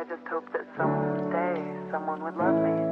just hoped that someday someone would love me.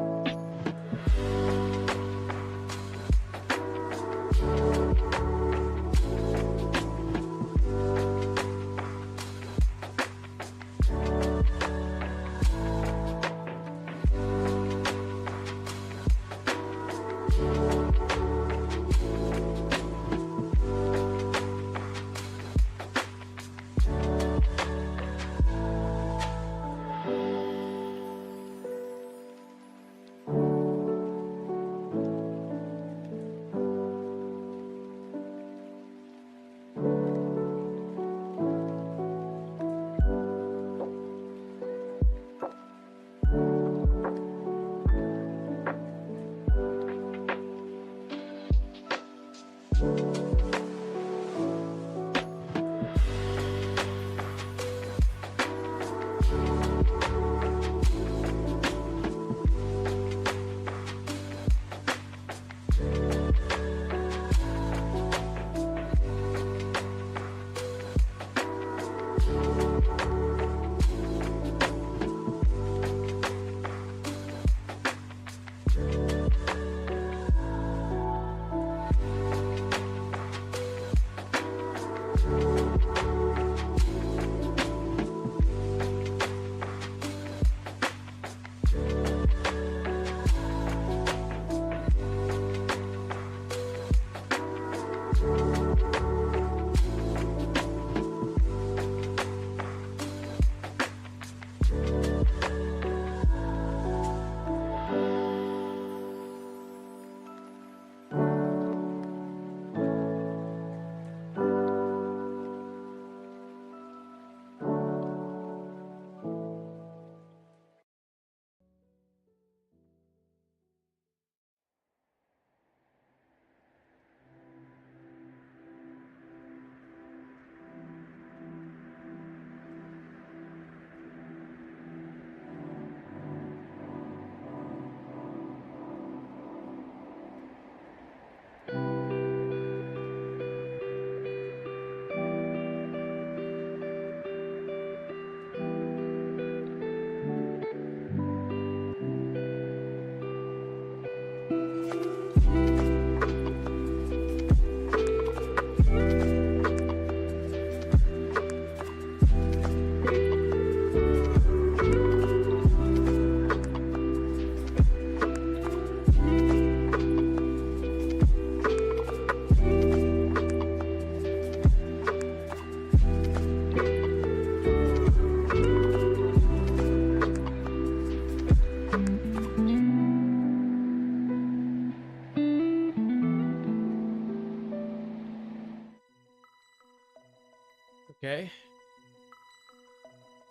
Okay.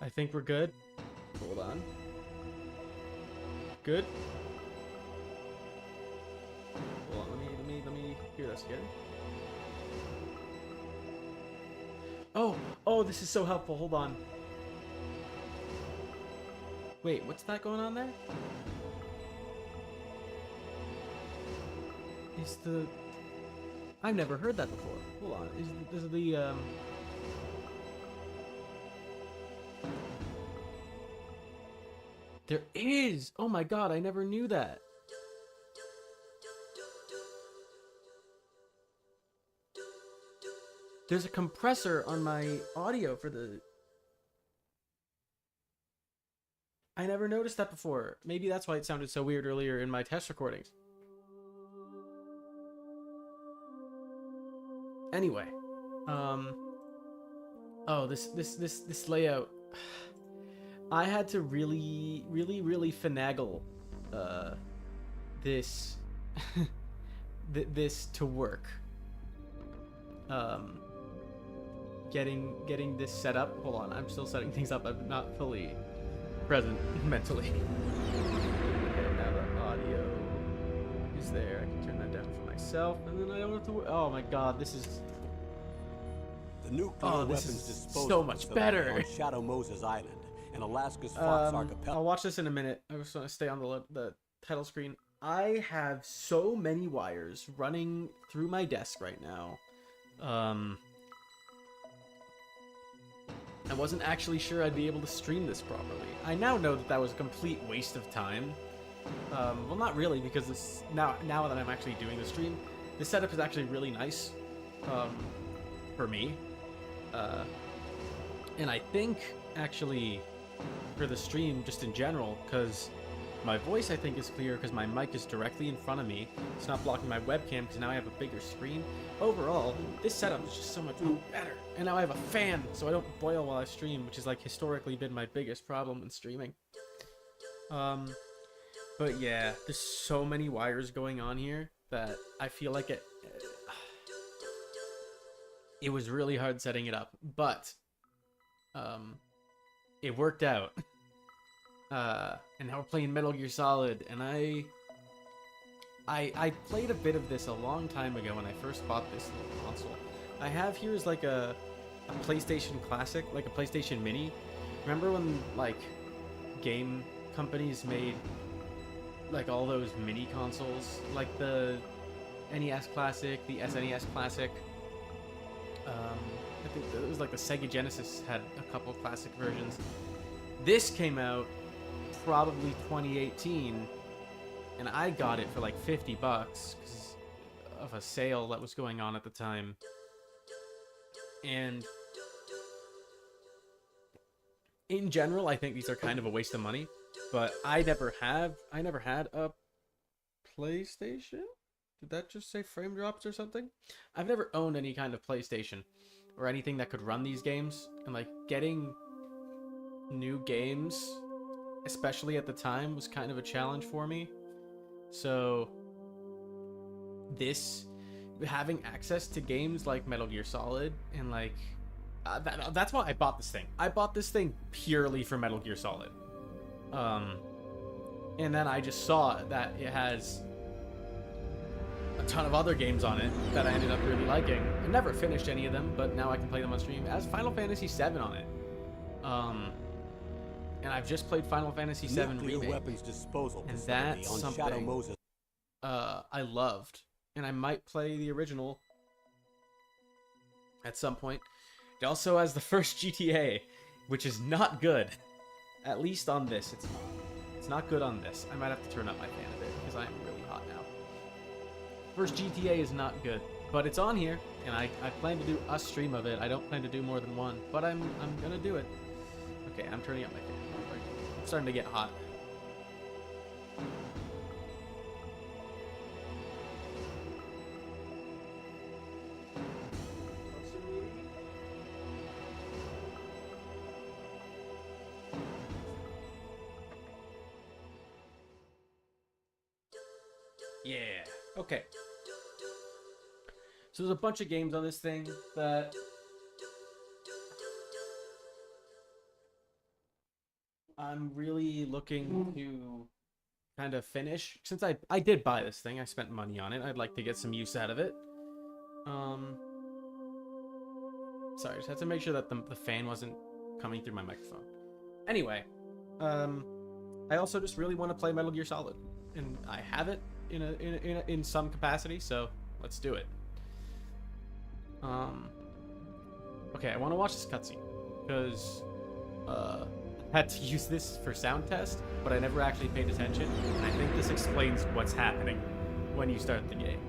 I think we're good. Hold on. Good. Hold on, let me hear this again. Oh, this is so helpful. Hold on. Wait, what's that going on there? Is the... I've never heard that before. Hold on. Is the There is! Oh my god, I never knew that. There's a compressor on my audio for the... I never noticed that before. Maybe that's why it sounded so weird earlier in my test recordings. Anyway. Oh, this layout... I had to really finagle this this to work. Getting this set up. Hold on, I'm still setting things up. I'm not fully present mentally. Okay, now the audio is there. I can turn that down for myself, and then I don't have to. Oh my god, this is. The nuclear weapons disposal so much better on Shadow Moses Island. And Alaska's Fox Archipelago. I'll watch this in a minute. I just want to stay on the title screen. I have so many wires running through my desk right now. I wasn't actually sure I'd be able to stream this properly. I now know that that was a complete waste of time. Well, not really, because this, now that I'm actually doing the stream, this setup is actually really nice for me. And I think, actually, for the stream, just in general, because my voice, I think, is clear because my mic is directly in front of me. It's not blocking my webcam because now I have a bigger screen. Overall, this setup is just so much better. And now I have a fan, so I don't boil while I stream, which has, like, historically been my biggest problem in streaming. But yeah, there's so many wires going on here that I feel like it was really hard setting it up, but it worked out. And now we're playing Metal Gear Solid, and I played a bit of this a long time ago when I first bought this little console. I have here is like a PlayStation Classic, like a PlayStation Mini. Remember when, like, game companies made like all those mini consoles, like the NES Classic, the SNES Classic. I think it was like the Sega Genesis had a couple classic versions. This came out probably 2018, and I got it for like $50 because of a sale that was going on at the time. And in general, I think these are kind of a waste of money. But I never had a PlayStation? Did that just say frame drops or something? I've never owned any kind of PlayStation or anything that could run these games. And, like, getting new games, especially at the time, was kind of a challenge for me. So this, having access to games like Metal Gear Solid and, like, that's why I bought this thing. I bought this thing purely for Metal Gear Solid. And then I just saw that it has a ton of other games on it that I ended up really liking. I never finished any of them, but now I can play them on stream. It has Final Fantasy VII on it. And I've just played Final Fantasy VII Remake. Weapons disposal and that's something I loved. And I might play the original at some point. It also has the first GTA, which is not good. At least on this, it's not. It's not good on this. I might have to turn up my fan a bit because I am really hot now. First GTA is not good, but it's on here, and I plan to do a stream of it. I don't plan to do more than one, but I'm gonna do it. Okay, I'm turning up my fan. I'm starting to get hot. Yeah, okay. So there's a bunch of games on this thing that I'm really looking to kind of finish. Since I did buy this thing, I spent money on it. I'd like to get some use out of it. Sorry, I just had to make sure that the fan wasn't coming through my microphone. Anyway, I also just really want to play Metal Gear Solid, and I have it in some capacity, so let's do it. Okay, I want to watch this cutscene because I had to use this for sound test, but I never actually paid attention, and I think this explains what's happening when you start the game.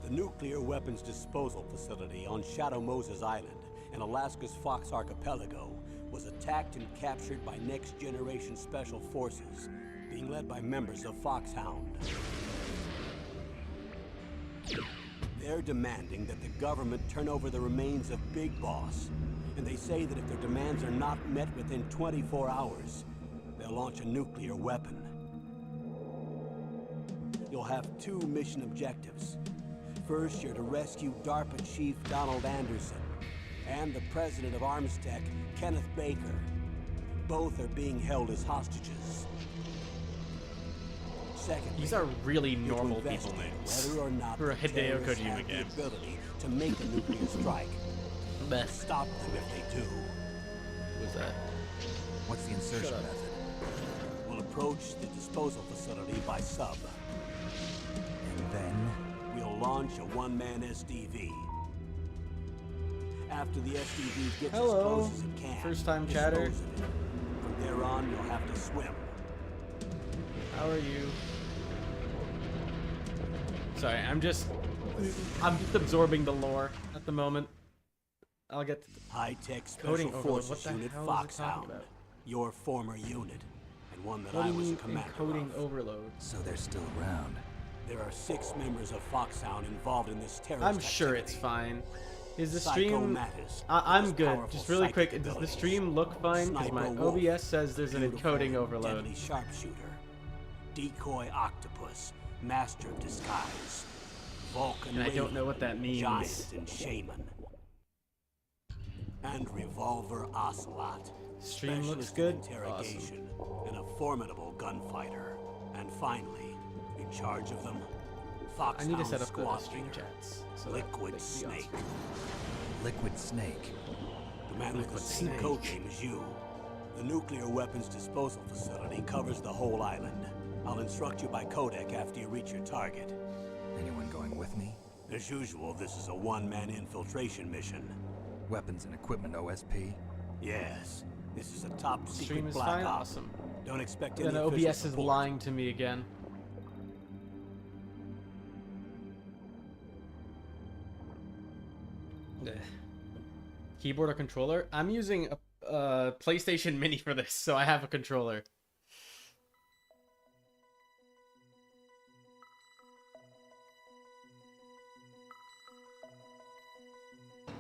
The nuclear weapons disposal facility on Shadow Moses Island in Alaska's Fox Archipelago was attacked and captured by Next Generation Special Forces, being led by members of Foxhound. They're demanding that the government turn over the remains of Big Boss, and they say that if their demands are not met within 24 hours, they'll launch a nuclear weapon. You'll have two mission objectives. First, you're to rescue DARPA Chief Donald Anderson and the president of Armstech, Kenneth Baker. Both are being held as hostages. Secondly, these are really normal people names whether or not for a Hideo Kojima game. The ability to make a nuclear strike. Stop them if they do. What's that? What's the insertion method? We'll approach the disposal facility by sub. And then? We'll launch a one-man SDV. After the SDV gets Hello. as close as it can, First time dispose chatter. of it. From there on, you'll have to swim. How are you? Sorry, I'm just absorbing the lore at the moment. I'll get to the High-tech Special Coding Overload. Forces What the Unit hell is it talking Foxhound, about? your former unit, and one that What do I you was mean commander encoding of. overload? So they're still around. There are 6 members of Foxhound involved in this terrorist I'm sure it's activity. fine. Is the Psycho stream... Mattis, I'm with his good. powerful Just really quick, psychic does the abilities. stream look fine? Because my Sniper Wolf, OBS says there's an beautiful encoding and overload. Deadly sharpshooter, decoy octopus, master of disguise, Vulcan And I don't know what that means. giant and shaman, and revolver ocelot. Stream looks Specialist in good. interrogation and a formidable gunfighter. And finally, in charge of them, I Foxhound need to set up the squad stream leader, chats. So Liquid that they can be on Snake. screen. Liquid Snake. The man with the Liquid same Snake. code name as you. The nuclear weapons disposal facility covers the whole island. I'll instruct you by codec after you reach your target. Anyone going with me? As usual, this is a one-man infiltration mission. Weapons and equipment OSP? Yes, this is a top Stream secret is black fine. op. Awesome. Don't expect any Then official OBS is support. lying to me again. Ugh. Keyboard or controller? I'm using a PlayStation Mini for this, so I have a controller.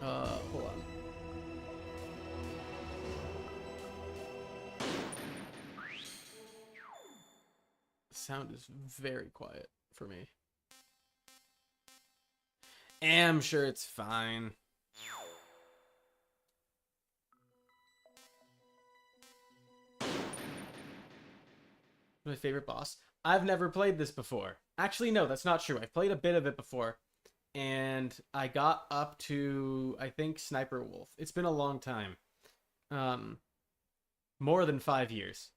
Hold on. The sound is very quiet for me. I'm sure it's fine. My favorite boss? I've never played this before. Actually, no, that's not true. I've played a bit of it before. And I got up to, I think, Sniper Wolf. It's been a long time. More than 5 years.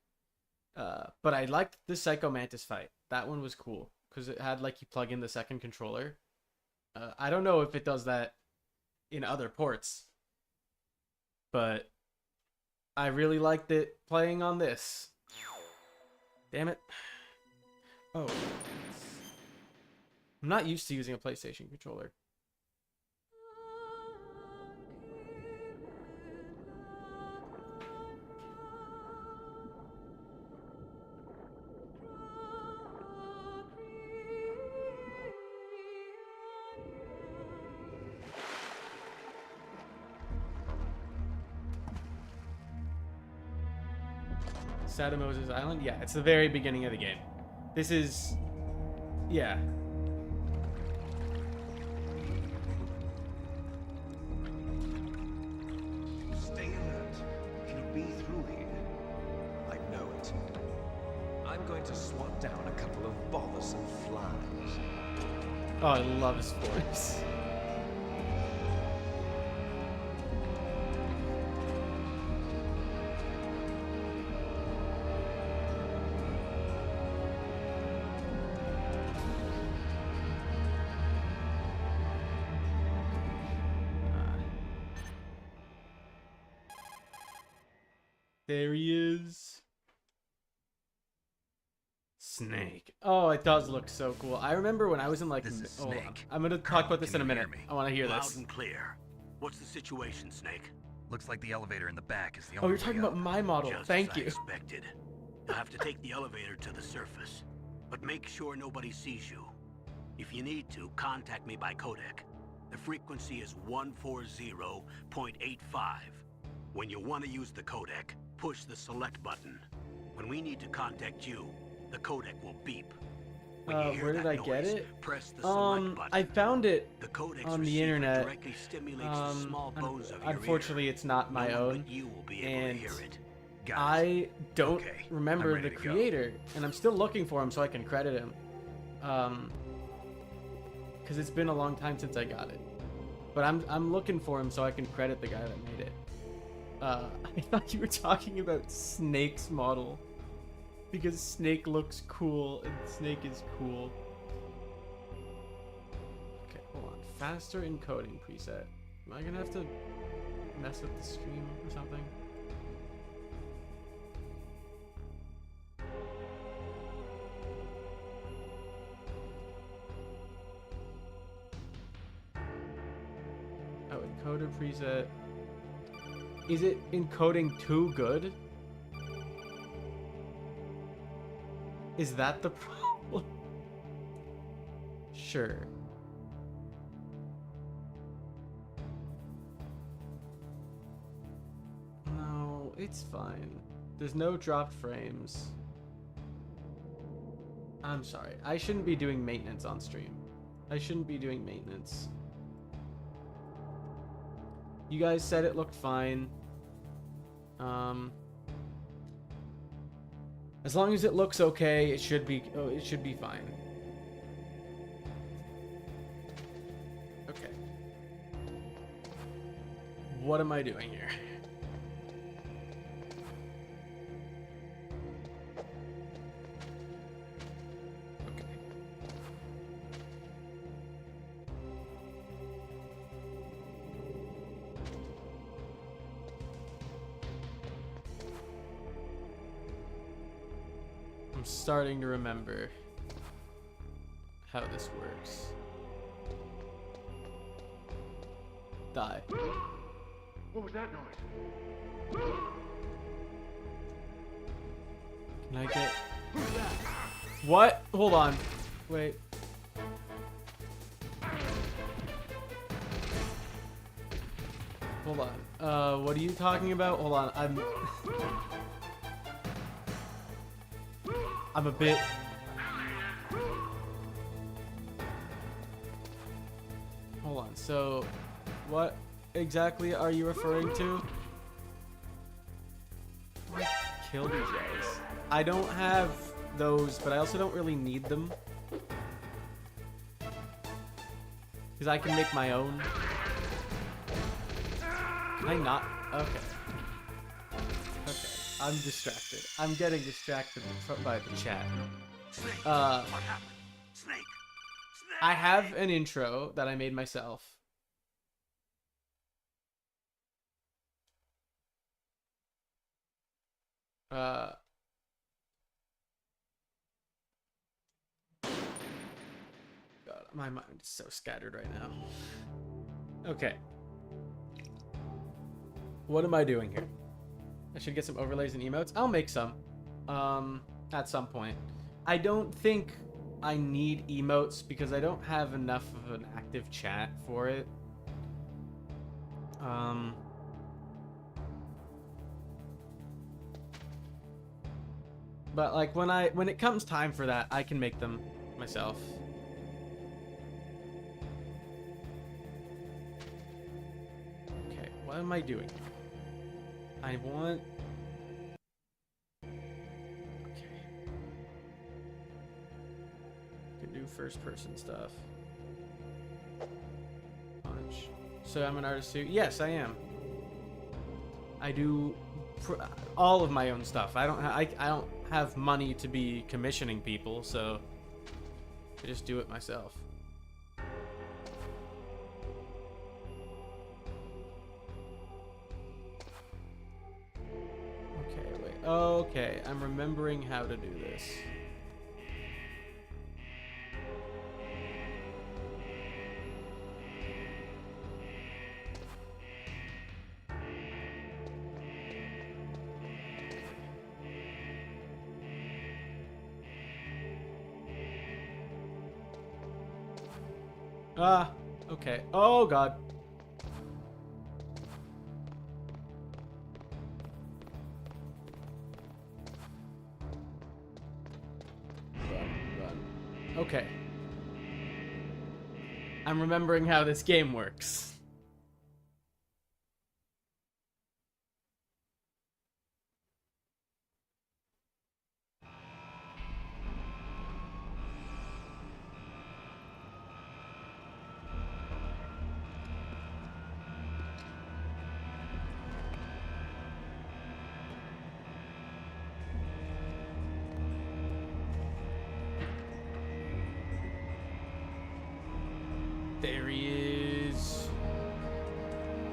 But I liked the Psycho Mantis fight. That one was cool. Because it had, like, you plug in the second controller. I don't know if it does that in other ports. But I really liked it playing on this. Damn it. Oh. I'm not used to using a PlayStation controller. Moses Island? Yeah, it's the very beginning of the game. This is... yeah. Stay alert. He'll be through here. I know it. I'm going to swat down a couple of bothersome flies. Oh, I love his voice. There he is. Snake. Oh, it does look so cool. I remember when I was in like... This is hold on. Snake. I'm gonna talk Colonel, about this in can a you minute. hear me? I want to hear Loud this. and clear. What's the situation, Snake? Looks like the elevator in the back is the Oh, only you're talking way about up. my model. Just Thank as I you. expected. You'll have to take the elevator to the surface. But make sure nobody sees you. If you need to, contact me by codec. The frequency is 140.85. When you want to use the codec, push the select button. When we need to contact you, the codec will beep. When you hear Where did that I get noise, it? press the select button. I found it The codex on the receiver internet. directly stimulates the small bones of your Unfortunately, ear. it's not my No one own. but you will be able to And hear it. Got it. I don't Okay, remember I'm ready the to go. creator, and I'm still looking for him so I can credit him. Because it's been a long time since I got it. But I'm looking for him so I can credit the guy that made it. I thought you were talking about Snake's model. Because Snake looks cool, and Snake is cool. Faster encoding preset. Am I gonna have to mess with the stream or something? Oh, encoder preset. Is it encoding too good? Is that the problem? Sure. No, it's fine. There's no dropped frames. I'm sorry. I shouldn't be doing maintenance on stream. I shouldn't be doing maintenance. You guys said it looked fine. As long as it looks okay, it should be fine. Okay. What am I doing here? Okay. I'm starting to remember how this works. Die. What was that noise? Can I get... What? Hold on. Wait. Hold on. What are you talking about? Hold on. I'm a bit... Hold on. So, what exactly are you referring to? Kill these guys. I don't have those, but I also don't really need them. Because I can make my own. Can I not? Okay. Okay. I'm distracted. I'm getting distracted by the chat. Snake, what happened? Snake! Snake! I have an intro that I made myself. God, my mind is so scattered right now. Okay. What am I doing here? I should get some overlays and emotes. I'll make some. At some point. I don't think I need emotes because I don't have enough of an active chat for it. But like when it comes time for that, I can make them myself. Okay, what am I doing? I want... Okay. I can do first person stuff. Punch. So I'm an artist too? Yes, I am. I do all of my own stuff. I don't have money to be commissioning people, so I just do it myself. Okay, wait. Okay, I'm remembering how to do this. Ah, okay. Oh, God. Run. Okay. I'm remembering how this game works. There he is.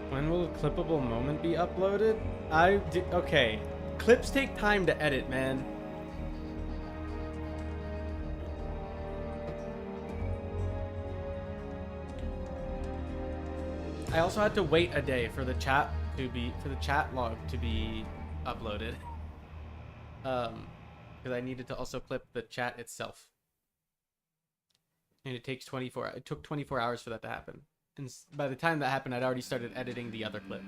When will a clippable moment be uploaded? Okay. Clips take time to edit, man. I also had to wait a day for the chat log to be uploaded. Because I needed to also clip the chat itself. And it took 24 hours for that to happen. And by the time that happened, I'd already started editing the other clip.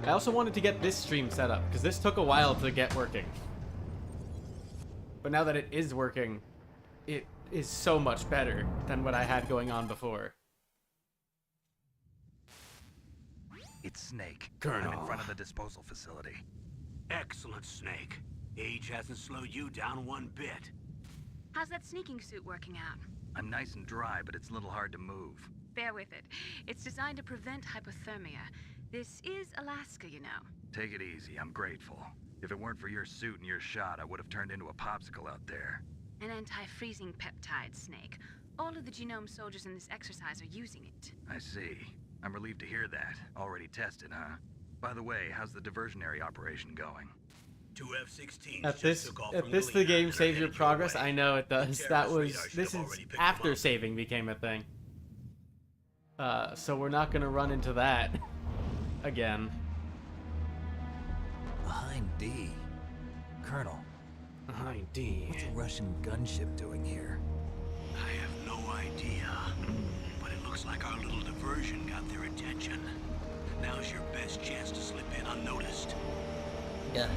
I also wanted to get this stream set up, because this took a while to get working. But now that it is working, it is so much better than what I had going on before. It's Snake. Colonel. I'm in front of the disposal facility. Excellent, Snake. Age hasn't slowed you down one bit. How's that sneaking suit working out? I'm nice and dry, but it's a little hard to move. Bear with it. It's designed to prevent hypothermia. This is Alaska, you know. Take it easy, I'm grateful. If it weren't for your suit and your shot, I would have turned into a popsicle out there. An anti-freezing peptide, Snake. All of the genome soldiers in this exercise are using it. I see. I'm relieved to hear that. Already tested, huh? By the way, how's the diversionary operation going? 2 F-16s At just this, took off at from this, the Galena game and are saves your headed progress. way. I know it does. That Terrorist was. radar should This have is already picked them after up. saving became a thing. So we're not gonna run into that again. Behind D. Colonel, Behind D. what's a Russian gunship doing here? I have no idea, but it looks like our little diversion got their attention. Now's your best chance to slip in unnoticed. Yeah.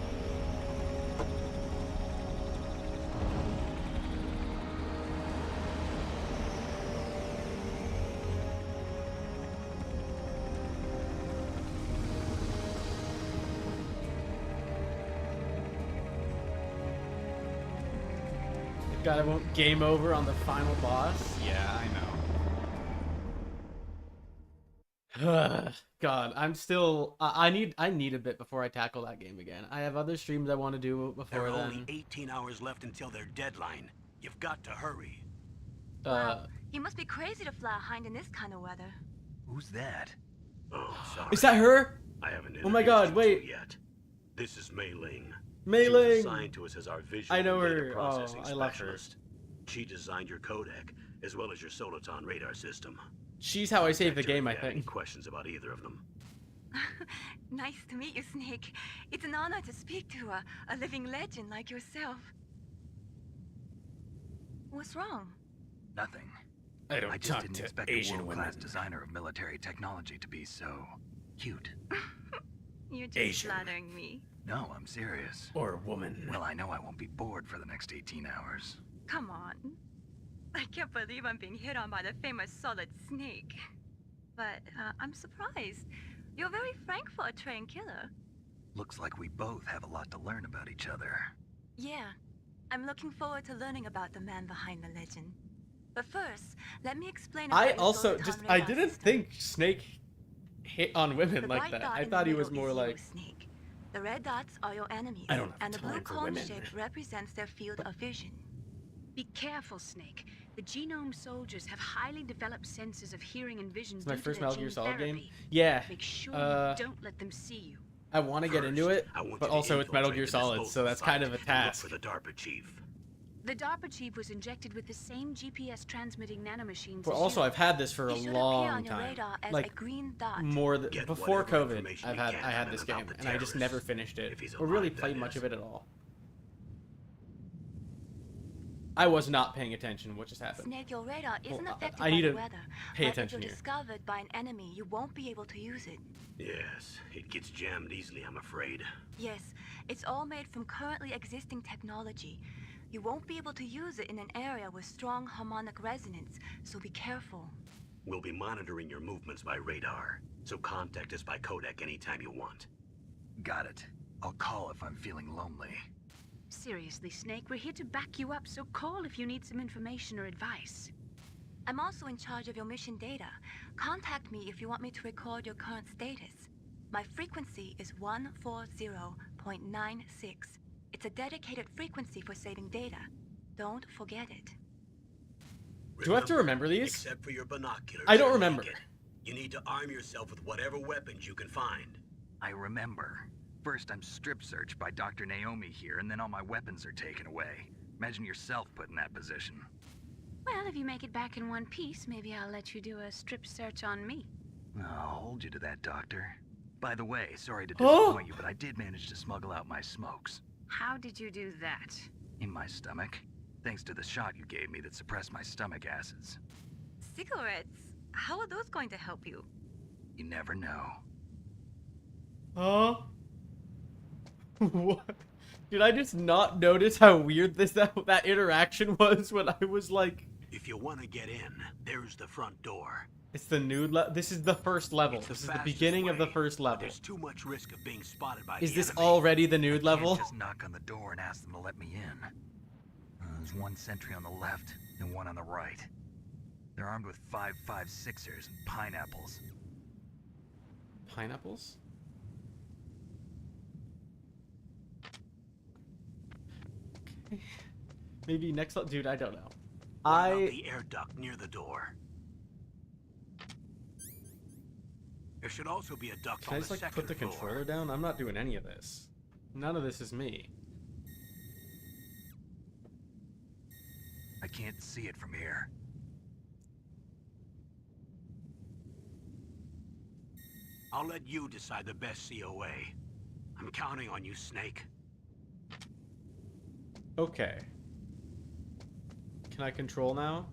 God, I won't game over on the final boss. Yeah, I know. God, I'm still. I need a bit before I tackle that game again. I have other streams I want to do There before are then. only 18 hours left until their deadline. You've got to hurry. Wow, you must be crazy to fly a hind in this kind of weather. Who's that? Oh, sorry. Is that her? I haven't Oh my God, introduced you wait. two yet. This is Mei Ling. Mei She was Ling. assigned to us as our visual I know and data her. processing Oh, I love her. specialist. She designed your codec as well as your Soliton radar system. She's how I save the Contact her game, if I you have any think. questions about either of them? Nice to meet you, Snake. It's an honor to speak to a living legend like yourself. What's wrong? Nothing. I don't I just talk didn't to expect Asian a world-class women. designer of military technology to be so cute. You're just Asian. flattering me. No, I'm serious. Or woman. Well, I know I won't be bored for the next 18 hours. Come on. I can't believe I'm being hit on by the famous Solid Snake. But I'm surprised. You're very frank for a trained killer. Looks like we both have a lot to learn about each other. Yeah, I'm looking forward to learning about the man behind the legend. But first, let me explain about I the also Soliton just. radar I didn't system. think Snake hit on women The like bright that. dot I in the thought he was middle more is you, like. Snake. The red dots are your enemies, I don't have and the blue time for cone women. shape represents their field of vision. Be careful, Snake. The genome soldiers have highly developed senses of hearing and vision. It's my due to first their Metal Gear gene Solid game. therapy. Yeah. Make sure Uh, you don't let them see you. I want to get into it, I want but you to also it's Metal infiltrate Gear the Solid, so disposal that's site kind of a and look task. for the DARPA chief. The DARPA chief was injected with the same GPS transmitting nanomachines. But as also, you. I've had this for a It should appear long on your time, radar as a like green dot. more than Get before whatever COVID. information I you had can this about game, the and I just never terrorist. finished it, If he's or really alive, played that much is. of it at all. I was not paying attention. What just happened? Snake, your radar isn't Well, affected I by need the to weather. pay but attention if here. you're discovered by an enemy, you won't be able to use it. Yes, it gets jammed easily, I'm afraid. Yes, it's all made from currently existing technology. You won't be able to use it in an area with strong harmonic resonance, so be careful. We'll be monitoring your movements by radar, so contact us by codec anytime you want. Got it. I'll call if I'm feeling lonely. Seriously, Snake, we're here to back you up, so call if you need some information or advice. I'm also in charge of your mission data. Contact me if you want me to record your current status. My frequency is 140.96. It's a dedicated frequency for saving data. Don't forget it. Do I have to remember these? Except for your binoculars. I don't remember. You need to arm yourself with whatever weapons you can find. I remember. First, I'm strip searched by Dr. Naomi here, and then all my weapons are taken away. Imagine yourself put in that position. Well, if you make it back in one piece, maybe I'll let you do a strip search on me. I'll hold you to that, Doctor. By the way, sorry to disappoint you, but I did manage to smuggle out my smokes. How did you do that? In my stomach. Thanks to the shot you gave me that suppressed my stomach acids. Cigarettes? How are those going to help you? You never know. Huh? What? Did I just not notice how weird that interaction was when I was like... If you want to get in, there's the front door. It's the nude this is the first level. This is the beginning of the first level. There's too much risk of being spotted by Is the this enemy. already the nude level? Can't just knock on the door and ask them to let me in. There's one sentry on the left and one on the right. They're armed with 5.56ers and pineapples. Pineapples? Okay. Maybe next dude, I don't know. Out the air duct near the door. There should also be a duct Can I on just the like second put the floor. controller down? I'm not doing any of this. None of this is me. I can't see it from here. I'll let you decide the best COA. I'm counting on you, Snake. Okay. Can I control now?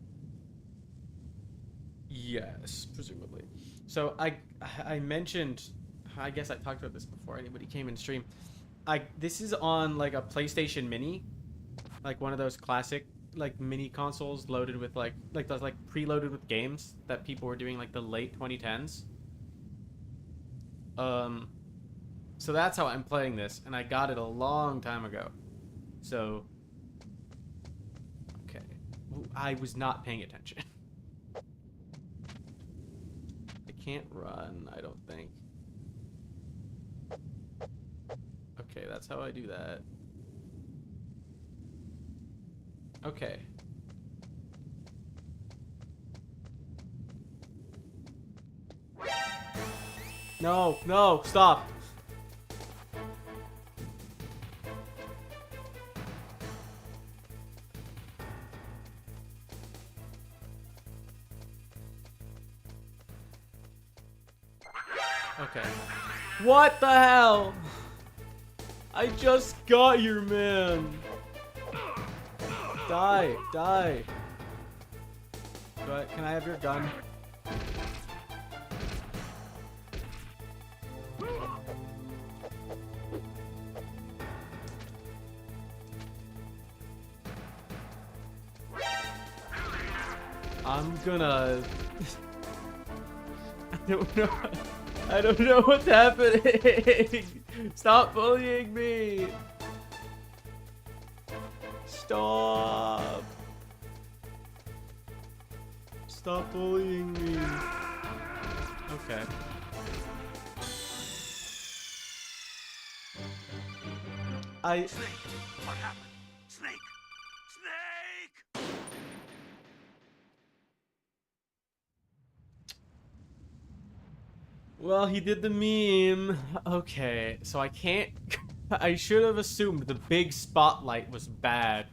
Yes, presumably. So I mentioned, I guess I talked about this before anybody came in stream. This is on like a PlayStation Mini, like one of those classic like mini consoles loaded with like those like preloaded with games that people were doing like the late 2010s. So that's how I'm playing this, and I got it a long time ago. So okay, I was not paying attention. I can't run, I don't think. Okay, that's how I do that. Okay. No, no, stop. Okay. What the hell? I just got your man. Die, die. Can I have your gun? I'm gonna... I don't know what's happening. Stop bullying me. Stop. Stop bullying me. Okay. Snake! What happened? Snake! Snake! Well, he did the meme. Okay, so I can't... I should have assumed the big spotlight was bad.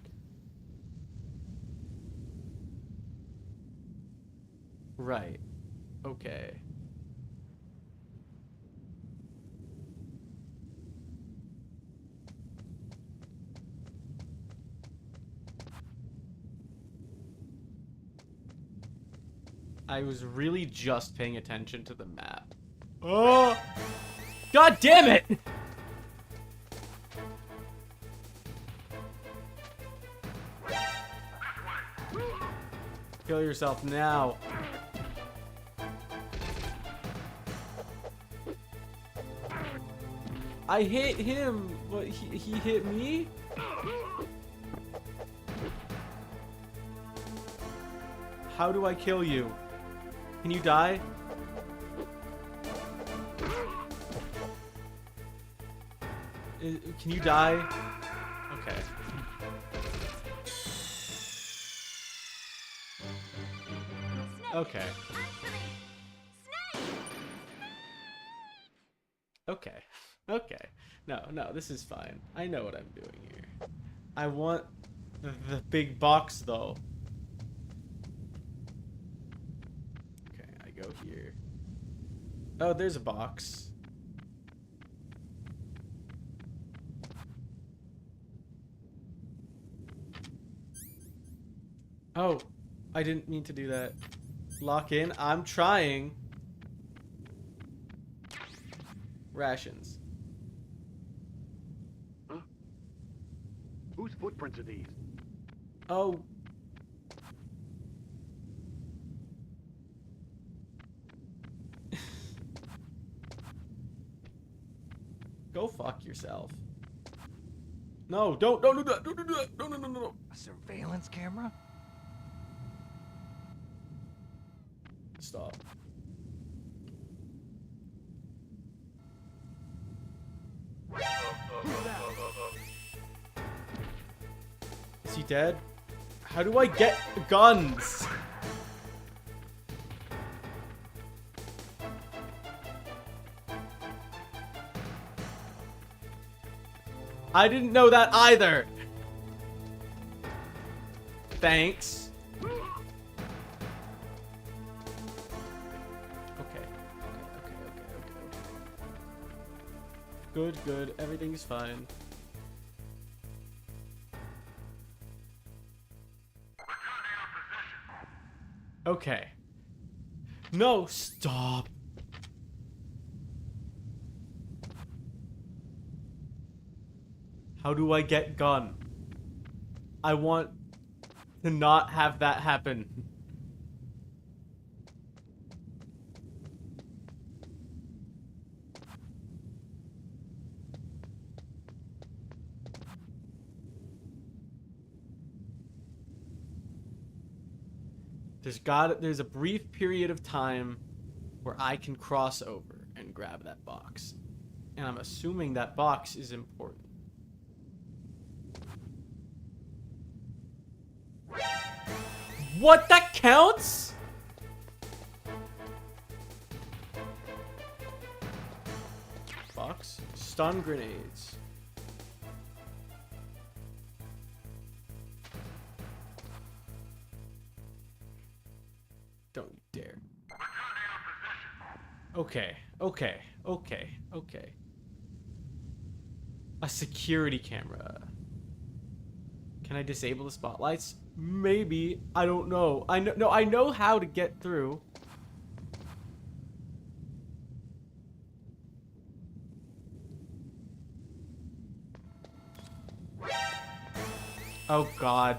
Right. Okay. I was really just paying attention to the map. Oh! God damn it! Kill yourself now. I hit him. What? He hit me? How do I kill you? Can you die? Can you die? Okay. Okay. Okay. Okay. No, this is fine. I know what I'm doing here. I want the big box, though. Okay, I go here. Oh, there's a box. Oh, I didn't mean to do that. Lock in. I'm trying. Rations. Huh? Whose footprints are these? Oh. Go fuck yourself. No, don't do that. Don't do that. No. A surveillance camera? Stop. Is he dead? How do I get guns? I didn't know that either. Thanks. Okay. Good. Everything's fine. Okay. No, stop. How do I get gun? I want to not have that happen. There's a brief period of time where I can cross over and grab that box. And I'm assuming that box is important. What? That counts? Box. Stun grenades. Don't you dare. Okay. A security camera. Can I disable the spotlights? Maybe. I don't know. I know how to get through. Oh god.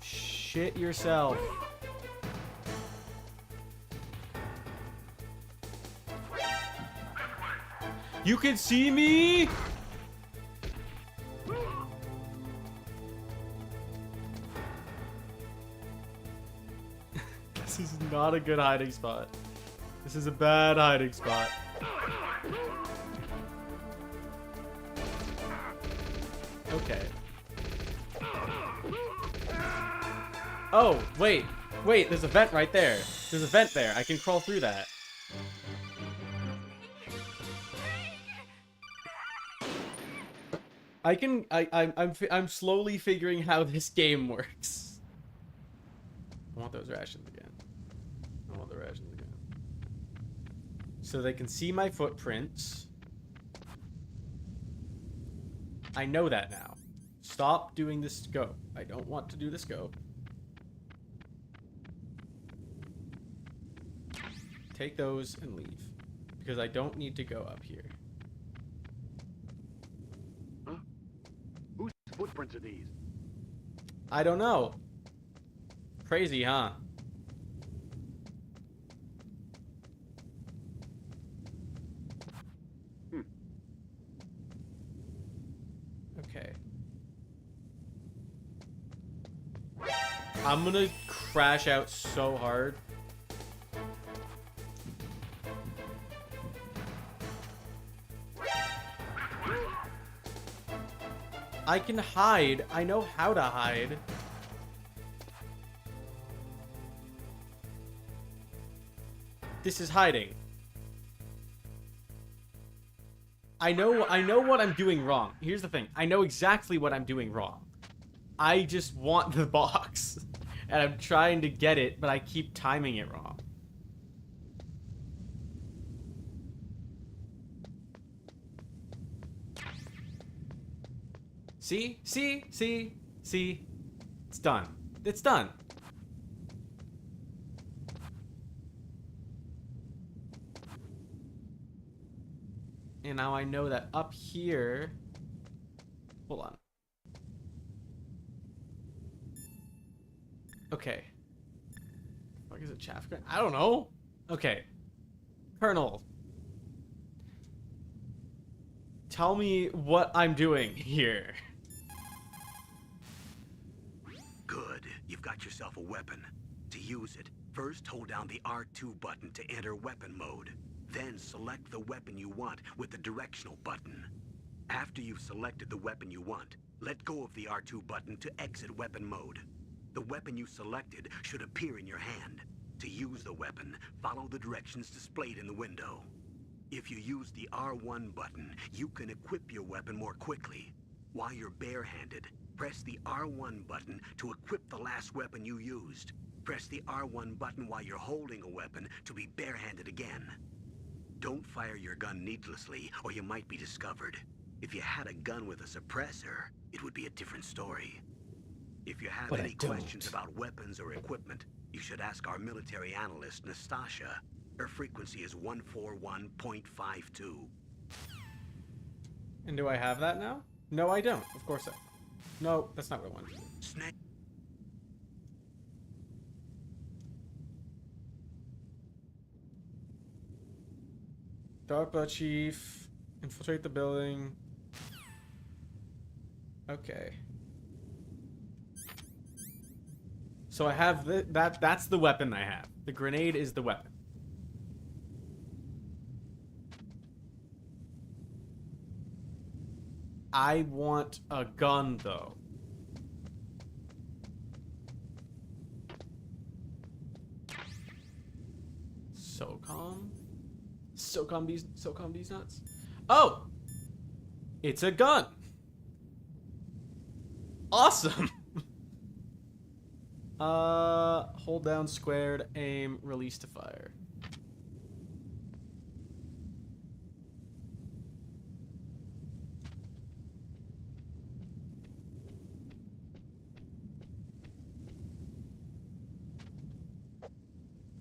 Shit yourself. You can see me? This is not a good hiding spot. This is a bad hiding spot. Okay. Oh, wait, there's a vent right there. There's a vent there. I can crawl through that. I'm slowly figuring how this game works. I want those rations again. I want the rations again. So they can see my footprints. I know that now. Stop doing the scope. I don't want to do the scope. Take those and leave. Because I don't need to go up here. Huh? Whose footprints are these? I don't know. Crazy, huh? Okay. I'm gonna crash out so hard. I can hide. I know how to hide. This is hiding. I know what I'm doing wrong. Here's the thing. I know exactly what I'm doing wrong. I just want the box. And I'm trying to get it, but I keep timing it wrong. See? See? See? See? It's done. It's done. And now I know that up here... Hold on. Okay. What is it, chaff? I don't know. Okay. Colonel. Tell me what I'm doing here. Good. You've got yourself a weapon. To use it, first hold down the R2 button to enter weapon mode. Then select the weapon you want with the directional button. After you've selected the weapon you want, let go of the R2 button to exit weapon mode. The weapon you selected should appear in your hand. To use the weapon, follow the directions displayed in the window. If you use the R1 button, you can equip your weapon more quickly. While you're barehanded, press the R1 button to equip the last weapon you used. Press the R1 button while you're holding a weapon to be barehanded again. Don't fire your gun needlessly, or you might be discovered. If you had a gun with a suppressor, it would be a different story. If you have any questions about weapons or equipment, you should ask our military analyst, Nastasha. Her frequency is 141.52. And do I have that now? No, I don't. Of course I... No, that's not what I wanted. Snake. DARPA chief. Infiltrate the building. Okay. So I have that's the weapon I have. The grenade is the weapon. I want a gun though. SOCOM these nuts. Oh! It's a gun. Awesome. Hold down squared, aim, release to fire.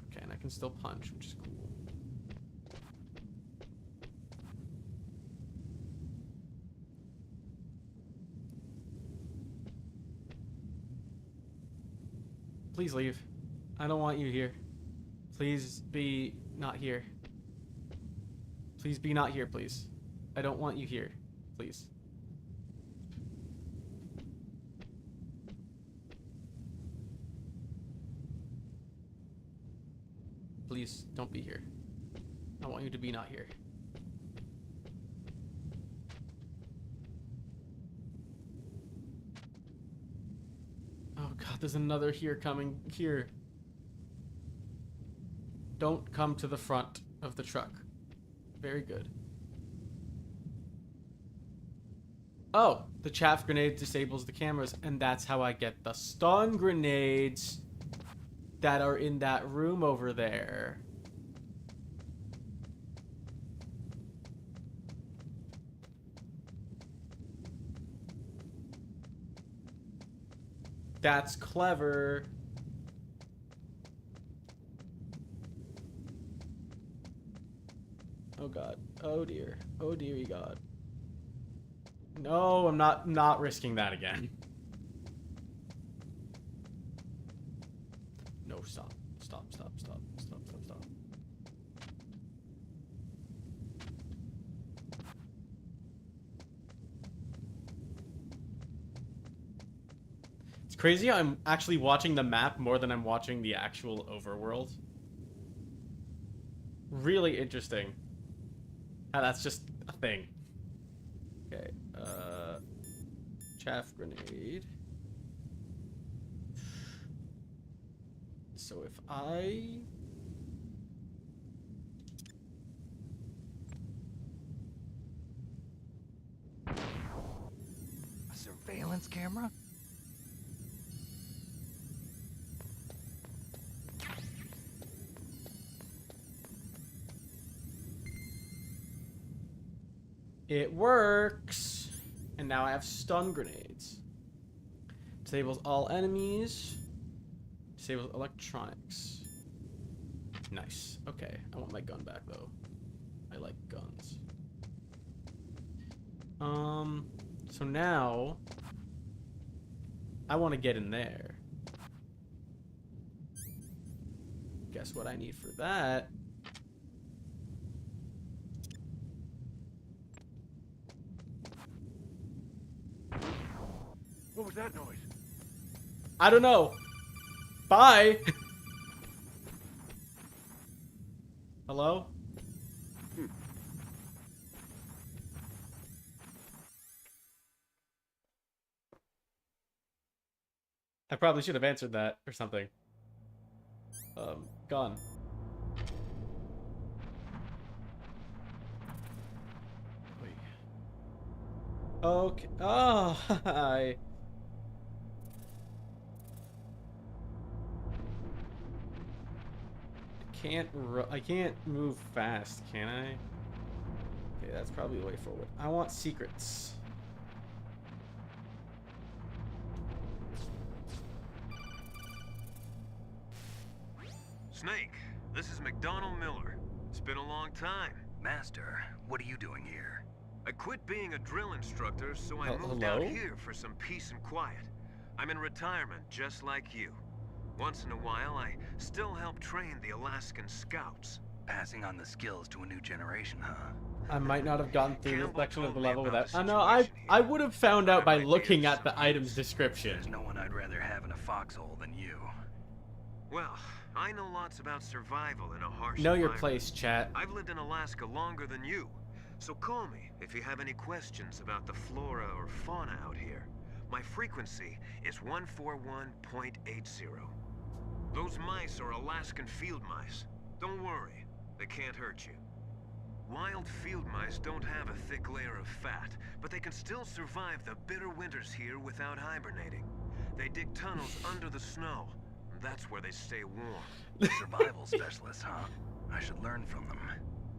Okay, and I can still punch, which is cool. Please leave. I don't want you here. Please be not here. Please be not here, please. I don't want you here. Please. Please, don't be here. I want you to be not here. Oh god, there's another here coming here. Don't come to the front of the truck. Very good. Oh, the chaff grenade disables the cameras, and that's how I get the stun grenades that are in that room over there. That's clever. Oh god. Oh dear. Oh dearie god. No, I'm not risking that again. No, stop. Stop, stop, stop, stop, stop, stop. crazy how I'm actually watching the map more than I'm watching the actual overworld. Really interesting. How that's just a thing. Okay, chaff grenade. So if I... A surveillance camera? It works! And now I have stun grenades. Disables all enemies. Disables electronics. Nice. Okay, I want my gun back though. I like guns. So now I want to get in there. Guess what I need for that? What was that noise? I don't know. Bye. Hello? I probably should have answered that or something. Gone. Wait. Okay. Oh, hi. I can't move fast, can I? Okay, that's probably the way forward. I want secrets. Snake, this is McDonald Miller. It's been a long time. Master, what are you doing here? I quit being a drill instructor, so I moved hello? out here for some peace and quiet. I'm in retirement, just like you. Once in a while, I still help train the Alaskan Scouts. Passing on the skills to a new generation, huh? I might not have gotten through this Campbell section of told the me level about without. the I know. situation I here. would have found out by might be looking of at the some item's use. description. There's no one I'd rather have in a foxhole than you. Well, I know lots about survival in a harsh Know your environment. place, chat. I've lived in Alaska longer than you, so call me if you have any questions about the flora or fauna out here. My frequency is 141.80. Those mice are Alaskan field mice. Don't worry, they can't hurt you. Wild field mice don't have a thick layer of fat, but they can still survive the bitter winters here without hibernating. They dig tunnels under the snow. That's where they stay warm. Survival specialists, huh? I should learn from them.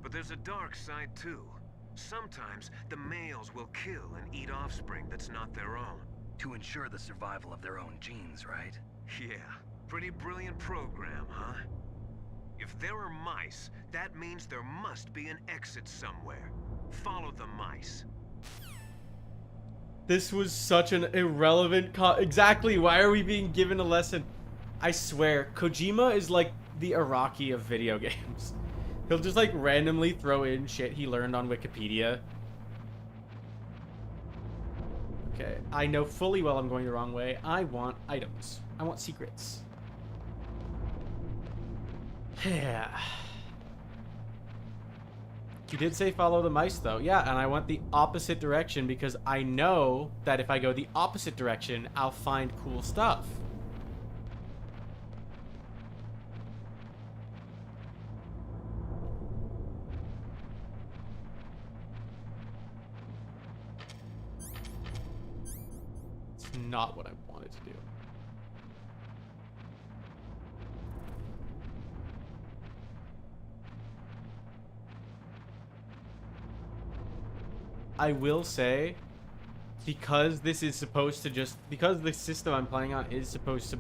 But there's a dark side too. Sometimes the males will kill and eat offspring that's not their own. To ensure the survival of their own genes, right? Yeah, pretty brilliant program, huh? If there are mice, that means there must be an exit somewhere. Follow the mice. This was such an irrelevant exactly, why are we being given a lesson? I swear, Kojima is like the Iraqi of video games. He'll just like randomly throw in shit he learned on Wikipedia. Okay, I know fully well I'm going the wrong way. I want items. I want secrets. Yeah. You did say follow the mice though. Yeah, and I went the opposite direction because I know that if I go the opposite direction, I'll find cool stuff. It's not what I wanted to do. I will say, because this is supposed to because the system I'm playing on is supposed to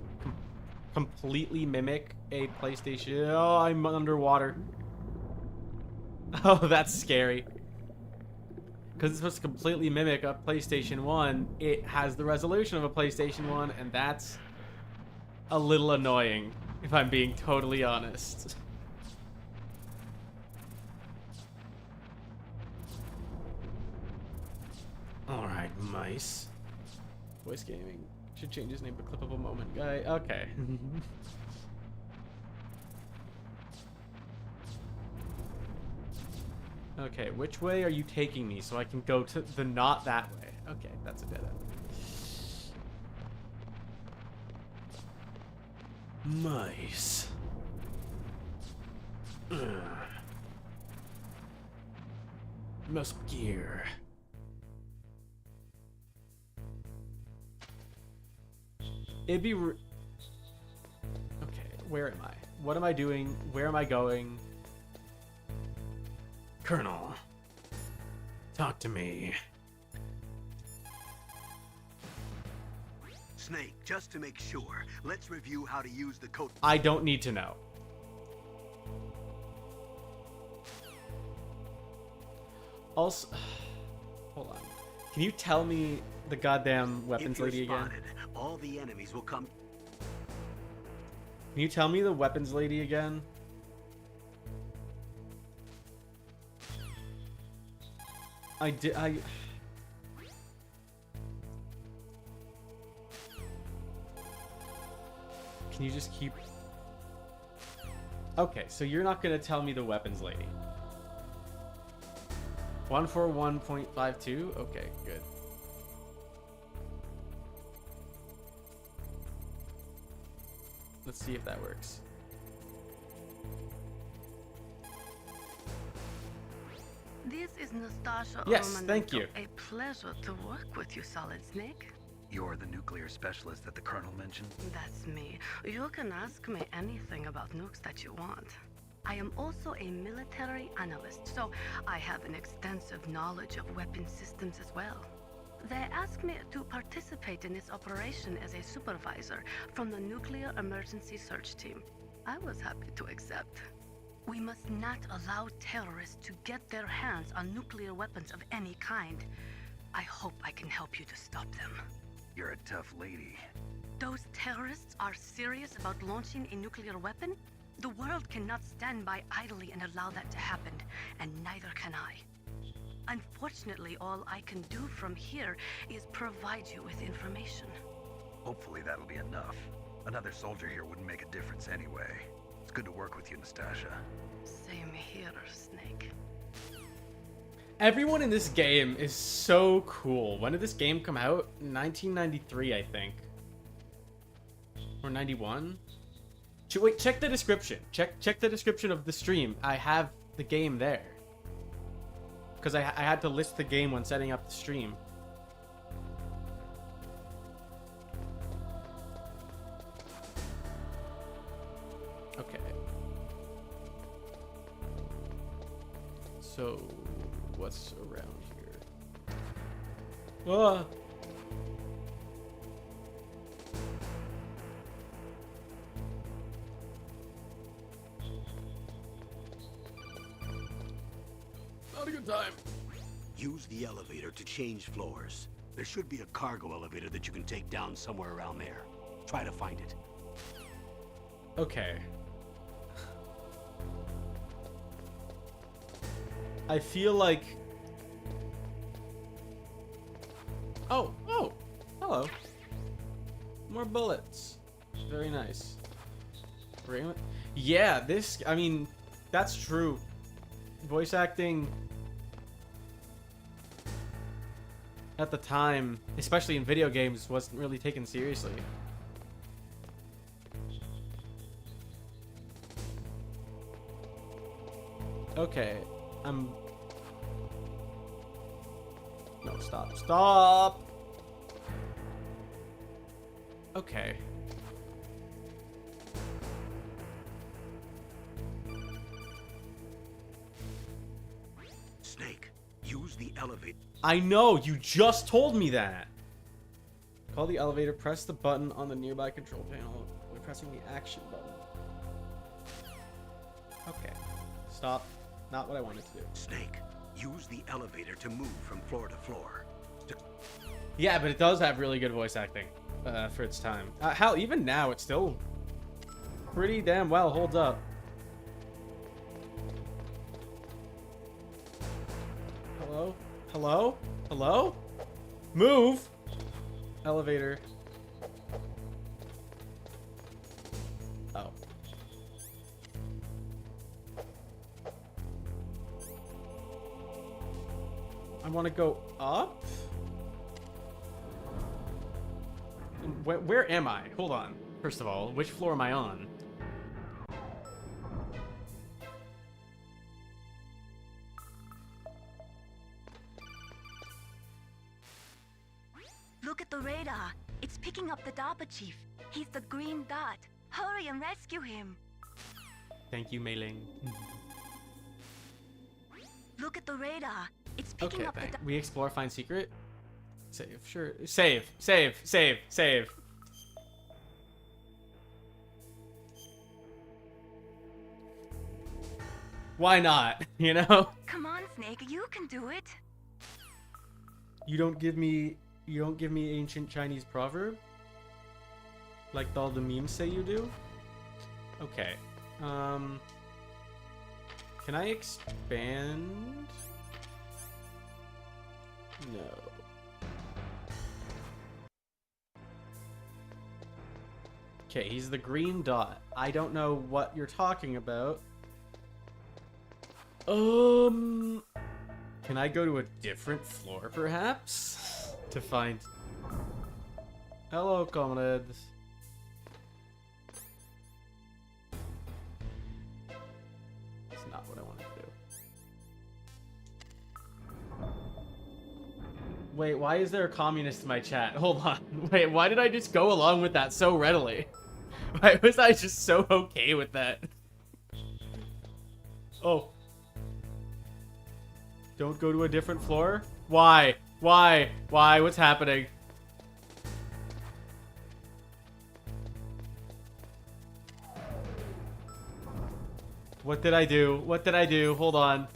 completely mimic a PlayStation. Oh, I'm underwater. Oh, that's scary. Because it's supposed to completely mimic a PlayStation 1, it has the resolution of a PlayStation 1, and that's a little annoying, if I'm being totally honest. Alright, mice. Voice gaming. Should change his name to Clippable Moment Guy. Okay. Okay, which way are you taking me so I can go to the not that way? Okay, that's a dead end. Nice. Must gear. It'd be okay, where am I? What am I doing? Where am I going? Colonel, talk to me. Snake, just to make sure, let's review how to use the code. I don't need to know. Also, hold on. Can you tell me the goddamn weapons lady again? All the enemies will come. Can you tell me the weapons lady again? Can you just keep... Okay, so you're not gonna tell me the weapons lady. 141.52? Okay, good. Let's see if that works. This is Nastasha. Yes, Romanenko. thank you. A pleasure to work with you, Solid Snake. You're the nuclear specialist that the Colonel mentioned? That's me. You can ask me anything about nukes that you want. I am also a military analyst, so I have an extensive knowledge of weapon systems as well. They asked me to participate in this operation as a supervisor from the Nuclear Emergency Search Team. I was happy to accept. We must not allow terrorists to get their hands on nuclear weapons of any kind. I hope I can help you to stop them. You're a tough lady. Those terrorists are serious about launching a nuclear weapon? The world cannot stand by idly and allow that to happen, and neither can I. Unfortunately, all I can do from here is provide you with information. Hopefully that'll be enough. Another soldier here wouldn't make a difference anyway. It's good to work with you, Nastasha. Same here, Snake. Everyone in this game is so cool. When did this game come out? 1993, I think. Or 91? Wait, check the description. Check the description of the stream. I have the game there. Because I had to list the game when setting up the stream. Okay. So, what's around here? Ah! Not a good time. Use the elevator to change floors. There should be a cargo elevator that you can take down somewhere around there. Try to find it. Okay. I feel like... Oh, hello. More bullets. Very nice. Yeah, this, I mean, that's true. Voice acting at the time, especially in video games, wasn't really taken seriously. Okay, no, stop. Okay. Snake, use the elevator. I know, you just told me that. Call the elevator, press the button on the nearby control panel by pressing the action button. Okay, stop. Not what I wanted to do. Snake, use the elevator to move from floor to floor. Yeah, but it does have really good voice acting for its time. Hell, even now, it still pretty damn well holds up. Hello? Hello? Hello? Move! Elevator. Oh. I want to go up? Where am I? Hold on. First of all, which floor am I on? Look at the radar. It's picking up the DARPA chief. He's the green dot. Hurry and rescue him. Thank you, Mei Ling. Look at the radar. It's picking Okay, up the thanks. We explore, find secret. Save, sure. Save, save, save, save. Why not? You know? Come on, Snake, you can do it. You don't give me ancient Chinese proverb? Like all the memes say you do? Okay. Can I expand? No. Okay, he's the green dot. I don't know what you're talking about. Can I go to a different floor, perhaps? To find... Hello, comrades. It's not what I wanted to do. Wait, why is there a communist in my chat? Hold on. Wait, why did I just go along with that so readily? Why was I just so okay with that? Oh. Don't go to a different floor? Why? Why? Why? What's happening? What did I do? What did I do? Hold on.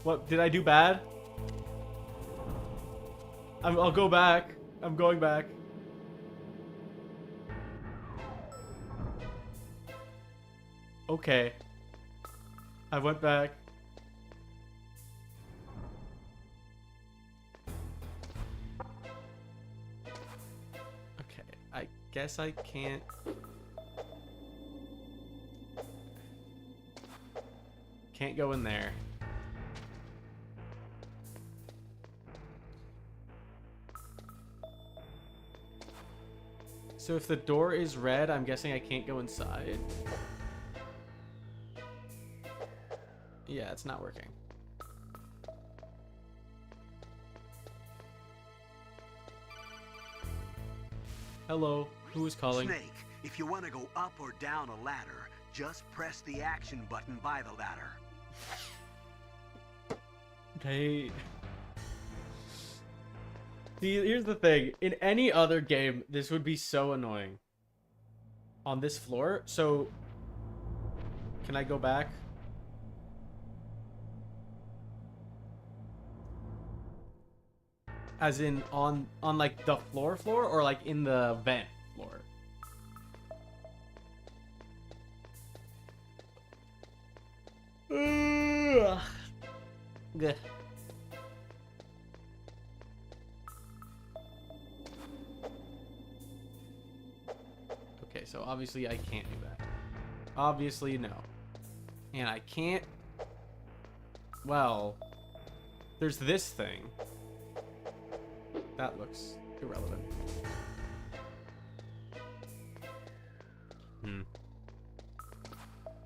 What? Did I do bad? I'll go back. I'm going back. Okay. I went back. Okay, I guess I can't. Can't go in there. So if the door is red, I'm guessing I can't go inside. Yeah, it's not working. Hello, who is calling? Snake, if you want to go up or down a ladder, just press the action button by the ladder. Okay. See, here's the thing. In any other game, this would be so annoying. On this floor, so... Can I go back? As in, on like, the floor or, like, in the vent floor? Ugh. Gah. Okay, so obviously I can't do that. Obviously, no. And I can't... Well... There's this thing. That looks irrelevant.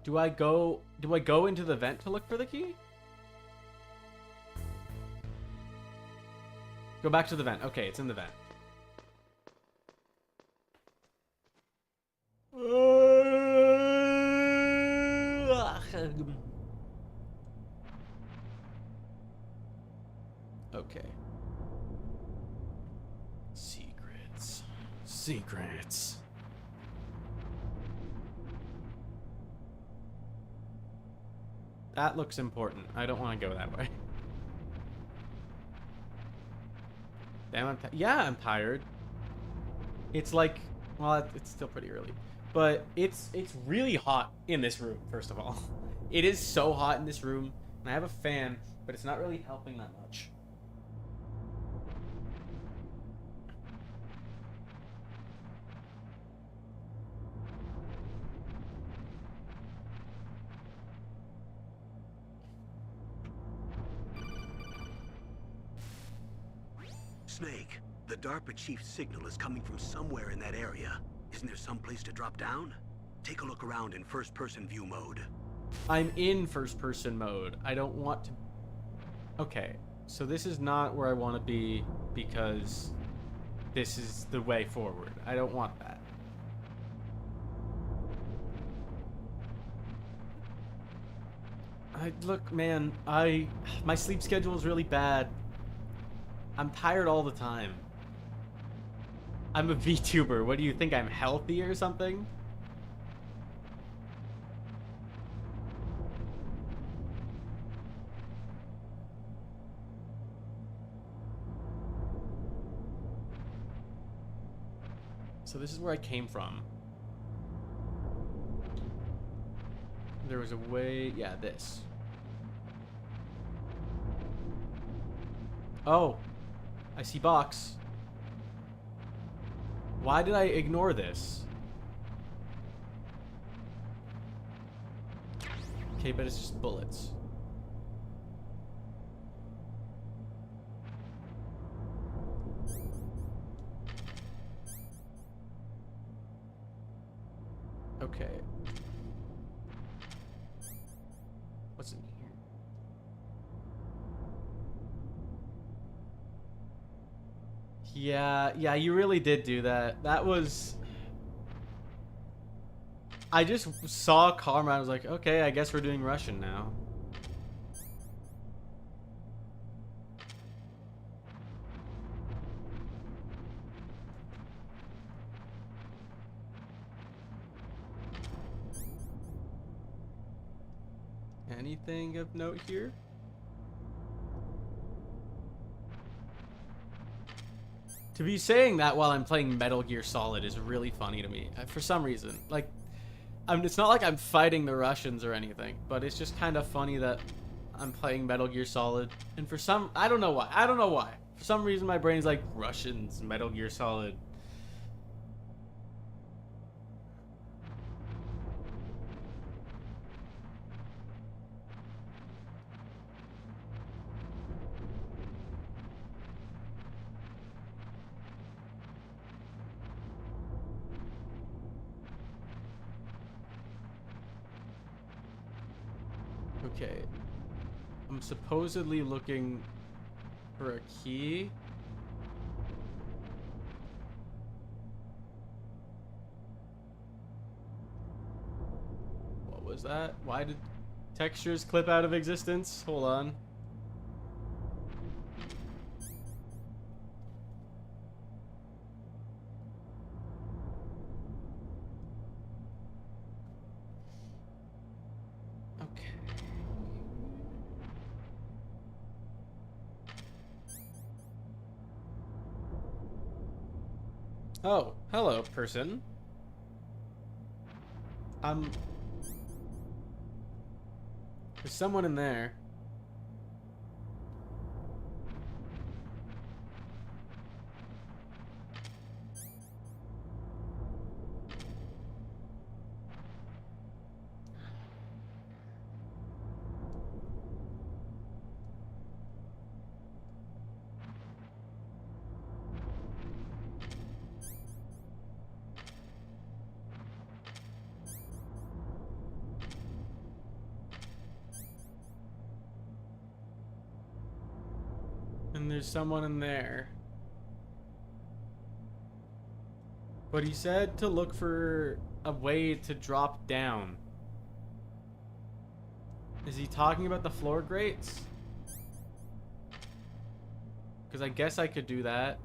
Do I go into the vent to look for the key? Go back to the vent. Okay, it's in the vent. Okay. Secrets. Secrets. That looks important. I don't want to go that way. Damn, I'm tired. It's like, well, it's still pretty early. But it's really hot in this room, first of all. It is so hot in this room. And I have a fan, but it's not really helping that much. Snake, the DARPA chief's signal is coming from somewhere in that area. Isn't there some place to drop down? Take a look around in first-person view mode. I'm in first-person mode. I don't want to... Okay, so this is not where I want to be because this is the way forward. I don't want that. Look, man, my sleep schedule is really bad. I'm tired all the time. I'm a VTuber. What do you think? I'm healthy or something? So this is where I came from. There was a way... Yeah, this. Oh, I see box. Why did I ignore this? Okay, but it's just bullets. Okay. What's in here? Yeah, you really did do that. That was... I just saw Karma, I was like, okay, I guess we're doing Russian now. Anything of note here? To be saying that while I'm playing Metal Gear Solid is really funny to me. For some reason. Like, it's not like I'm fighting the Russians or anything, but it's just kind of funny that I'm playing Metal Gear Solid. And for some... I don't know why. I don't know why. For some reason, my brain's like, Russians, Metal Gear Solid. Okay. I'm supposedly looking for a key. What was that? Why did textures clip out of existence? Hold on. Oh, hello, person. There's someone in there. And there's someone in there. But he said to look for a way to drop down. Is he talking about the floor grates? Because I guess I could do that.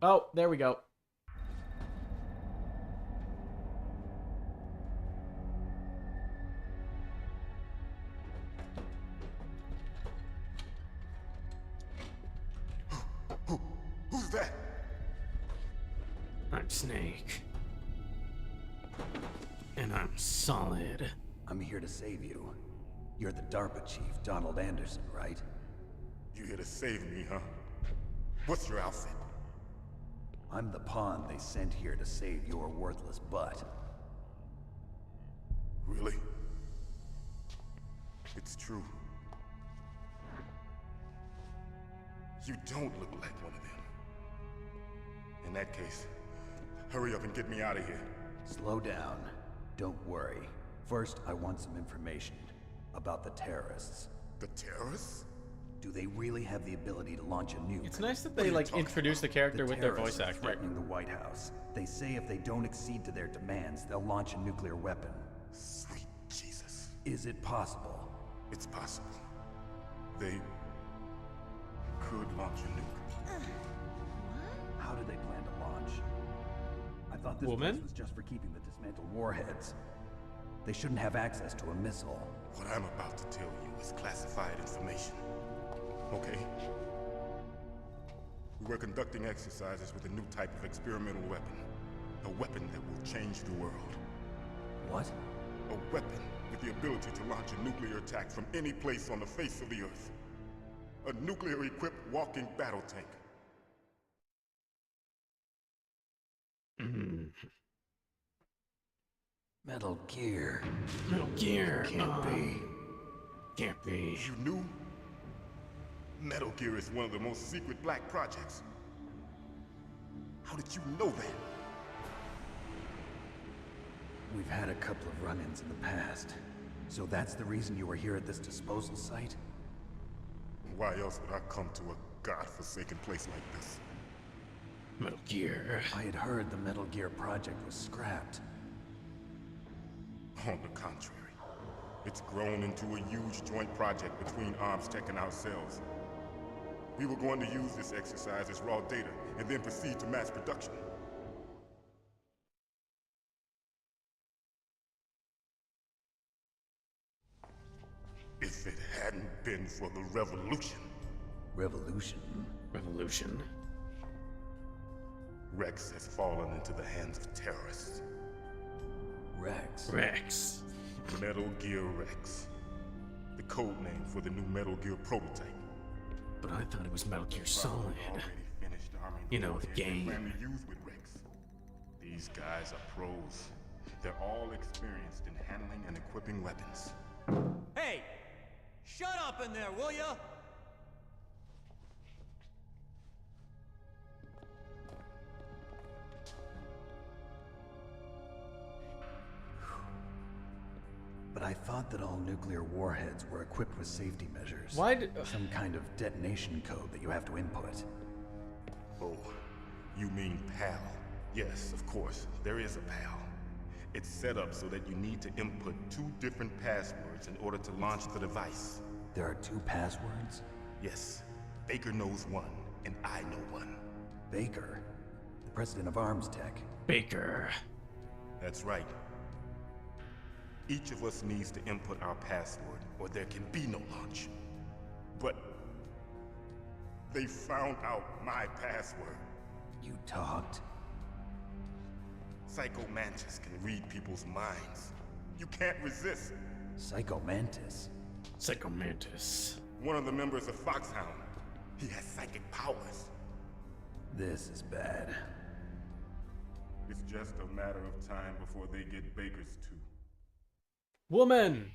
Oh, there we go. Who's that? I'm Snake. And I'm solid. I'm here to save you. You're the DARPA chief, Donald Anderson, right? You here to save me, huh? What's your outfit? I'm the pawn they sent here to save your worthless butt. Really? It's true. You don't look like one of them. In that case, hurry up and get me out of here. Slow down. Don't worry. First, I want some information about the terrorists. The terrorists? Do they really have the ability to launch a nuke? It's nice that they like introduce the character with their voice actor. Threatening the White House. They say if they don't accede to their demands, they'll launch a nuclear weapon. Sweet Jesus. Is it possible? It's possible. They could launch a nuke. How do they plan to launch? I thought this place was just for keeping the dismantled warheads. They shouldn't have access to a missile. What I'm about to tell you is classified information. Okay? We were conducting exercises with a new type of experimental weapon. A weapon that will change the world. What? A weapon with the ability to launch a nuclear attack from any place on the face of the Earth. A nuclear-equipped walking battle tank. Metal Gear. Metal Gear. Can't be. Can't be. You knew? Metal Gear is one of the most secret black projects. How did you know that? We've had a couple of run-ins in the past. So that's the reason you were here at this disposal site? Why else would I come to a godforsaken place like this? Metal Gear. I had heard the Metal Gear project was scrapped. On the contrary, it's grown into a huge joint project between Arms Tech and ourselves. We were going to use this exercise as raw data and then proceed to mass production. If it hadn't been for the revolution. Revolution? Revolution. Rex has fallen into the hands of terrorists. Rex? Rex. Metal Gear Rex. The code name for the new Metal Gear prototype. But I thought it was Metal Gear Solid. You know, the game. Plan to use with Rex. These guys are pros. They're all experienced in handling and equipping weapons. Hey! Shut up in there, will ya? But I thought that all nuclear warheads were equipped with safety measures. Why did... Some kind of detonation code that you have to input. Oh, you mean PAL? Yes, of course, there is a PAL. It's set up so that you need to input 2 different passwords in order to launch the device. There are 2 passwords? Yes. Baker knows one, and I know one. Baker? The president of Arms Tech? Baker. That's right. Each of us needs to input our password, or there can be no launch. But they found out my password. You talked? Psycho Mantis can read people's minds. You can't resist. Psycho Mantis? Psycho Mantis. One of the members of Foxhound. He has psychic powers. This is bad. It's just a matter of time before they get Baker's too. Woman!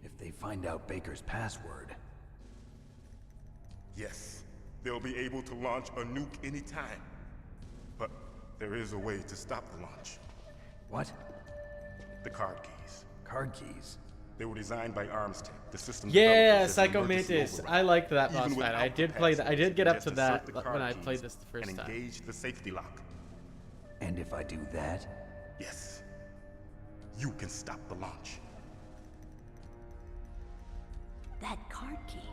If they find out Baker's password... Yes, they'll be able to launch a nuke anytime. But there is a way to stop the launch. What? The card keys. Card keys? They were designed by Arms Tech, the system. Yeah, Psycho Mantis. I liked that boss fight. I did play that. I did get up to that when I played this the first time. And engage the safety lock. And if I do that? Yes. You can stop the launch. That card key.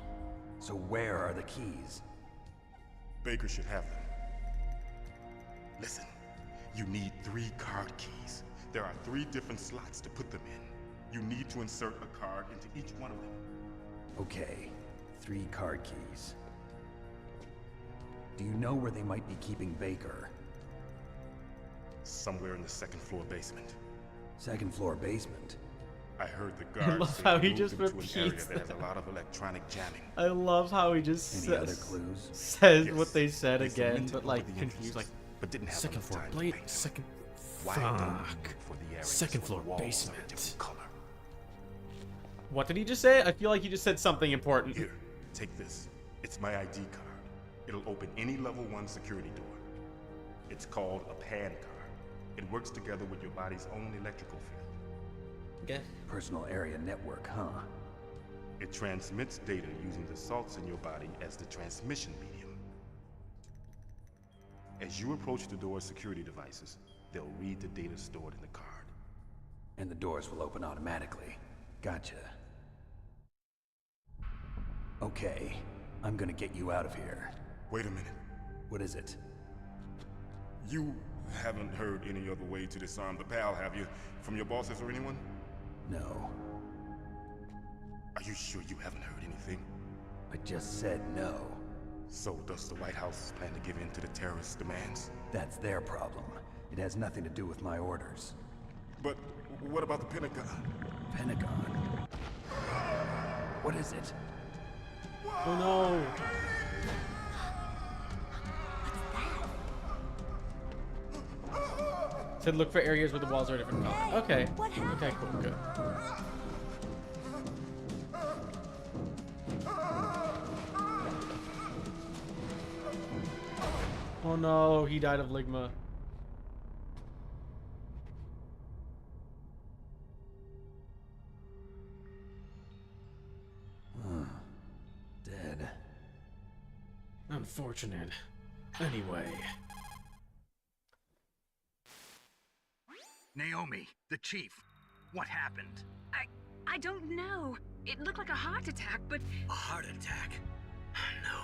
So where are the keys? Baker should have them. Listen, you need 3 card keys. There are 3 different slots to put them in. You need to insert a card into each one of them. Okay, 3 card keys. Do you know where they might be keeping Baker? Somewhere in the 2nd floor basement. 2nd floor basement? I heard the I guards love say how we he moved just into an area repeats that has a lot of electronic jamming. I love how he just Any other clues? says Yes, what they said they again, cemented but over like the confused, like entrances, but didn't have second enough floor time to blade, paint them. second Why don't we fuck, look for the areas second where floor the walls are a basement. different color? What did he just say? I feel like he just said something important. Here, take this. It's my ID card. It'll open any level 1 security door. It's called a PAN card. It works together with your body's own electrical field. Okay. Personal area network, huh? It transmits data using the salts in your body as the transmission medium. As you approach the door's security devices, they'll read the data stored in the card. And the doors will open automatically. Gotcha. Okay, I'm gonna get you out of here. Wait a minute. What is it? You haven't heard any other way to disarm the PAL, have you? From your bosses or anyone? No. Are you sure you haven't heard anything? I just said no. So does the White House plan to give in to the terrorists' demands? That's their problem. It has nothing to do with my orders. But what about the Pentagon? Pentagon? What is it? Oh no. Said look for areas where the walls are a different color. Okay. Okay, cool, good. Oh no, he died of ligma. Dead. Unfortunate. Anyway. Naomi, the chief. What happened? I don't know. It looked like a heart attack, but... A heart attack? No.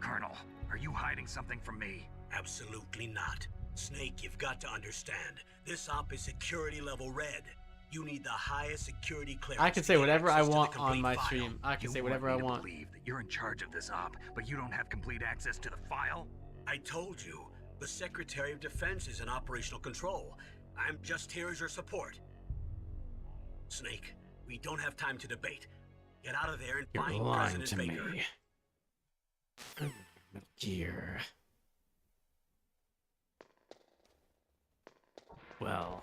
Colonel, are you hiding something from me? Absolutely not. Snake, you've got to understand. This op is security level red. You need the highest security clearance. I can say whatever I want on my stream. I can say whatever I want. You want me to believe that you're in charge of this op, but you don't have complete access to the file? I told you. The Secretary of Defense is in operational control. I'm just here as your support. Snake, we don't have time to debate. Get out of there and You're find lying President to Baker. me. Metal Gear. Well.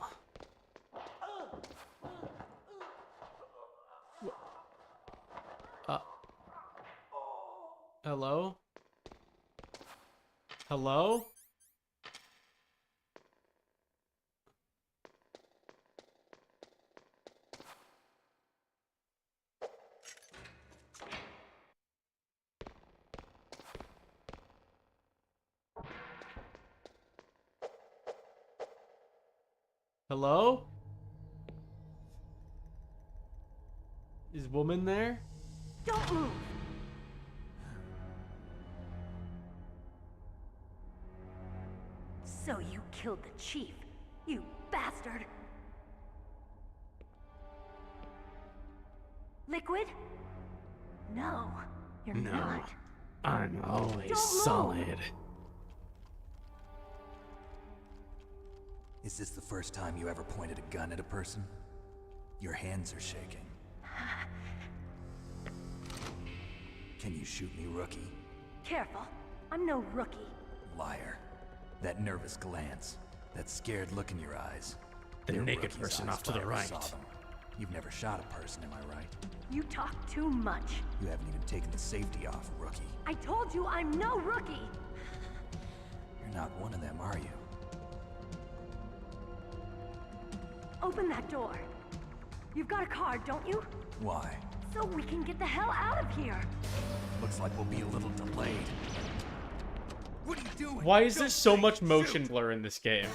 Hello? Hello? Hello? Is woman there? Don't move! So you killed the chief, you bastard! Liquid? No, you're not. I'm always Don't solid. Is this the first time you ever pointed a gun at a person? Your hands are shaking. Can you shoot me, rookie? Careful, I'm no rookie. Liar. That nervous glance, that scared look in your eyes. The They're naked rookies' person eyes off to the if I ever right. saw them. You've never shot a person, am I right? You talk too much. You haven't even taken the safety off, rookie. I told you I'm no rookie! You're not one of them, are you? Open that door. You've got a card, don't you? Why? So we can get the hell out of here. Looks like we'll be a little delayed. What are you doing? Why is there so much motion blur in this game?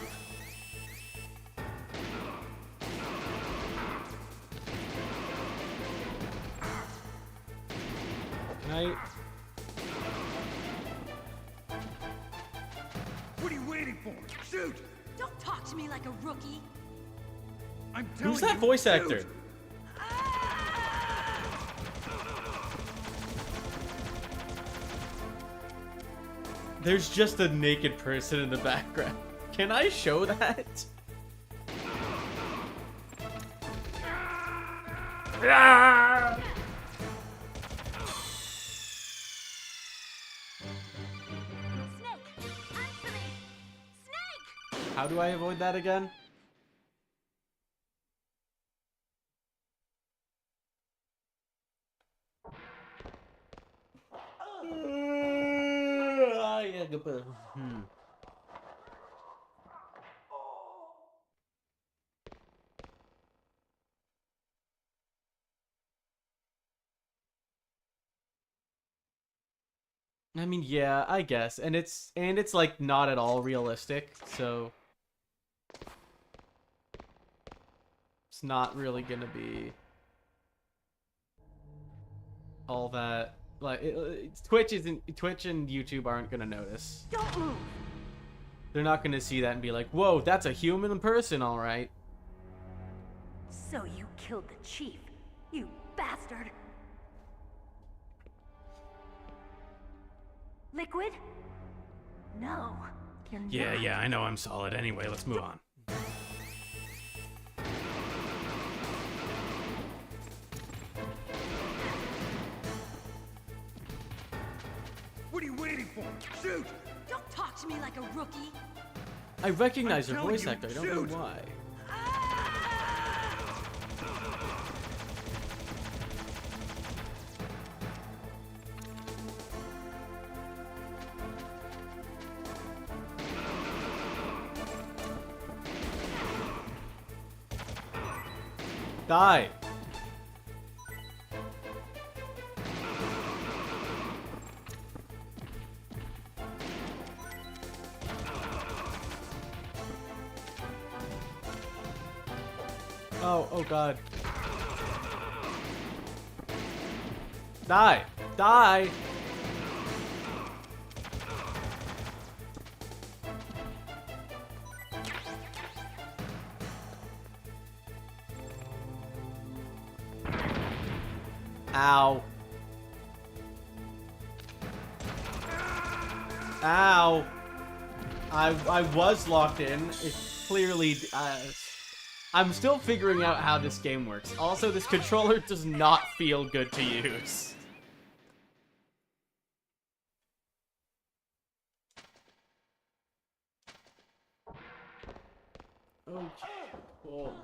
Can I... What are you waiting for? Shoot! Don't talk to me like a rookie. I'm telling Who's that you, voice shoot! actor? There's just a naked person in the background. Can I show that? Ah! Snake! Answer me! Snake! How do I avoid that again? I mean, yeah, I guess, and it's like not at all realistic, so it's not really gonna be all that. Like Twitch and YouTube aren't gonna notice. Don't move! They're not gonna see that and be like, "Whoa, that's a human person, all right." So you killed the chief, you bastard! Liquid? No, you're not. Yeah, I know I'm solid. Anyway, let's move on. What are you waiting for? Shoot! Don't talk to me like a rookie! I recognize her telling voice you, actor. I don't shoot. know why. Die. Oh god. Die. Die. Ow. Ow. I was locked in. It clearly... I'm still figuring out how this game works. Also, this controller does not feel good to use. Okay. Oh, man.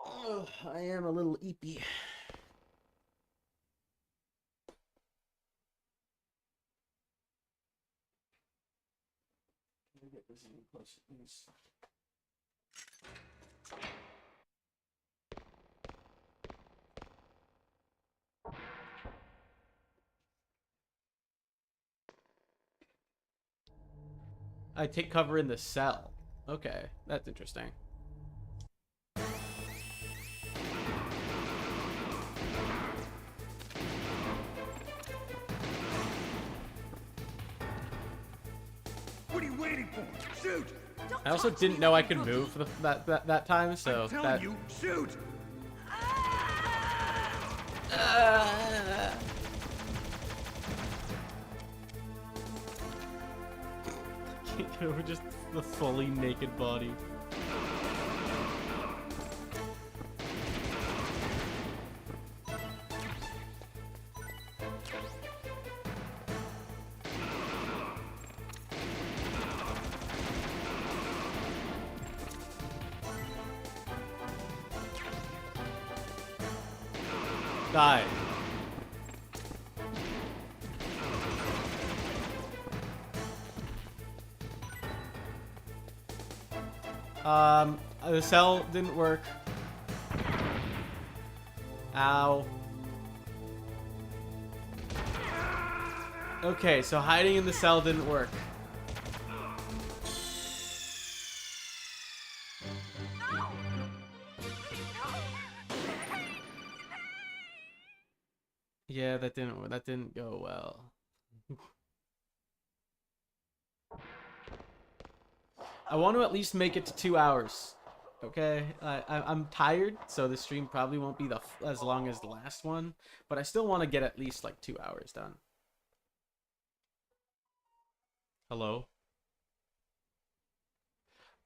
Oh, I am a little eepy. Get this in close, please. I take cover in the cell. Okay, that's interesting. What are you waiting for? Shoot! I also didn't know I could move that time, so I'm telling that... you, shoot! Can't get over just the fully naked body. Die. The cell didn't work. Ow. Okay, so hiding in the cell didn't work. Yeah, that didn't go well. I want to at least make it to 2 hours. Okay, I'm tired, so the stream probably won't be as long as the last one, but I still want to get at least like 2 hours done. Hello?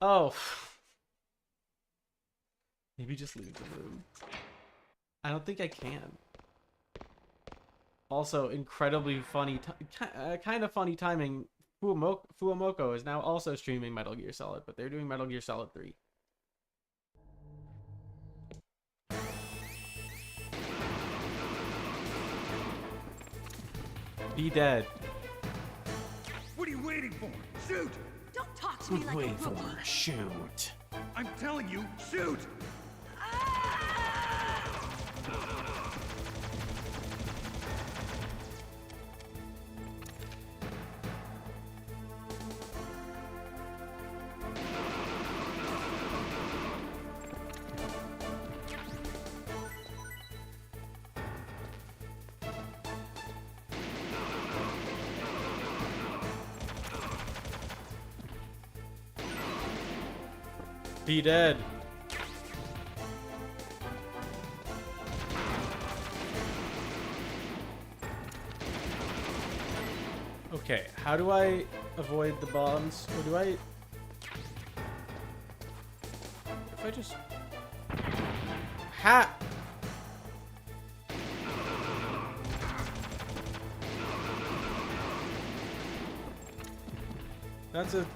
Oh. Maybe just leave the room. I don't think I can. Also, incredibly funny, kind of funny timing. Fuamoko is now also streaming Metal Gear Solid, but they're doing Metal Gear Solid 3. Be dead. What are you waiting for? Shoot! Don't talk to me like a rookie. Shoot. I'm telling you, shoot! Be dead. Okay, how do I avoid the bombs? Or do I... If I just... Ha! That's a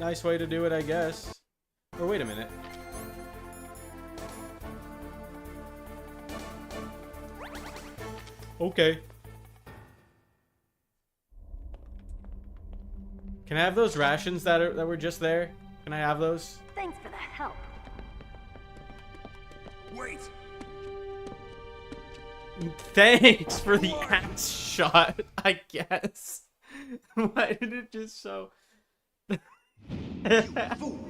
nice way to do it, I guess. Or wait a minute. Okay. Can I have those rations that were just there? Can I have those? Thanks for the help. Wait! Thanks for the axe shot, I guess. Why did it just show? You fool!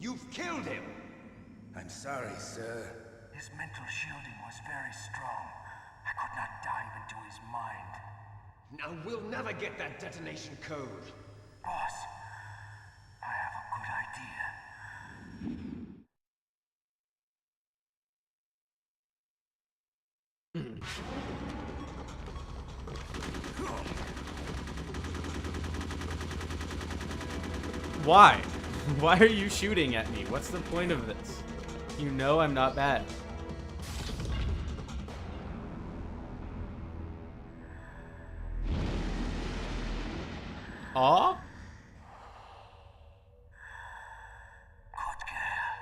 You've killed him! I'm sorry, sir. His mental shielding was very strong. I could not dive into his mind. Now we'll never get that detonation code. Boss, I have a good idea. Why? Why are you shooting at me? What's the point of this? You know I'm not bad. Aw? Good girl.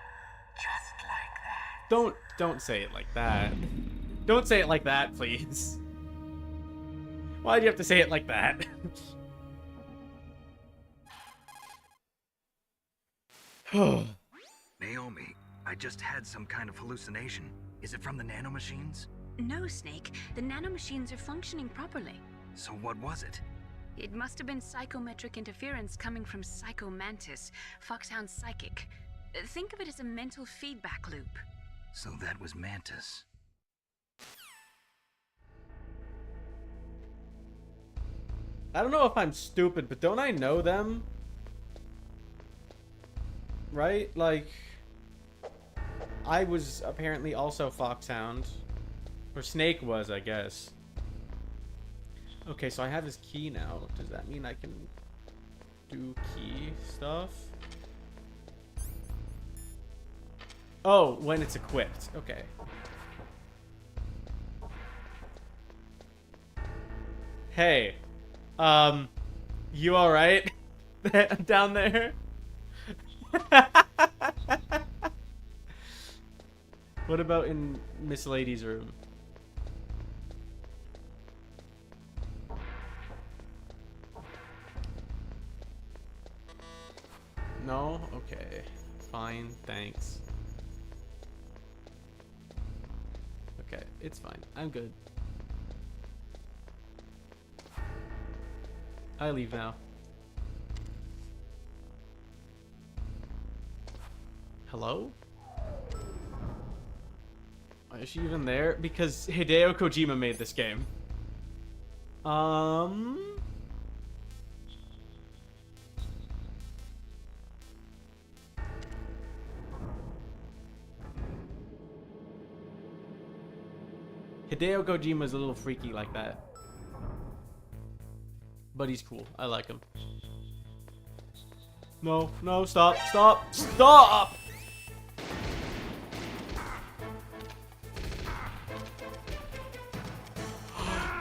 Just like that. Don't say it like that. Don't say it like that, please. Why do you have to say it like that? Naomi, I just had some kind of hallucination. Is it from the nanomachines? No, Snake. The nanomachines are functioning properly. So what was it? It must have been psychometric interference coming from Psycho Mantis, Foxhound's psychic. Think of it as a mental feedback loop. So that was Mantis. I don't know if I'm stupid, but don't I know them? Right? Like, I was apparently also Foxhound. Or Snake was, I guess. Okay, so I have his key now. Does that mean I can do key stuff? Oh, when it's equipped. Okay. Hey. You alright? Down there? What about in Miss Lady's room? No? Okay. Fine, thanks. Okay, it's fine. I'm good. I leave now. Hello? Why is she even there? Because Hideo Kojima made this game. Hideo Kojima's a little freaky like that. But he's cool. I like him. No, no, stop, stop, stop!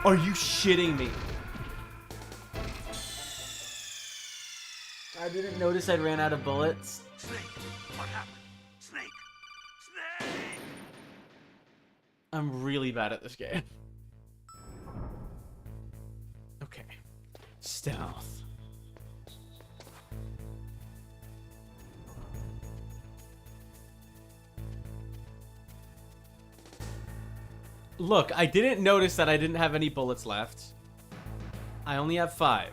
Are you shitting me? I didn't notice I ran out of bullets. Snake, what happened? Snake! Snake! I'm really bad at this game. Okay. Stealth. Look, I didn't notice that I didn't have any bullets left. I only have 5.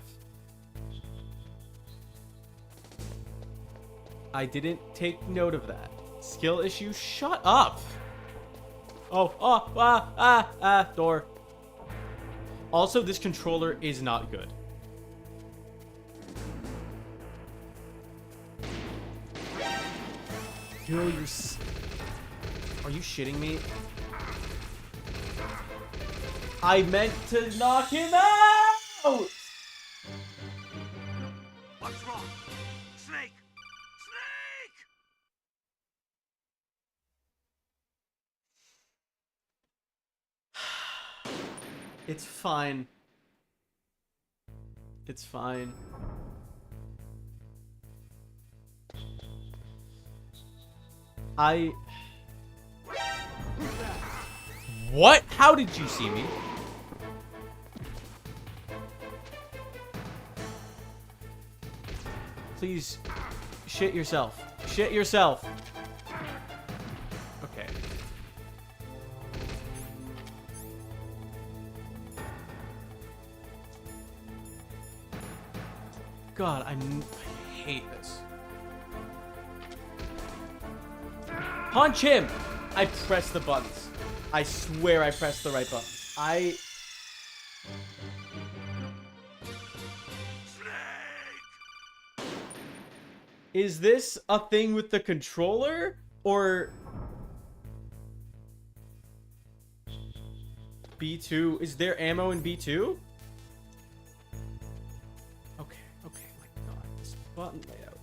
I didn't take note of that. Skill issue? Shut up! Door. Also, this controller is not good. Yo, you're... Are you shitting me? I meant to knock him out! What's wrong? Snake! Snake! It's fine. It's fine. What? How did you see me? Please, shit yourself. Shit yourself. Okay. God, I hate this. Punch him! I pressed the buttons. I swear I pressed the right buttons. Is this a thing with the controller? Or... B2? Is there ammo in B2? Okay, my god. This button layout.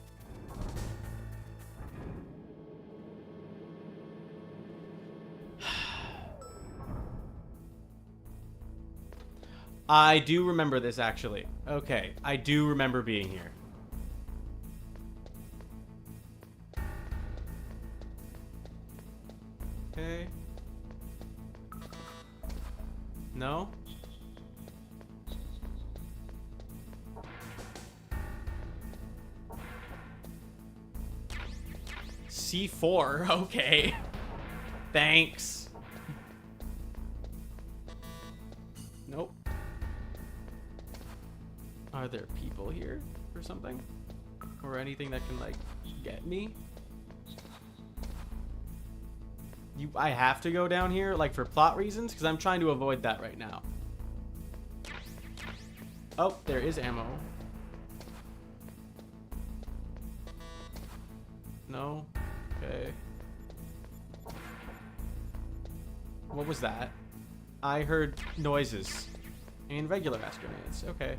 I do remember this, actually. Okay, I do remember being here. Okay. No? C4, okay. Thanks. Nope. Are there people here or something? Or anything that can, like, get me? I have to go down here, like, for plot reasons? Because I'm trying to avoid that right now. Oh, there is ammo. No? Okay. What was that? I heard noises. And regular ass grenades. Okay.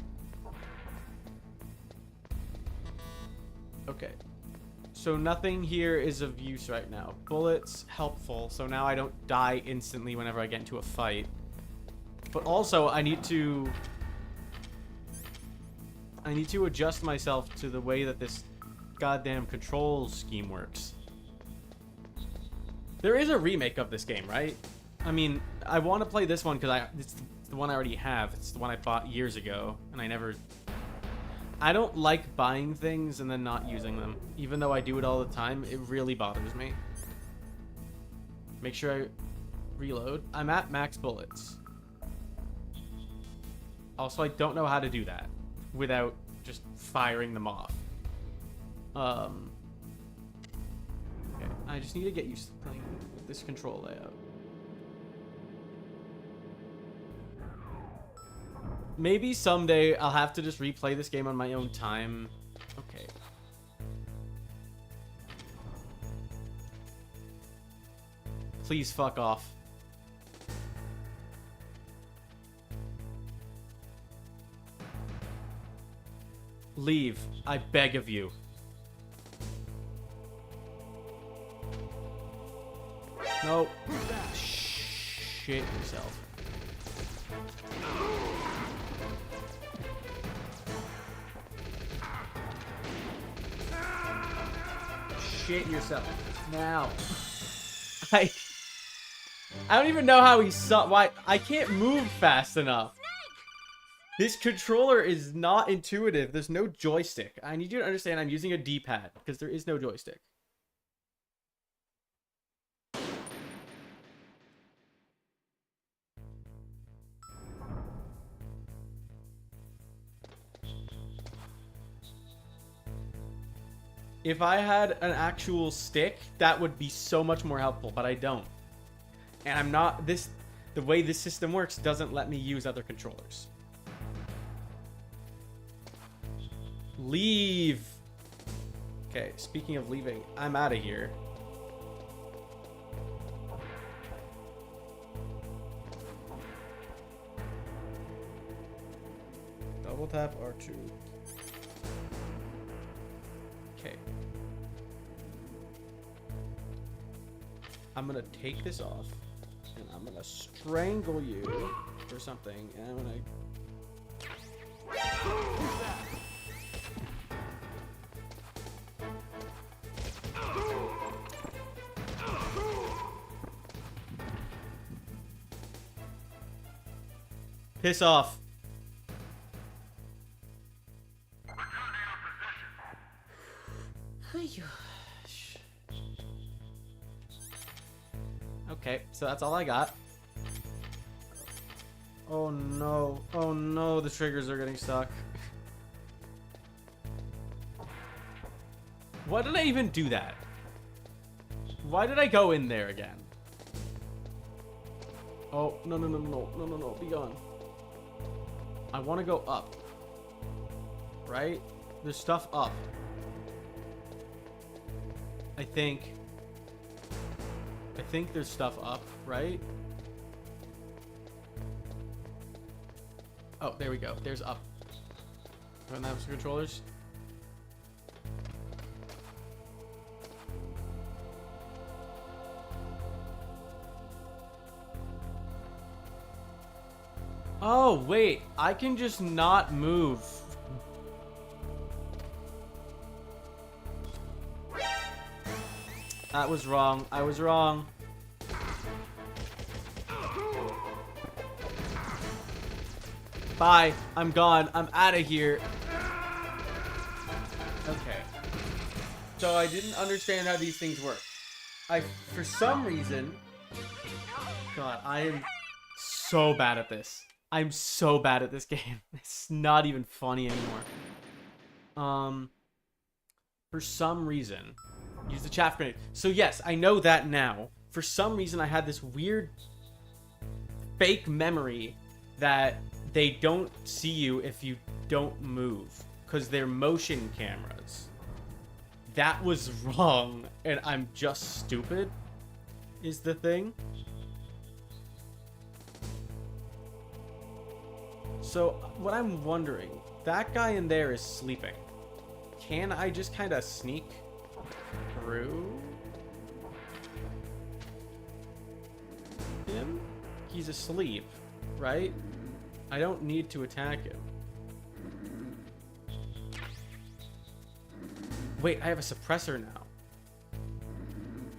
Okay. So nothing here is of use right now. Bullets, helpful. So now I don't die instantly whenever I get into a fight. But also, I need to adjust myself to the way that this goddamn control scheme works. There is a remake of this game, right? I mean, I want to play this one because it's the one I already have. It's the one I bought years ago, and I don't like buying things and then not using them. Even though I do it all the time, it really bothers me. Make sure I reload. I'm at max bullets. Also, I don't know how to do that without just firing them off. Okay, I just need to get used to playing with this control layout. Maybe someday I'll have to just replay this game on my own time. Okay. Please fuck off. Leave. I beg of you. Nope. Shit yourself. Shit yourself now. I don't even know how he saw. Why I can't move fast enough. This controller is not intuitive. There's no joystick. I need you to understand I'm using a D-pad because there is no joystick. If I had an actual stick, that would be so much more helpful, but I don't. And I'm not, the way this system works doesn't let me use other controllers. Leave. Okay, speaking of leaving, I'm out of here. Double tap R2. Okay. I'm gonna take this off, and I'm gonna strangle you or something, and I'm gonna... Piss off. Okay, so that's all I got. Oh no. Oh no, the triggers are getting stuck. Why did I even do that? Why did I go in there again? Oh, no, no, no, no, no, no, no, be gone. I want to go up. Right? There's stuff up. I think there's stuff up, right? Oh, there we go. There's up. Don't have some controllers. Oh, wait. I can just not move. That was wrong. I was wrong. Bye. I'm gone. I'm out of here. Okay. So I didn't understand how these things work. For some reason... God, I am so bad at this. I'm so bad at this game. It's not even funny anymore. For some reason... Use the chaff grenade. So yes, I know that now. For some reason, I had this weird fake memory that they don't see you if you don't move. Because they're motion cameras. That was wrong. And I'm just stupid. Is the thing. So what I'm wondering. That guy in there is sleeping. Can I just kind of sneak through him? He's asleep, right? I don't need to attack him. Wait, I have a suppressor now.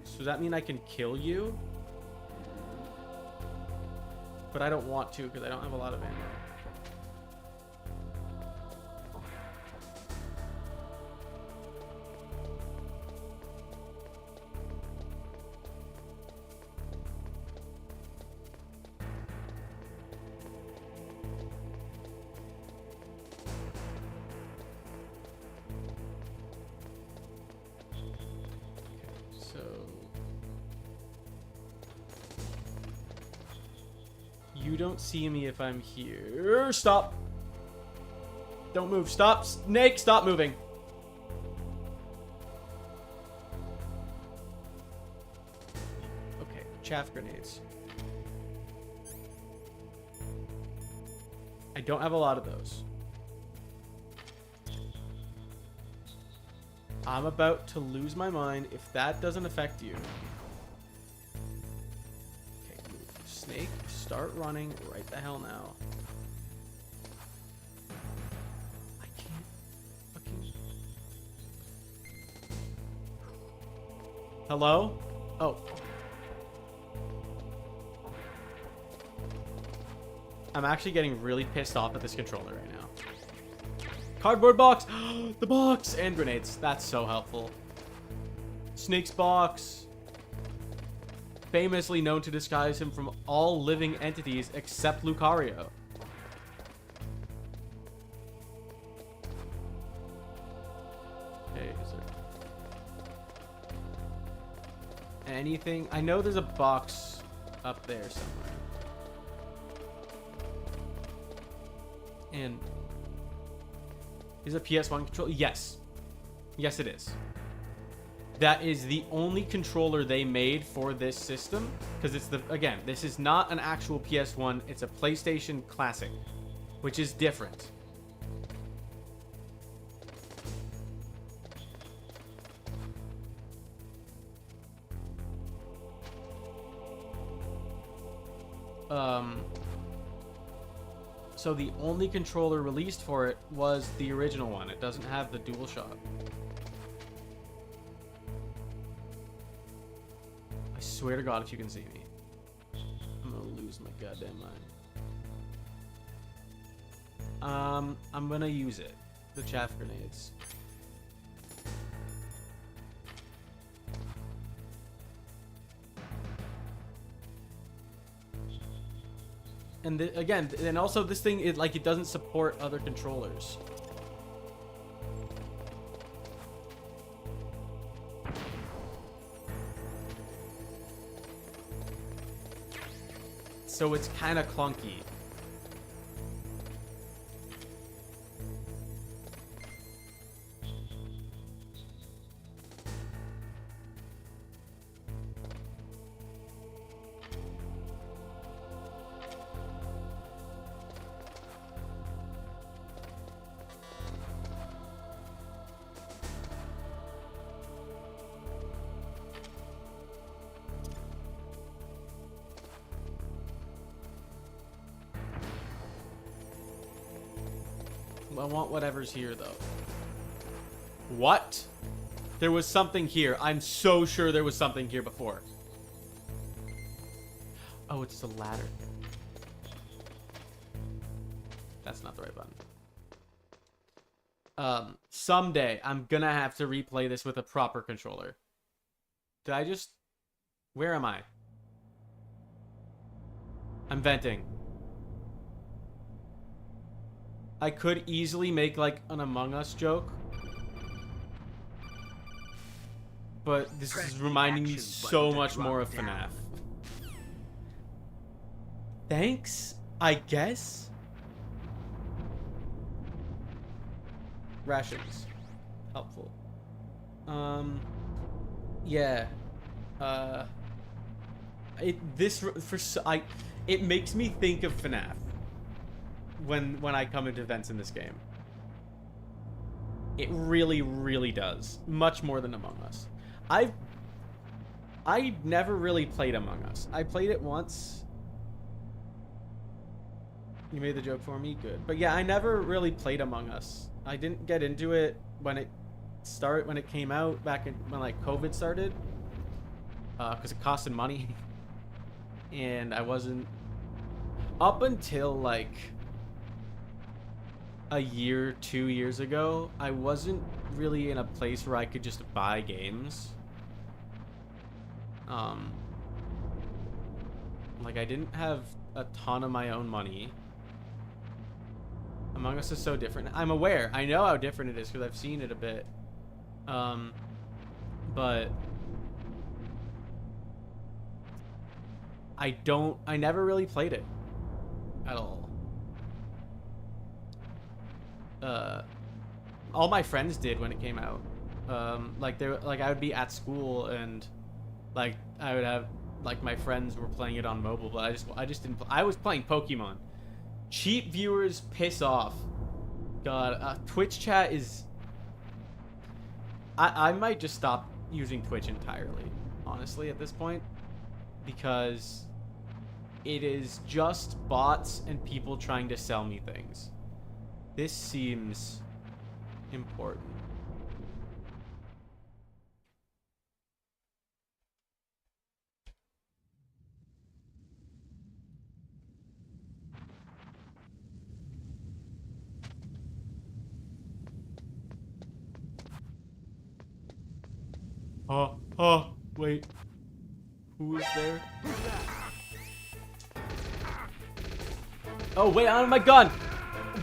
So does that mean I can kill you? But I don't want to because I don't have a lot of ammo. You don't see me if I'm here. Stop. Don't move. Stop. Snake, stop moving. Okay, chaff grenades. I don't have a lot of those. I'm about to lose my mind if that doesn't affect you. Snake, start running right the hell now. I can't fucking... Hello? Oh. I'm actually getting really pissed off at this controller right now. Cardboard box! The box! And grenades. That's so helpful. Snake's box. Famously known to disguise him from all living entities except Lucario. Okay, is there anything? I know there's a box up there somewhere. And is a PS1 controller? Yes. Yes, it is. That is the only controller they made for this system. Because it's the, again, this is not an actual PS1. It's a PlayStation Classic, which is different. So the only controller released for it was the original one. It doesn't have the DualShock. I swear to God, if you can see me, I'm gonna lose my goddamn mind. I'm gonna use it. The chaff grenades. And again, and also this thing is like, it doesn't support other controllers. So it's kind of clunky. I want whatever's here, though. What? There was something here. I'm so sure there was something here before. Oh, it's the ladder. That's not the right button. Someday, I'm gonna have to replay this with a proper controller. Did I just... Where am I? I'm venting. I could easily make, like, an Among Us joke. But this is reminding me so much more of FNAF. Thanks, I guess? Rations. Helpful. Yeah. It makes me think of FNAF. When I come into events in this game. It really, really does. Much more than Among Us. I never really played Among Us. I played it once. You made the joke for me? Good. But yeah, I never really played Among Us. I didn't get into it when it came out back when like COVID started. Because it costed money. And I wasn't... Up until like... a year, 2 years ago, I wasn't really in a place where I could just buy games. Like, I didn't have a ton of my own money. Among Us is so different. I'm aware. I know how different it is because I've seen it a bit. But I never really played it at all. All my friends did when it came out. Like I would be at school and like I would have like my friends were playing it on mobile, but I just didn't. I was playing Pokemon. Cheap viewers piss off. God, Twitch chat is. I might just stop using Twitch entirely, honestly, at this point, because it is just bots and people trying to sell me things. This seems important. Oh, wait. Who is there? Oh, wait, I don't have my gun!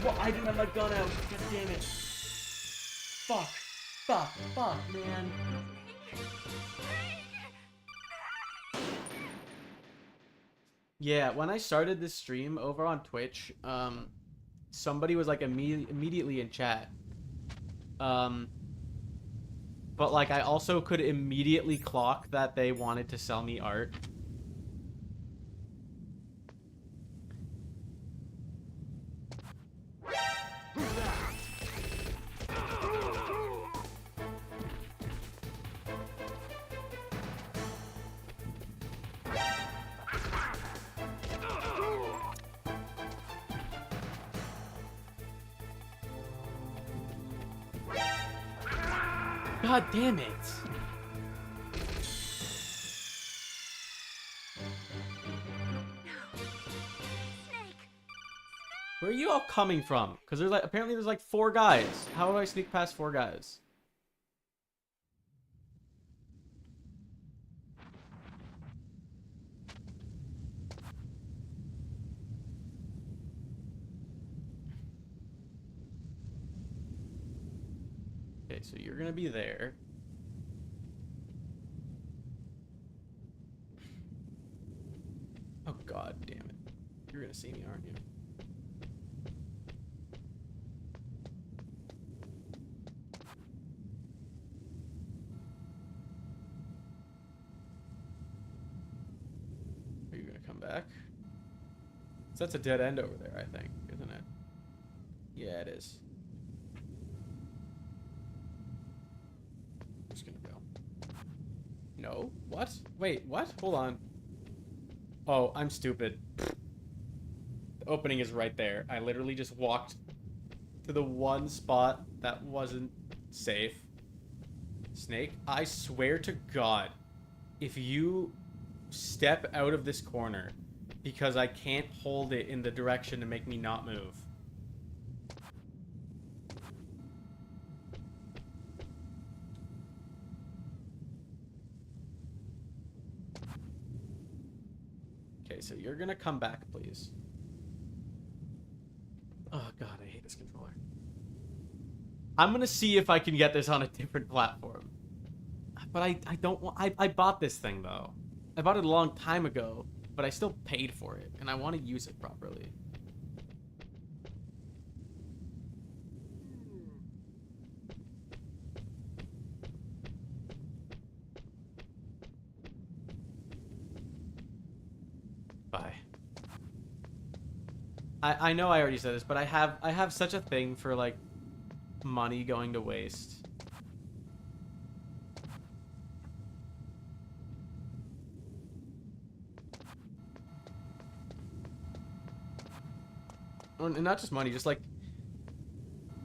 Well, I didn't have my gun out. God damn it. Fuck, man. Yeah, when I started this stream over on Twitch, somebody was like immediately in chat. But like I also could immediately clock that they wanted to sell me art. God damn it. Where are you all coming from? Because there's like, apparently there's like 4 guys. How do I sneak past 4 guys? Okay, so you're gonna be there. Oh god damn it. You're gonna see me, aren't you? Are you gonna come back? So that's a dead end over there, I think, isn't it? Yeah, it is. I'm just gonna go. No? What? Wait, what? Hold on. Oh, I'm stupid. The opening is right there. I literally just walked to the one spot that wasn't safe. Snake, I swear to God, if you step out of this corner because I can't hold it in the direction to make me not move. Okay, so you're gonna come back, please. Oh god, I hate this controller. I'm gonna see if I can get this on a different platform. But I don't want... I bought this thing, though. I bought it a long time ago, but I still paid for it, and I want to use it properly. Bye. I know I already said this, but I have such a thing for, like, money going to waste. And not just money, just like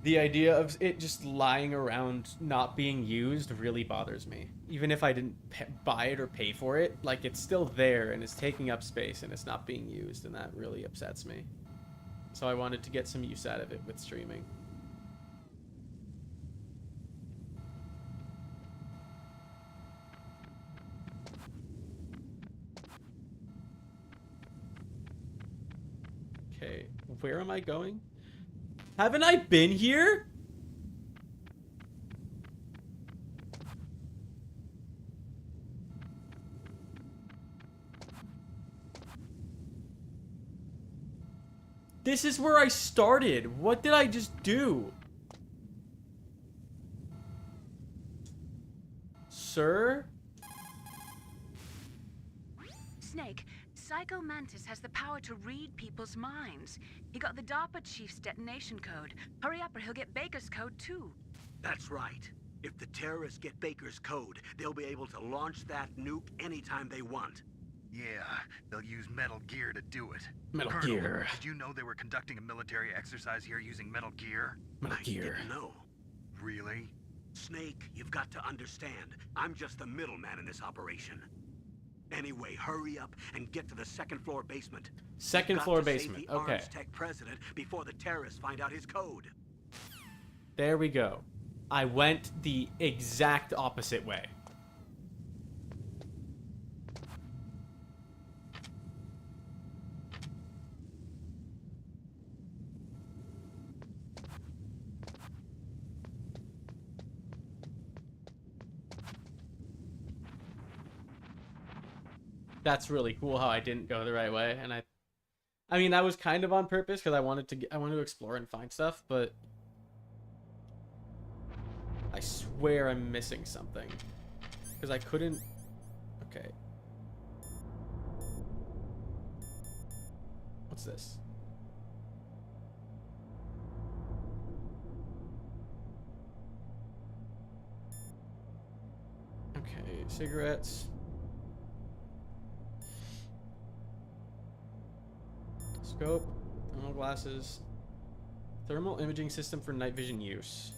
the idea of it just lying around not being used really bothers me. Even if I didn't buy it or pay for it, like it's still there and it's taking up space and it's not being used, and that really upsets me. So I wanted to get some use out of it with streaming. Okay, where am I going? Haven't I been here? This is where I started. What did I just do? Sir? Snake, Psycho Mantis has the power to read people's minds. He got the DARPA chief's detonation code. Hurry up or he'll get Baker's code too. That's right. If the terrorists get Baker's code, they'll be able to launch that nuke anytime they want. Yeah, they'll use Metal Gear to do it. Metal Colonel, Gear. Did you know they were conducting a military exercise here using Metal Gear? Metal Gear. I didn't know. Really? Snake, you've got to understand. I'm just the middleman in this operation. Anyway, hurry up and get to the second-floor basement. Second floor basement. The okay. Arms Tech president before the terrorists find out his code. There we go. I went the exact opposite way. That's really cool how I didn't go the right way, and I mean that was kind of on purpose because I wanted to explore and find stuff, but I swear I'm missing something because I couldn't. Okay, what's this? Okay, cigarettes. Scope, thermal glasses, thermal imaging system for night vision use.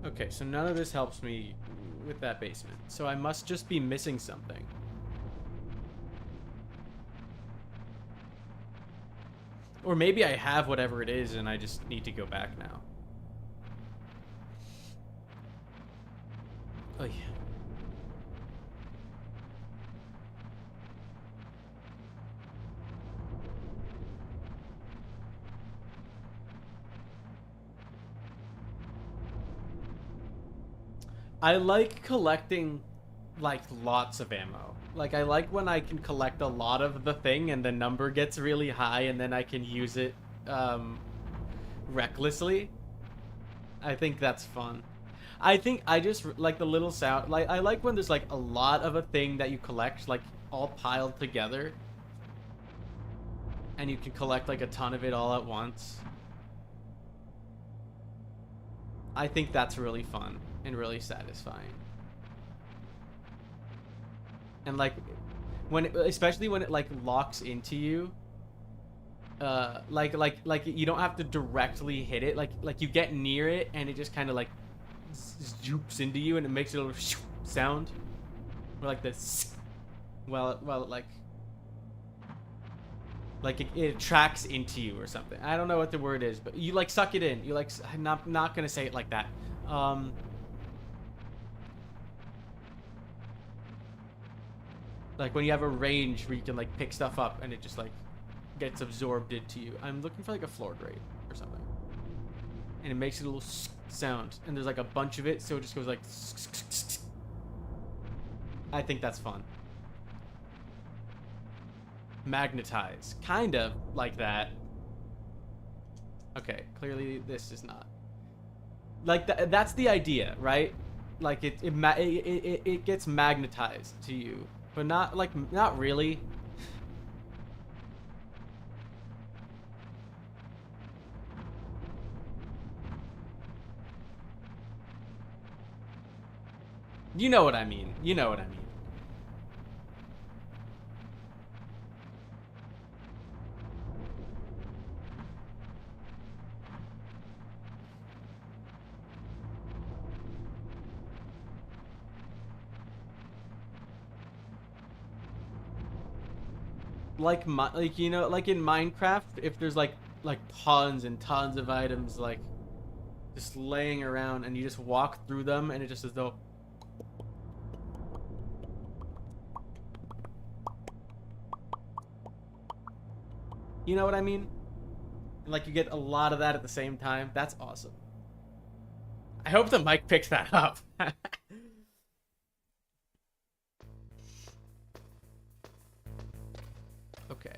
Okay, so none of this helps me with that basement. So I must just be missing something. Or maybe I have whatever it is and I just need to go back now. Oh yeah. I like collecting, like, lots of ammo. Like, I like when I can collect a lot of the thing and the number gets really high and then I can use it, recklessly. I think that's fun. I think I just like the little sound. Like, I like when there's, like, a lot of a thing that you collect, like, all piled together. And you can collect, like, a ton of it all at once. I think that's really fun and really satisfying. And like when it, especially when it like locks into you, like you don't have to directly hit it, like you get near it and it just kind of like zoops into you and it makes a little sound, or like this, well like it tracks into you or something. I don't know what the word is, but you like suck it in. You like, I'm not gonna say it like that. Like when you have a range where you can like pick stuff up and it just like gets absorbed into you. I'm looking for like a floor grate or something, and it makes a little sound, and there's like a bunch of it, so it just goes like. I think that's fun. Magnetize, kind of like that. Okay, clearly this is not like that's the idea, right? Like it gets magnetized to you, but not really. You know what I mean. You know what I mean. Like you know, like in Minecraft, if there's like tons and tons of items like just laying around and you just walk through them and it just as though you know what I mean? Like you get a lot of that at the same time. That's awesome. I hope the mic picks that up. Okay.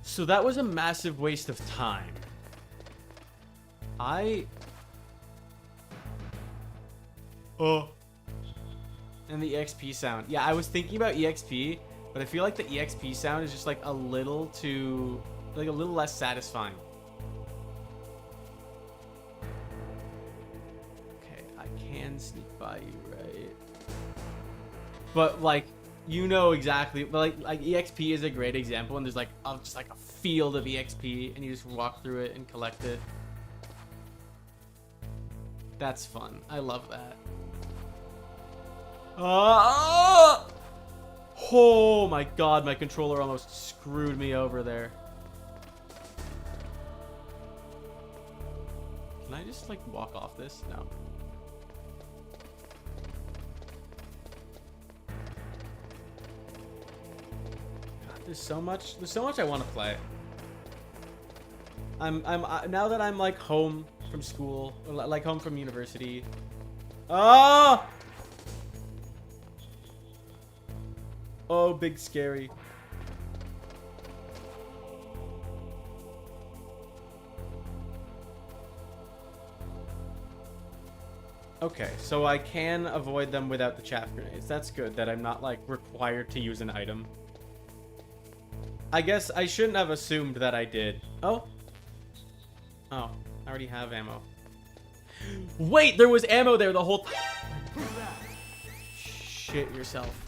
So that was a massive waste of time. And the EXP sound. Yeah, I was thinking about EXP, but I feel like the EXP sound is just like a little too, like a little less satisfying. can sneak by you, right? But like, you know exactly. But like EXP is a great example, and there's like just like a field of EXP, and you just walk through it and collect it. That's fun. I love that. Oh my god, my controller almost screwed me over there. Can I just like walk off this? No. God, there's so much I want to play. Now that I'm like home from school, or like home from university. Oh! Oh, big scary. Okay, so I can avoid them without the chaff grenades. That's good that I'm not like required to use an item. I guess I shouldn't have assumed that I did. Oh. Oh, I already have ammo. Wait, there was ammo there the whole Shit yourself.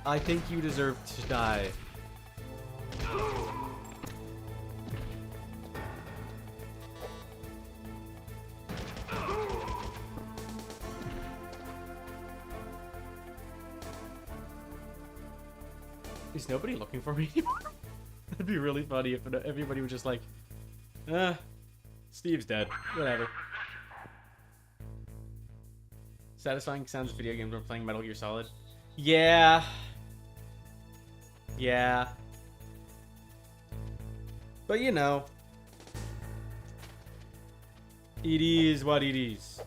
I think you deserve to die. Is nobody looking for me anymore? That'd be really funny if everybody was just like, Steve's dead. Whatever. Satisfying sounds of video games when playing Metal Gear Solid. Yeah. Yeah. But you know. It is what it is.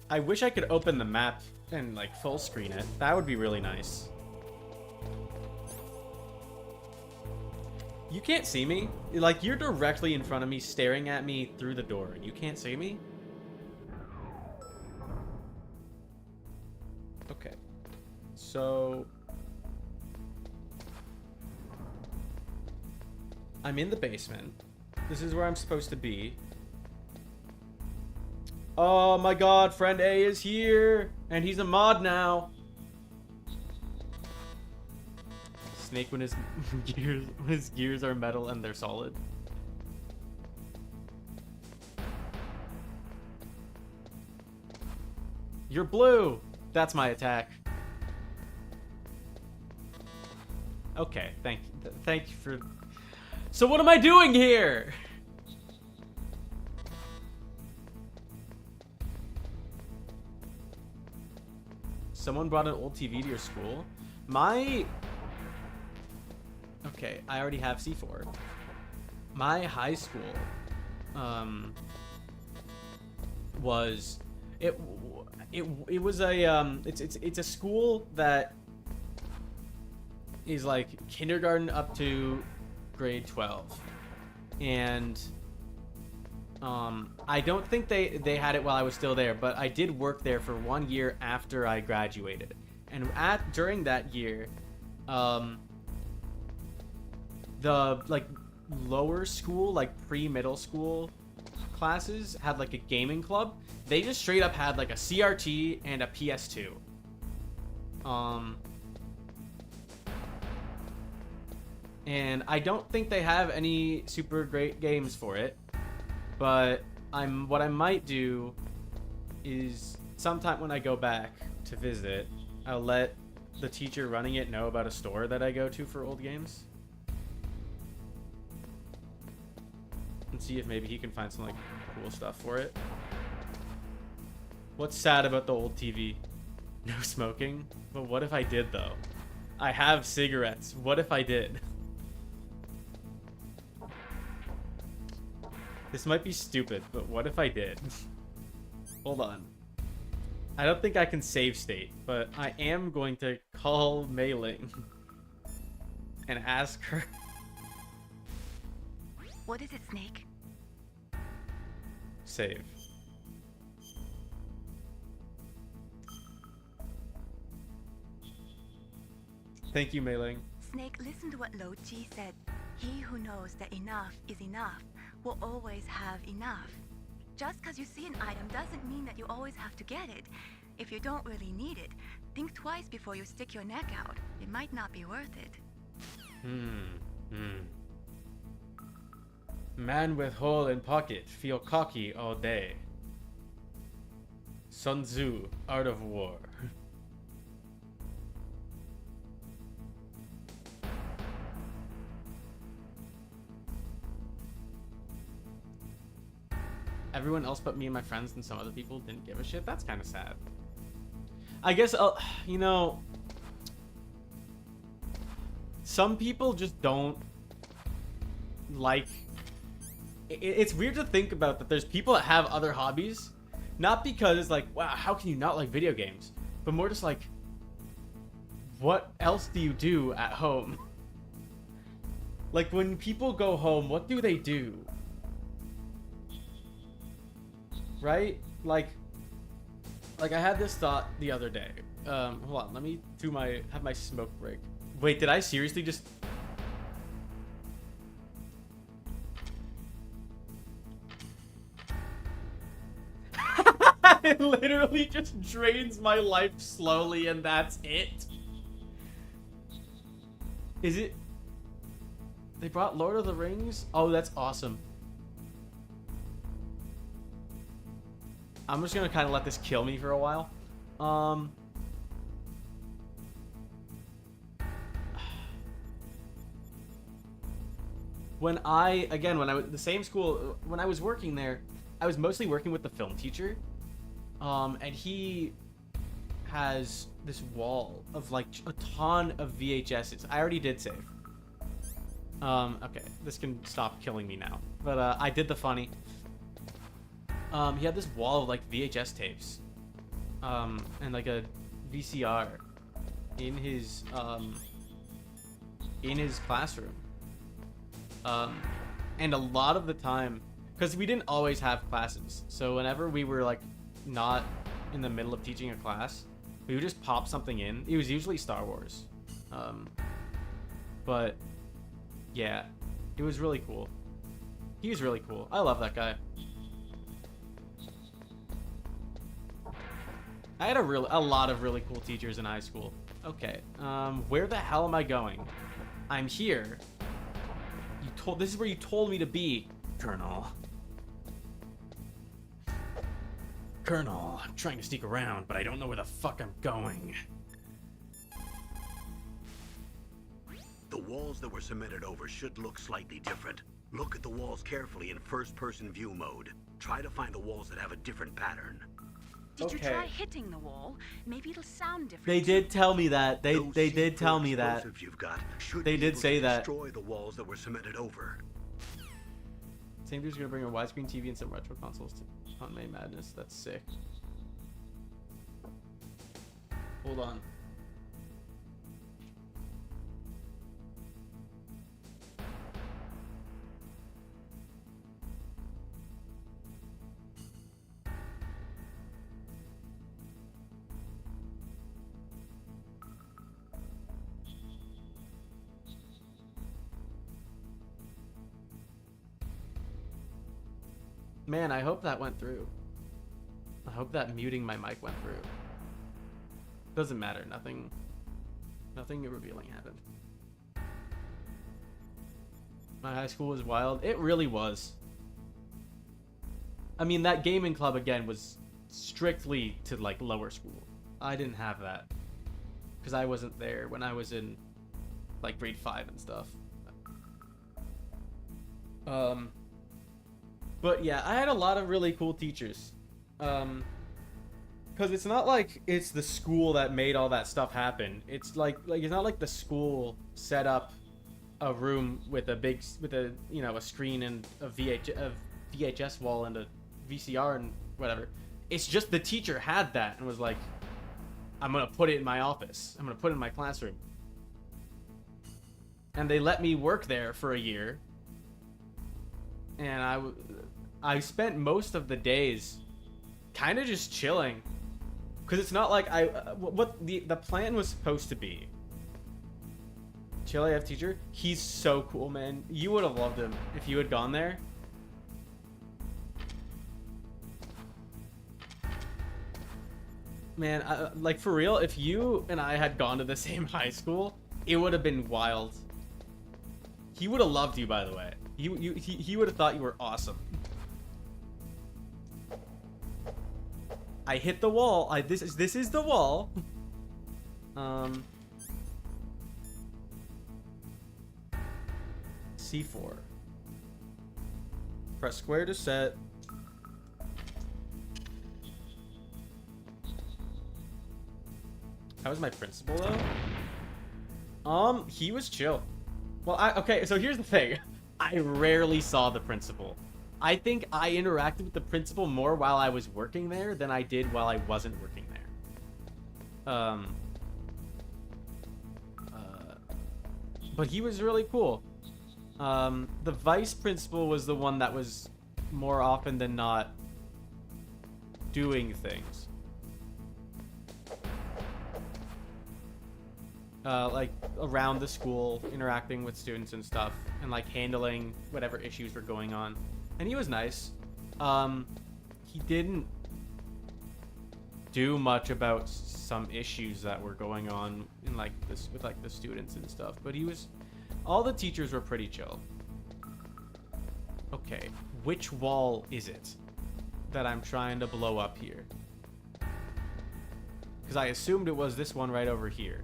I wish I could open the map and like full screen it. That would be really nice. You can't see me? Like, you're directly in front of me, staring at me through the door, and you can't see me? Okay. So... I'm in the basement. This is where I'm supposed to be. Oh my god, friend A is here! And he's a mod now! Snake when his gears are metal and they're solid. You're blue! That's my attack. Okay, thank you for... So what am I doing here? Someone brought an old TV to your school? My... Okay, I already have C4. My high school, was... It was a, it's a school that is like kindergarten up to grade 12. And, I don't think they had it while I was still there, but I did work there for 1 year after I graduated. And during that year, the like lower school, like pre-middle school classes had like a gaming club. They just straight up had like a CRT and a PS2. And I don't think they have any super great games for it, but what I might do is sometime when I go back to visit, I'll let the teacher running it know about a store that I go to for old games. And see if maybe he can find some like cool stuff for it. What's sad about the old TV? No smoking? But what if I did though? I have cigarettes. What if I did? This might be stupid, but what if I did? Hold on. I don't think I can save state, but I am going to call Mei Ling and ask her. What is it, Snake? Save. Thank you, Mei Ling. Snake, listen to what Lo Ji said. He who knows that enough is enough will always have enough. Just because you see an item doesn't mean that you always have to get it. If you don't really need it, think twice before you stick your neck out. It might not be worth it. Man with hole in pocket, feel cocky all day. Sun Tzu, Art of War. Everyone else but me and my friends and some other people didn't give a shit. That's kind of sad. I guess, you know, some people just don't like... It's weird to think about that there's people that have other hobbies. Not because it's like, wow, how can you not like video games? But more just like, what else do you do at home? Like, when people go home, what do they do? Right? Like I had this thought the other day. Hold on, let me have my smoke break. Wait, did I seriously just... It literally just drains my life slowly and that's it. Is it... They brought Lord of the Rings? Oh, that's awesome. I'm just gonna kind of let this kill me for a while. When I was the same school, when I was working there, I was mostly working with the film teacher. And he has this wall of like a ton of VHSs. I already did save. Okay, this can stop killing me now. But I did the funny. He had this wall of like VHS tapes, and like a VCR in his classroom. And a lot of the time, because we didn't always have classes, so whenever we were like not in the middle of teaching a class, we would just pop something in. It was usually Star Wars. But yeah, it was really cool. He was really cool. I love that guy. I had a lot of really cool teachers in high school. Okay, where the hell am I going? I'm here. This is where you told me to be, Colonel. Colonel, I'm trying to sneak around, but I don't know where the fuck I'm going. The walls that were cemented over should look slightly different. Look at the walls carefully in first-person view mode. Try to find the walls that have a different pattern. Did you try hitting the wall? Maybe it'll sound different. They did tell me that. They did tell me that. They did say that. Destroy the walls that were cemented over. Same dude's gonna bring a widescreen TV and some retro consoles to on May Madness. That's sick. Hold on. Man, I hope that went through. I hope that muting my mic went through. Doesn't matter. Nothing revealing happened. My high school was wild. It really was. I mean, that gaming club again was strictly to like lower school. I didn't have that because I wasn't there when I was in like grade 5 and stuff. But yeah, I had a lot of really cool teachers. Because it's not like it's the school that made all that stuff happen. It's like it's not like the school set up a room with a you know, a screen and a VHS wall and a VCR and whatever. It's just the teacher had that and was like, I'm gonna put it in my office. I'm gonna put it in my classroom. And they let me work there for a year. And I spent most of the days kind of just chilling, because it's not like what the plan was supposed to be Chill AF teacher. He's so cool, man. You would have loved him if you had gone there. Man, like for real, if you and I had gone to the same high school, it would have been wild. He would have loved you, by the way. He would have thought you were awesome. I hit the wall. This is the wall. C4. Press square to set. How was my principal though? He was chill. Well, okay, so here's the thing. I rarely saw the principal. I think I interacted with the principal more while I was working there than I did while I wasn't working there. But he was really cool. The vice principal was the one that was more often than not doing things. Like around the school, interacting with students and stuff, and like handling whatever issues were going on. And he was nice. He didn't do much about some issues that were going on in like this with like the students and stuff, but he was, all the teachers were pretty chill. Okay, which wall is it that I'm trying to blow up here? Because I assumed it was this one right over here.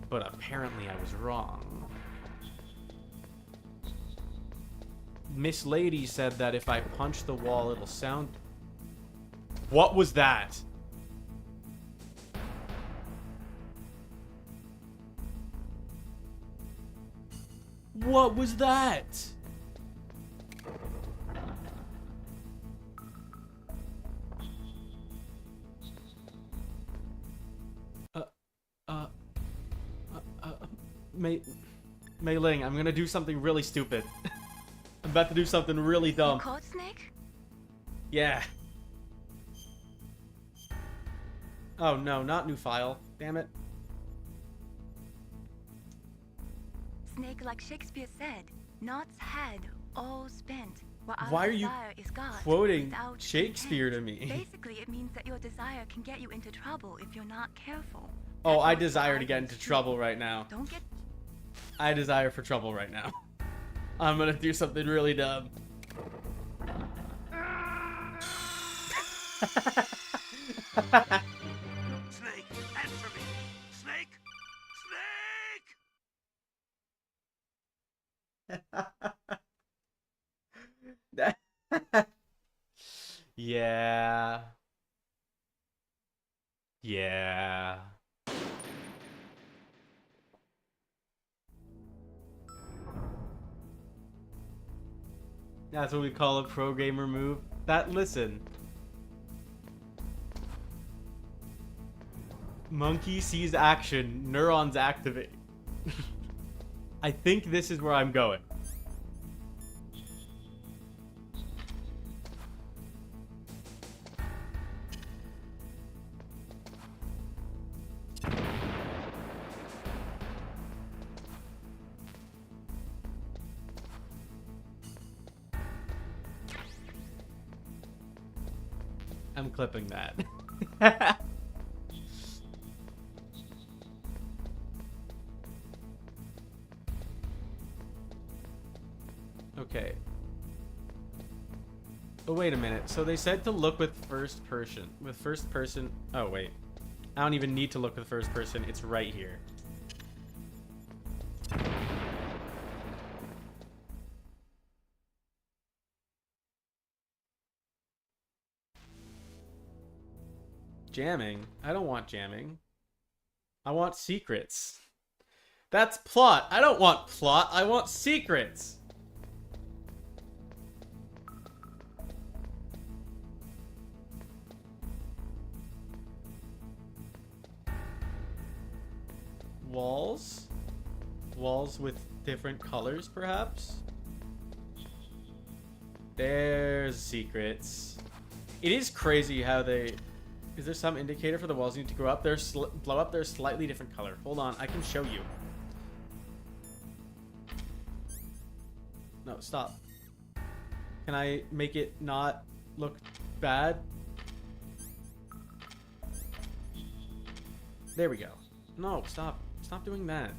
But apparently I was wrong. Miss Lady said that if I punch the wall, it'll sound... What was that? What was that? Mei Ling, I'm gonna do something really stupid. I'm about to do something really dumb. You caught Snake? Yeah. Oh no, not new file. Damn it. Snake, like Shakespeare said, knots had all spent. Why are you quoting Shakespeare to me? Basically, it means that your desire can get you into trouble if you're not careful. Oh, I desire to get into trouble right now. Don't get... I desire for trouble right now. I'm gonna do something really dumb. Snake, answer me! Snake! Snake! Yeah. Yeah. That's what we call a pro gamer move. Listen. Monkey sees action, neurons activate. I think this is where I'm going. I'm clipping that. Okay. Oh, wait a minute. So they said to look with first person. With first person... Oh, wait. I don't even need to look with first person. It's right here. Jamming? I don't want jamming. I want secrets. That's plot. I don't want plot. I want secrets. Walls? Walls with different colors, perhaps? There's secrets. It is crazy how they... Is there some indicator for the walls need to grow up? Blow up. They're slightly different color. Hold on, I can show you. No, stop. Can I make it not look bad? There we go. No, stop. Stop doing that.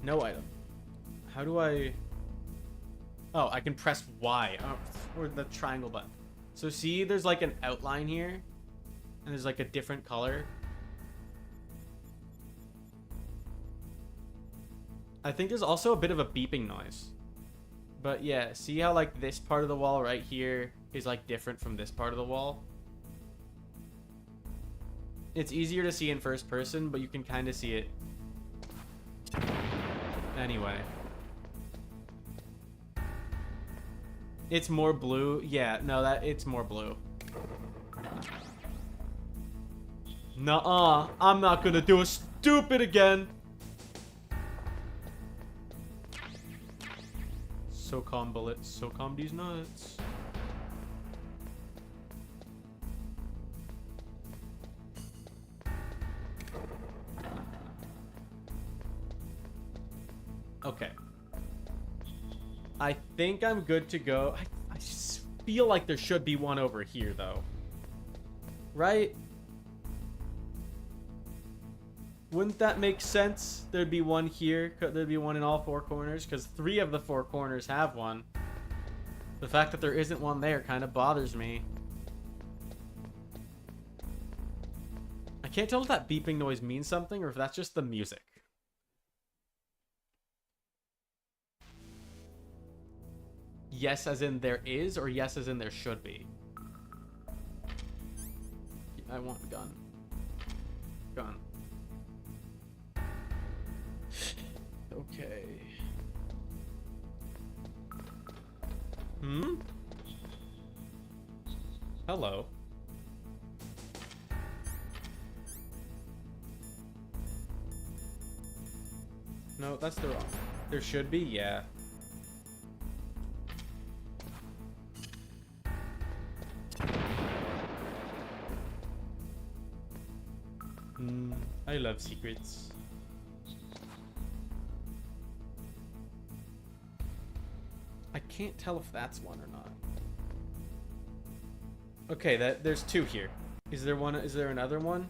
No item. How do I... Oh, I can press Y. Oh, or the triangle button. So see, there's like an outline here. And there's like a different color. I think there's also a bit of a beeping noise. But yeah, see how like this part of the wall right here is like different from this part of the wall? It's easier to see in first person, but you can kind of see it. Anyway. It's more blue. Yeah, no, it's more blue. Nuh-uh. I'm not gonna do a stupid again. So calm, bullets. So calm these nuts. Okay. I think I'm good to go. I just feel like there should be one over here, though. Right? Wouldn't that make sense? There'd be one here. There'd be one in all four corners, because 3 of the 4 corners have one. The fact that there isn't one there kind of bothers me. I can't tell if that beeping noise means something or if that's just the music. Yes as in there is, or yes as in there should be? I want gun. Gun. Okay. Hmm? Hello. No, that's the wrong. There should be, yeah. I love secrets. I can't tell if that's one or not. Okay, there's 2 here. Is there one? Is there another one?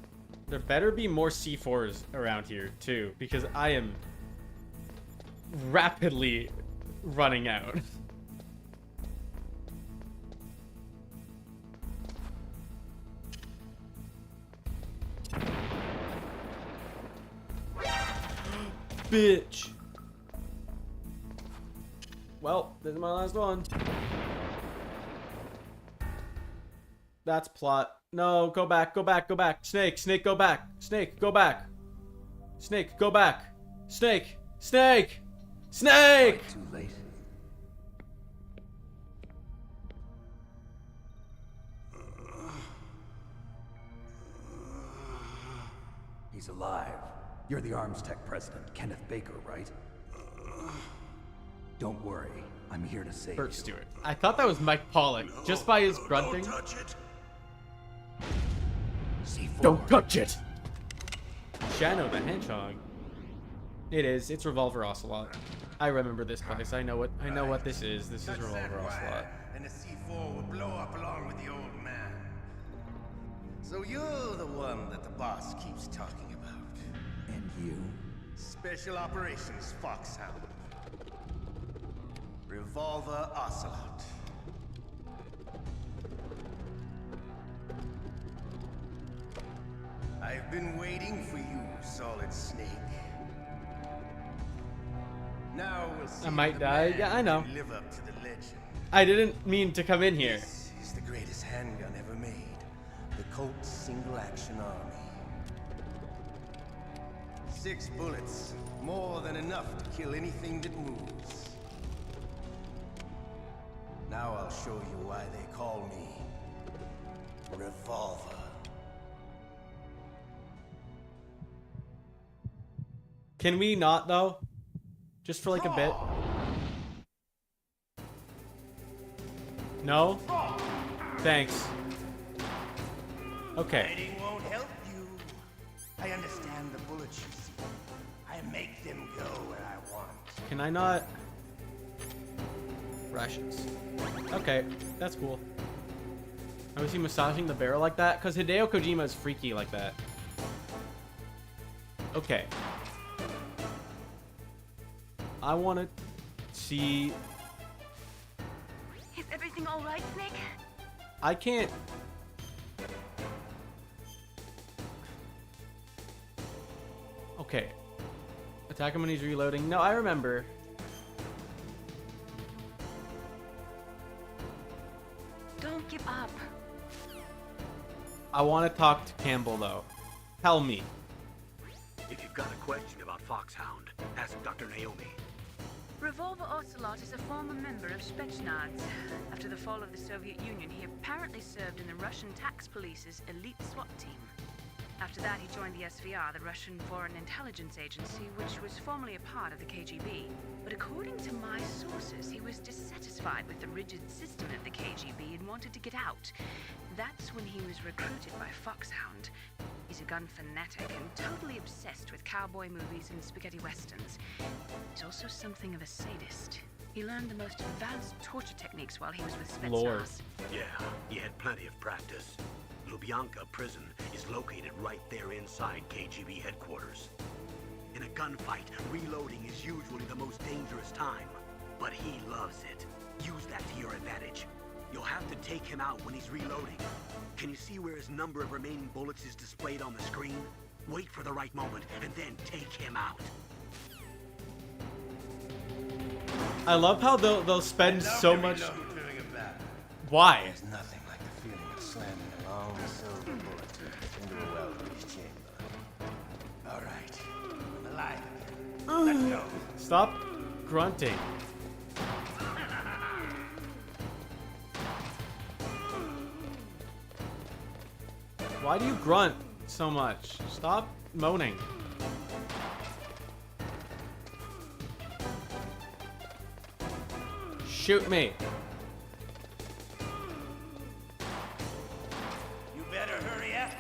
There better be more C4s around here too, because I am rapidly running out. Bitch. Well, this is my last one. That's plot. No, go back, go back, go back. Snake, Snake, go back. Snake, go back. Snake, go back. Snake, Snake, Snake! Too late. He's alive. You're the Arms Tech president, Kenneth Baker, right? Don't worry. I'm here to save Bert you. Stewart. I thought that was Mike Pollock, just by his grunting. Don't touch it. Don't touch it! Shadow the Hedgehog. It is. It's Revolver Ocelot. I remember this place. I know what this is. This is Revolver Ocelot. And the C4 will blow up along with the old man. So you're the one that the boss keeps talking about. And you? Special Operations Foxhound. Revolver Ocelot. I've been waiting for you, Solid Snake. Now we'll see I might die. Yeah, I know. if you live up to the legend. I didn't mean to come in here. This is the greatest handgun ever made. The Colt Single Action Army. 6 bullets, more than enough to kill anything that moves. Now I'll show you why they call me Revolver. Can we not, though? Just for like a bit? No? Thanks. Okay. Fighting won't help you. I understand the bullets you see. I make them go where I want. Can I not? Rations. Okay, that's cool. I was he massaging the barrel like that? Because Hideo Kojima is freaky like that. Okay. I want to see... Is everything all right, Snake? I can't... Okay. Attack him when he's reloading. No, I remember. Don't give up. I want to talk to Campbell, though. Tell me. If you've got a question about Foxhound, ask Dr. Naomi. Revolver Ocelot is a former member of Spetsnaz. After the fall of the Soviet Union, he apparently served in the Russian tax police's elite SWAT team. After that, he joined the SVR, the Russian Foreign Intelligence Agency, which was formerly a part of the KGB. But according to my sources, he was dissatisfied with the rigid system at the KGB and wanted to get out. That's when he was recruited by Foxhound. He's a gun fanatic and totally obsessed with cowboy movies and spaghetti westerns. He's also something of a sadist. He learned the most advanced torture techniques while he was with Spetsnaz. Lord. Yeah, he had plenty of practice. Lubyanka prison is located right there inside KGB headquarters. In a gunfight, reloading is usually the most dangerous time, but he loves it. Use that to your advantage. You'll have to take him out when he's reloading. Can you see where his number of remaining bullets is displayed on the screen? Wait for the right moment and then take him out. I love how they'll spend so much... Why? There's nothing like the feeling of slamming a long silver bullet into a well-greased chamber. All right, I'm alive again. Let's go. Stop grunting. Why do you grunt so much? Stop moaning. Shoot me. You better hurry up.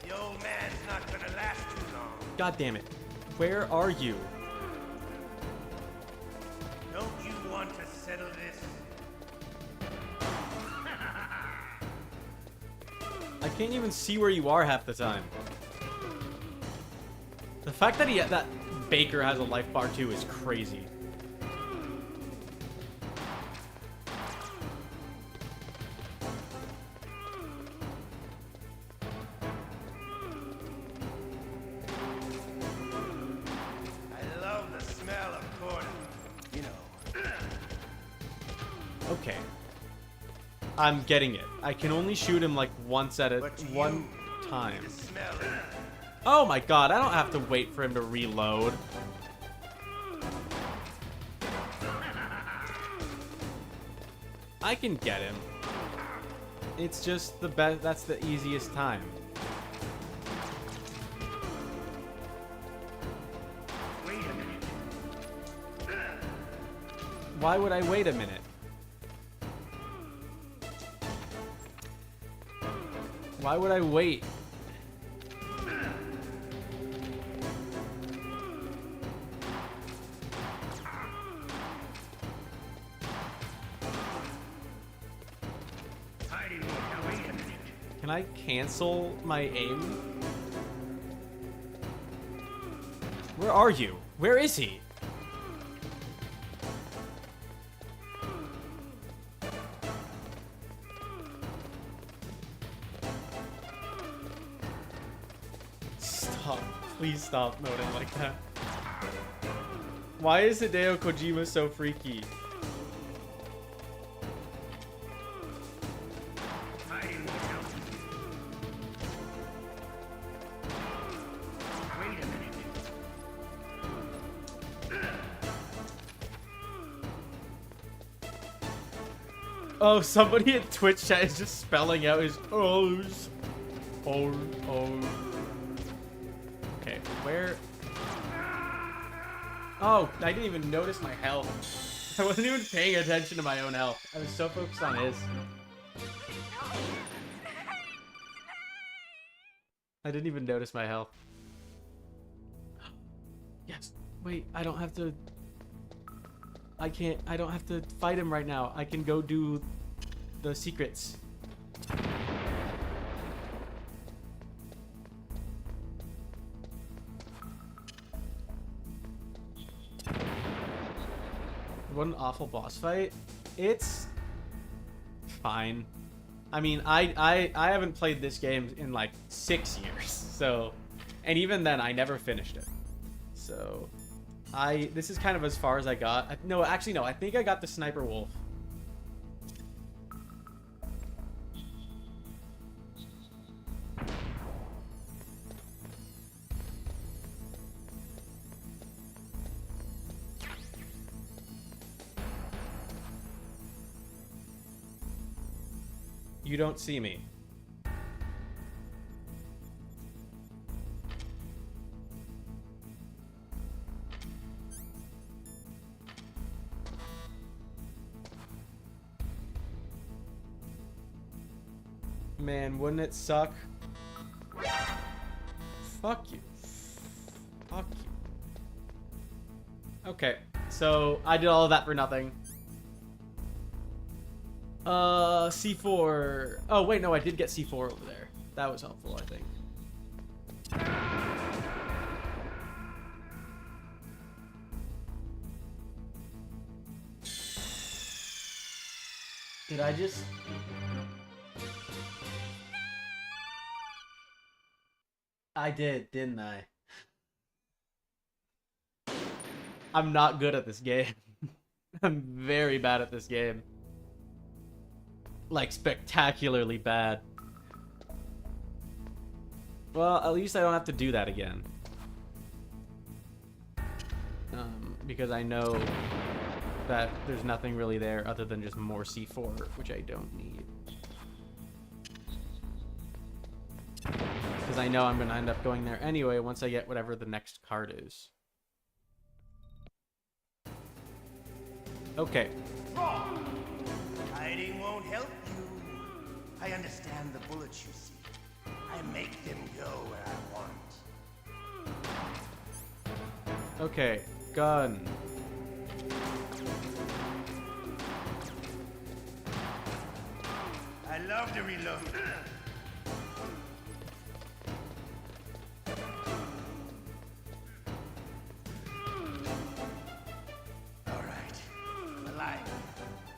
The old man's not gonna last too long. God damn it. Where are you? Don't you want to settle this? I can't even see where you are half the time. The fact that that Baker has a life bar too is crazy. I love the smell of corn. You know. Okay. I'm getting it. I can only shoot him like once at one time. Oh my god, I don't have to wait for him to reload. I can get him. It's just the best, that's the easiest time. Wait a minute. Why would I wait a minute? Why would I wait? Can I cancel my aim? Where are you? Where is he? Stop. Please stop moaning like that. Why is Hideo Kojima so freaky? Oh, somebody in Twitch chat is just spelling out his O's. Oh. Okay, where? Oh, I didn't even notice my health. I wasn't even paying attention to my own health. I was so focused on his. I didn't even notice my health. Yes. Wait, I don't have to... I don't have to fight him right now. I can go do the secrets. What an awful boss fight. It's fine. I mean, I haven't played this game in like 6 years, so, and even then I never finished it. So, this is kind of as far as I got. No, actually no, I think I got the Sniper Wolf. You don't see me. Man, wouldn't it suck? Fuck you. Fuck you. Okay, so I did all of that for nothing. C4. Oh, wait, no, I did get C4 over there. That was helpful, I think. Did I just... I did, didn't I? I'm not good at this game. I'm very bad at this game. Like, spectacularly bad. Well, at least I don't have to do that again. Because I know that there's nothing really there other than just more C4, which I don't need. Because I know I'm going to end up going there anyway once I get whatever the next card is. Okay. Hiding won't help you. I understand the bullets you see. I make them go where I want. Okay, gun. I love to reload. All right, I'm alive.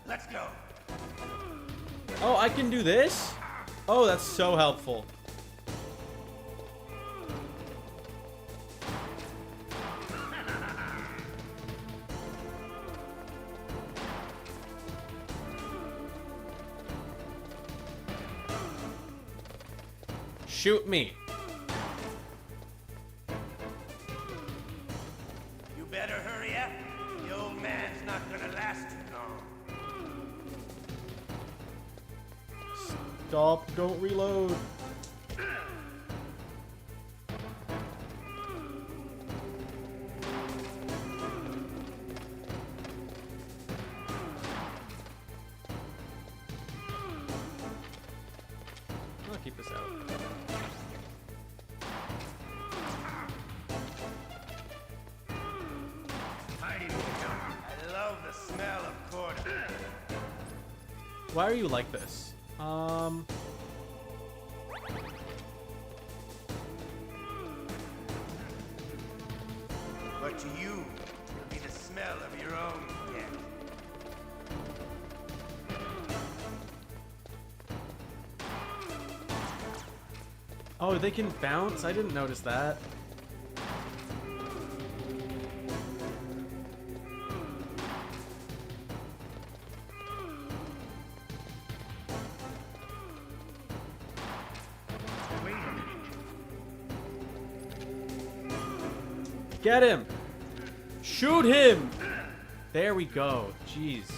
Let's go. Oh, I can do this? Oh, that's so helpful. Shoot me. You better hurry up. The old man's not gonna last too long. Stop, don't reload. I'll keep this out. I love the smell of quarter. Why are you like this? But to you, it'll be the smell of your own death. Oh, they can bounce? I didn't notice that. Get him! Shoot him! There we go. Jeez.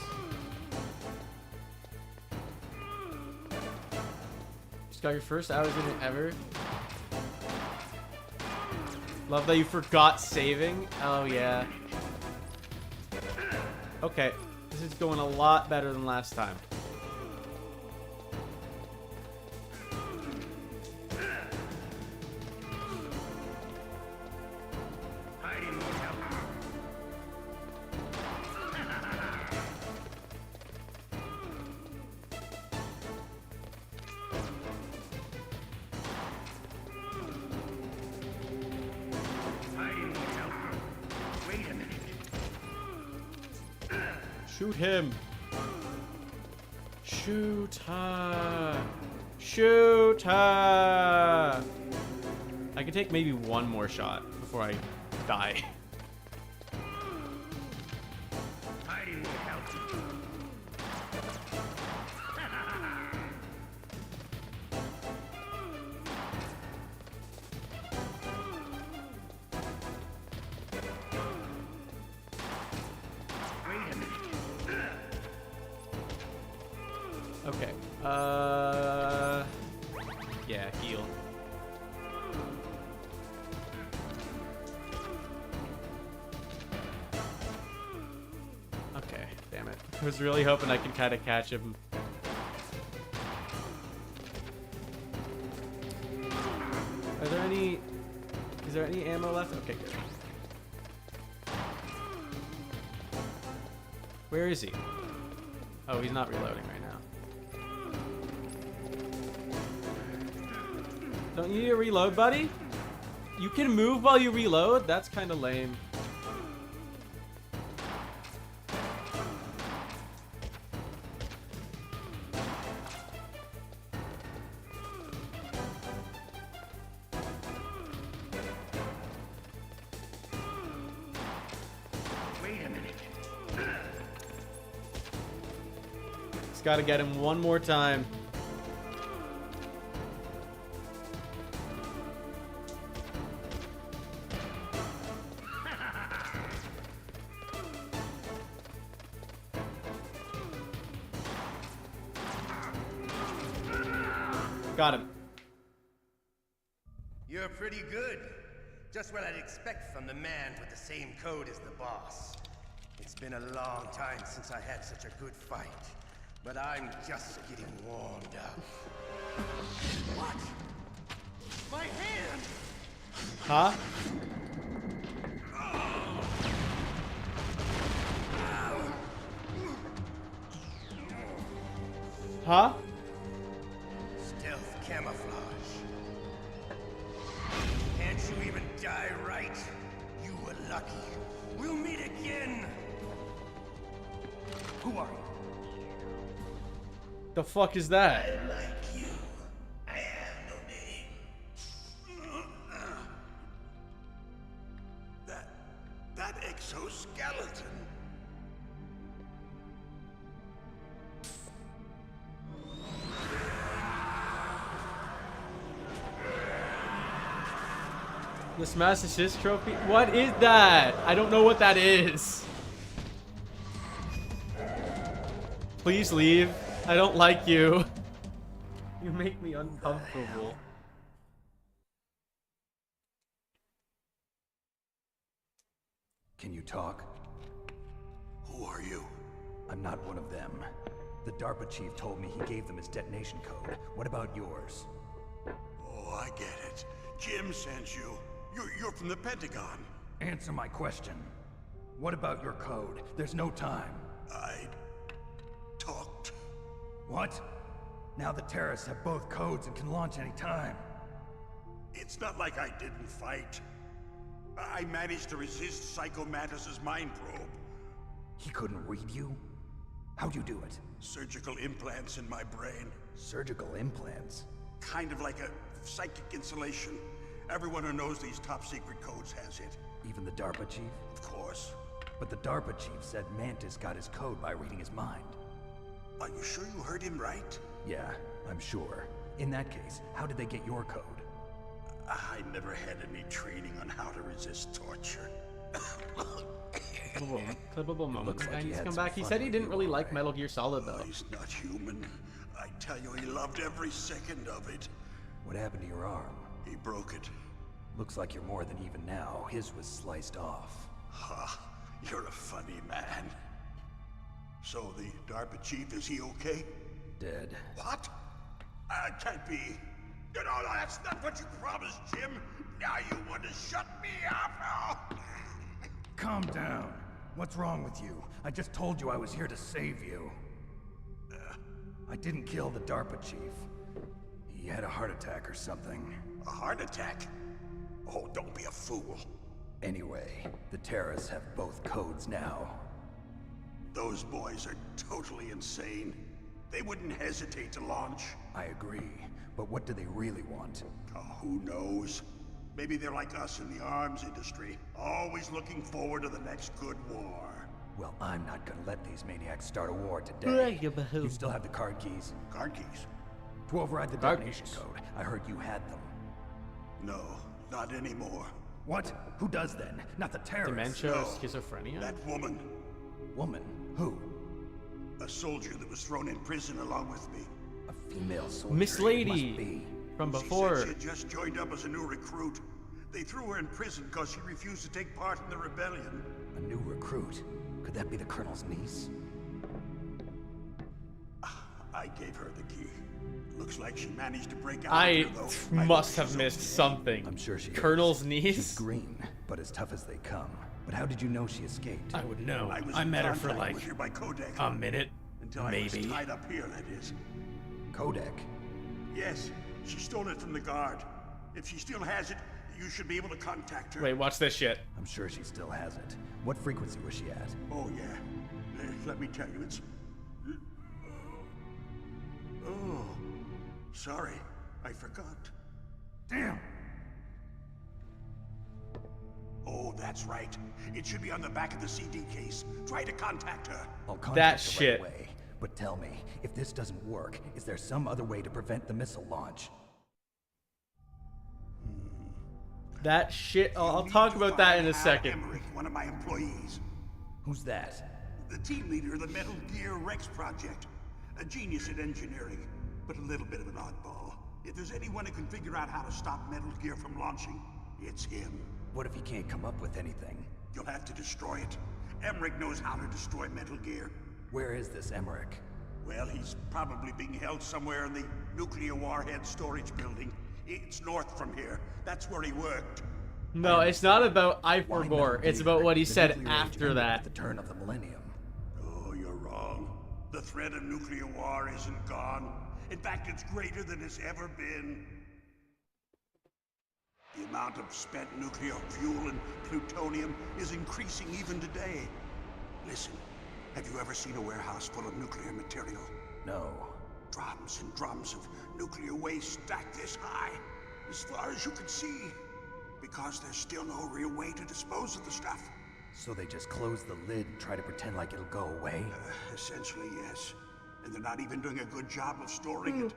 Just got your first hours in it ever. Love that you forgot saving. Oh, yeah. Okay. This is going a lot better than last time. Hiding won't help. Shoot him. Shoot her. Shoot her. I can take maybe one more shot before I die. Hiding will help you. Wait a minute. Okay. Yeah, heal. Okay, damn it. I was really hoping I could kind of catch him. Are there any... Is there any ammo left? Okay, good. Where is he? Oh, he's not reloading right now. Don't you need to reload, buddy? You can move while you reload? That's kind of lame. Wait a minute. Just gotta get him one more time. Got him. You're pretty good. Just what I'd expect from the man with the same code as the boss. It's been a long time since I had such a good fight, but I'm just getting warmed up. What? My hand! Huh? Huh? Stealth camouflage. Can't you even die right? You were lucky. We'll meet again. Who are you? The fuck is that? Like you, I have no name. That exoskeleton. This Master Assist trophy? What is that? I don't know what that is. Please leave. I don't like you. You make me uncomfortable. Can you talk? Who are you? I'm not one of them. The DARPA chief told me he gave them his detonation code. What about yours? Oh, I get it. Jim sent you. You're from the Pentagon. Answer my question. What about your code? There's no time. I talked. What? Now the terrorists have both codes and can launch any time. It's not like I didn't fight. I managed to resist Psycho Mantis's mind probe. He couldn't read you? How'd you do it? Surgical implants in my brain. Surgical implants? Kind of like a psychic insulation. Everyone who knows these top secret codes has it. Even the DARPA chief? Of course. But the DARPA chief said Mantis got his code by reading his mind. Are you sure you heard him right? Yeah, I'm sure. In that case, how did they get your code? I never had any training on how to resist torture. Clippable moment. Like He's come back. He said he didn't really like Metal Gear Solid though. He's not human. I tell you, he loved every second of it. What happened to your arm? He broke it. Looks like you're more than even now. His was sliced off. Ha! You're a funny man. So the DARPA chief, is he okay? Dead. What? Can't be. No, that's not what you promised, Jim. Now you want to shut me up? Oh. Calm down. What's wrong with you? I just told you I was here to save you. I didn't kill the DARPA chief. He had a heart attack or something. A heart attack? Oh, don't be a fool. Anyway, the terrorists have both codes now. Those boys are totally insane. They wouldn't hesitate to launch. I agree, but what do they really want? Oh, who knows? Maybe they're like us in the arms industry, always looking forward to the next good war. Well, I'm not gonna let these maniacs start a war today. You still have the card keys? Card keys? To override the detonation code. I heard you had them. No, not anymore. What? Who does then? Not the terrorists. Dementia, schizophrenia? That woman. Woman? Who? A soldier that was thrown in prison along with me. A female soldier. Miss Lady from before. She said she had just joined up as a new recruit. They threw her in prison because she refused to take part in the rebellion. A new recruit? Could that be the Colonel's niece? I gave her the key. Looks like she managed to break out. I must have missed something. I'm sure she Colonel's niece? She's green, but as tough as they come. But how did you know she escaped? I would know. I met her for like a minute, until maybe. I was tied up here, that is. Codec? Yes, she stole it from the guard. If she still has it, you should be able to contact her. Wait, watch this shit. I'm sure she still has it. What frequency was she at? Oh, yeah. Let me tell you, it's... Oh, sorry. I forgot. Damn! Oh, that's right. It should be on the back of the CD case. Try to contact her. I'll contact that her shit. Right away. But tell me, if this doesn't work, is there some other way to prevent the missile launch? That shit. I'll talk about that in a second. Emmerich, one of my employees. Who's that? The team leader of the Metal Gear Rex project. A genius at engineering, but a little bit of an oddball. If there's anyone who can figure out how to stop Metal Gear from launching, it's him. What if he can't come up with anything? You'll have to destroy it. Emmerich knows how to destroy Metal Gear. Where is this Emmerich? Well, he's probably being held somewhere in the nuclear warhead storage building. It's north from here. That's where he worked. No, it's not about I forgot. It's about what he said after that. At the turn of the millennium. Oh, you're wrong. The threat of nuclear war isn't gone. In fact, it's greater than it's ever been. The amount of spent nuclear fuel and plutonium is increasing even today. Listen, have you ever seen a warehouse full of nuclear material? No. Drums and drums of nuclear waste stacked this high, as far as you can see, because there's still no real way to dispose of the stuff. So they just close the lid and try to pretend like it'll go away? Essentially, yes. And they're not even doing a good job of storing it.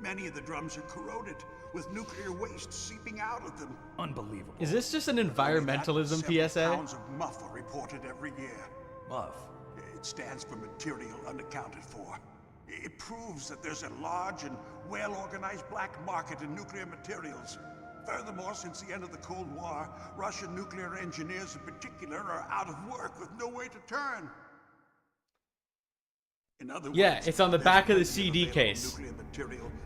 Many of the drums are corroded, with nuclear waste seeping out of them. Unbelievable. Is this just an environmentalism PSA? Pounds of MUF are reported every year. MUF? It stands for material unaccounted for. It proves that there's a large and well-organized black market in nuclear materials. Furthermore, since the end of the Cold War, Russian nuclear engineers in particular are out of work with no way to turn. In other words, it's on the back of the CD case.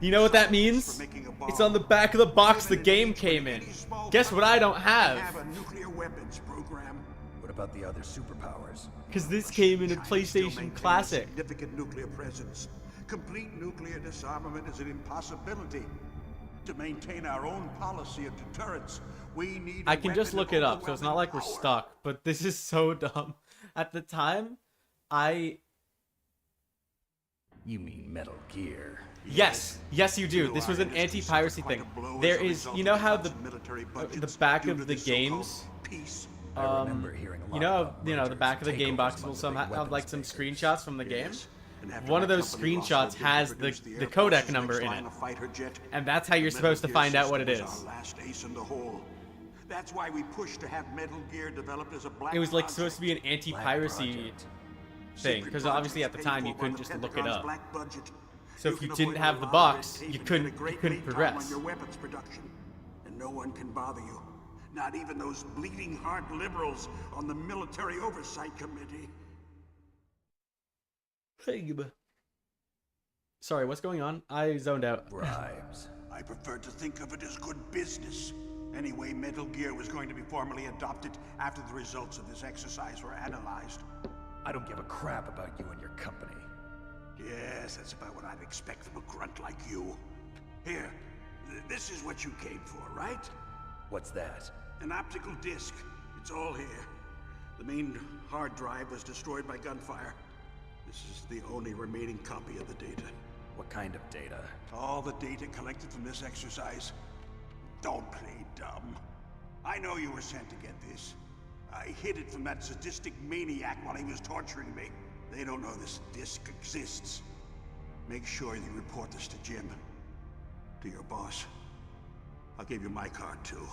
You know what that means? It's on the back of the box the game came in. Guess what I don't have? A nuclear weapons program. What about the other superpowers? Because this came in a PlayStation Classic. Significant nuclear presence. Complete nuclear disarmament is an impossibility. To maintain our own policy of deterrence, we need. I can just look it up, so it's not like we're stuck. But this is so dumb. At the time, You mean Metal Gear? Yes, you do. This was an anti-piracy thing. There is, you know how the back of the games, I remember hearing a lot you know, the back of the game box will somehow have like some screenshots from the game. One of those screenshots has the codec number in it, and that's how you're supposed to find out what it is. That's why we pushed to have Metal Gear developed as a black. It was like supposed to be an anti-piracy thing, because obviously at the time you couldn't just look it up. So if you didn't have the box, you couldn't progress. Your weapons production, and no one can bother you. Not even those bleeding heart liberals on the Military Oversight Committee. Sorry, what's going on? I zoned out. Bribes. I prefer to think of it as good business. Anyway, Metal Gear was going to be formally adopted after the results of this exercise were analyzed. I don't give a crap about you and your company. Yes, that's about what I'd expect from a grunt like you. Here, this is what you came for, right? What's that? An optical disc. It's all here. The main hard drive was destroyed by gunfire. This is the only remaining copy of the data. What kind of data? All the data collected from this exercise. Don't play dumb. I know you were sent to get this. I hid it from that sadistic maniac while he was torturing me. They don't know this disk exists. Make sure you report this to Jim. To your boss. I'll give you my card too.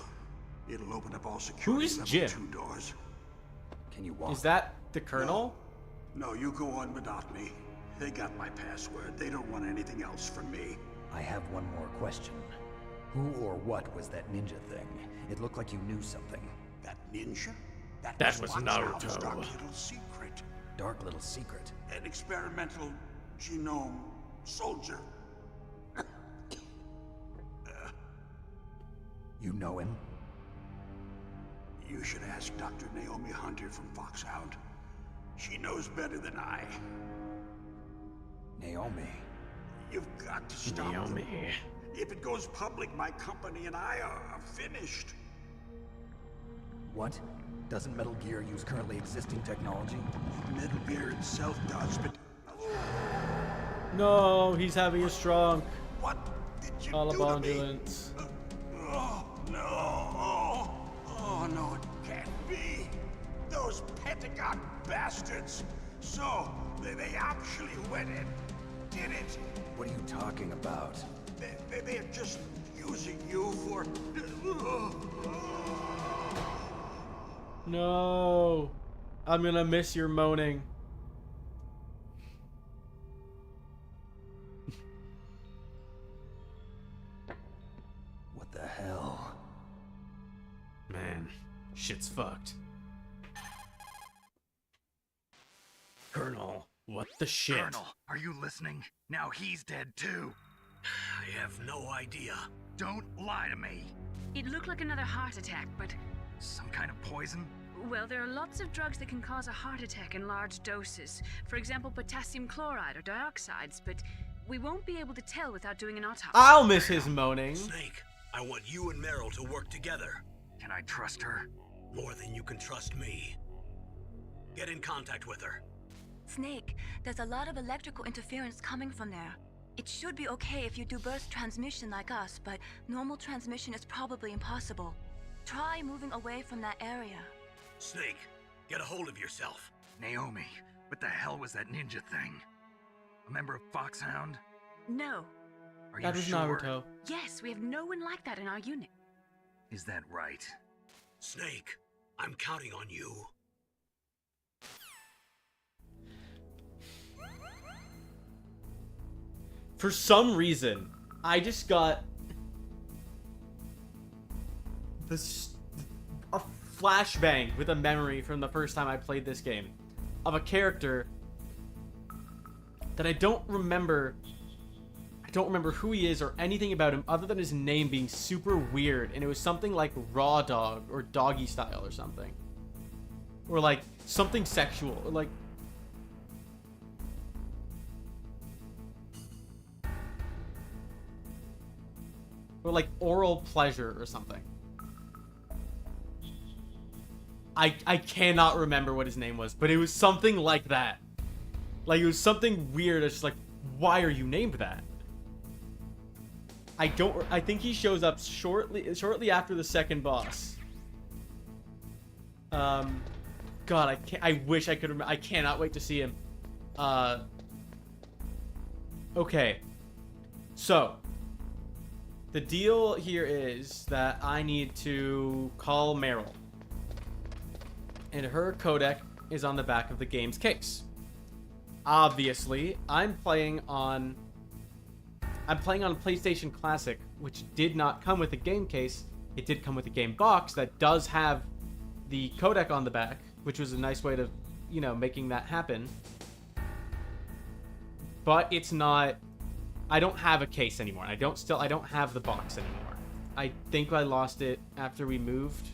It'll open up all security Who's level Jim? 2 doors. Can you walk? Is that the Colonel? No, you go on without me. They got my password. They don't want anything else from me. I have one more question. Who or what was that ninja thing? It looked like you knew something. That ninja? That was Fox Naruto. Hound's dark little secret. Dark little secret? An experimental genome soldier. You know him? You should ask Dr. Naomi Hunter from Foxhound. She knows better than I. Naomi? You've got to stop Naomi. them. If it goes public, my company and I are finished. What? Doesn't Metal Gear use currently existing technology? Metal Gear itself does, but... No, he's having a strong What did you do to me? Alabondulance. Oh, no. Oh, no, it can't be. Those Pentagon bastards. So, they actually went and did it. What are you talking about? They're just using you for... No. I'm gonna miss your moaning. What the hell? Man, shit's fucked. Colonel, what the shit? Colonel, are you listening? Now he's dead too. I have no idea. Don't lie to me. It looked like another heart attack, but... Some kind of poison? Well, there are lots of drugs that can cause a heart attack in large doses. For example, potassium chloride or dioxides, but we won't be able to tell without doing an autopsy. I'll miss his moaning. Snake, I want you and Meryl to work together. Can I trust her? More than you can trust me. Get in contact with her. Snake, there's a lot of electrical interference coming from there. It should be okay if you do burst transmission like us, but normal transmission is probably impossible. Try moving away from that area. Snake, get a hold of yourself. Naomi, what the hell was that ninja thing? A member of Foxhound? No. Are That you was sure? Naruto. Yes, we have no one like that in our unit. Is that right? Snake, I'm counting on you. For some reason, I just got a flashbang with a memory from the first time I played this game of a character that I don't remember. I don't remember who he is or anything about him other than his name being super weird, and it was something like Raw Dog or Doggy Style or something, or like something sexual, or like. Or like oral pleasure or something. I cannot remember what his name was, but it was something like that. Like, it was something weird. It's just like, why are you named that? I think he shows up shortly after the second boss. God, I wish I could remember. I cannot wait to see him. Okay. So, the deal here is that I need to call Meryl. And her codec is on the back of the game's case. Obviously, I'm playing on PlayStation Classic, which did not come with a game case. It did come with a game box that does have the codec on the back, which was a nice way to, you know, making that happen. But it's not... I don't have a case anymore. I don't have the box anymore. I think I lost it after we moved,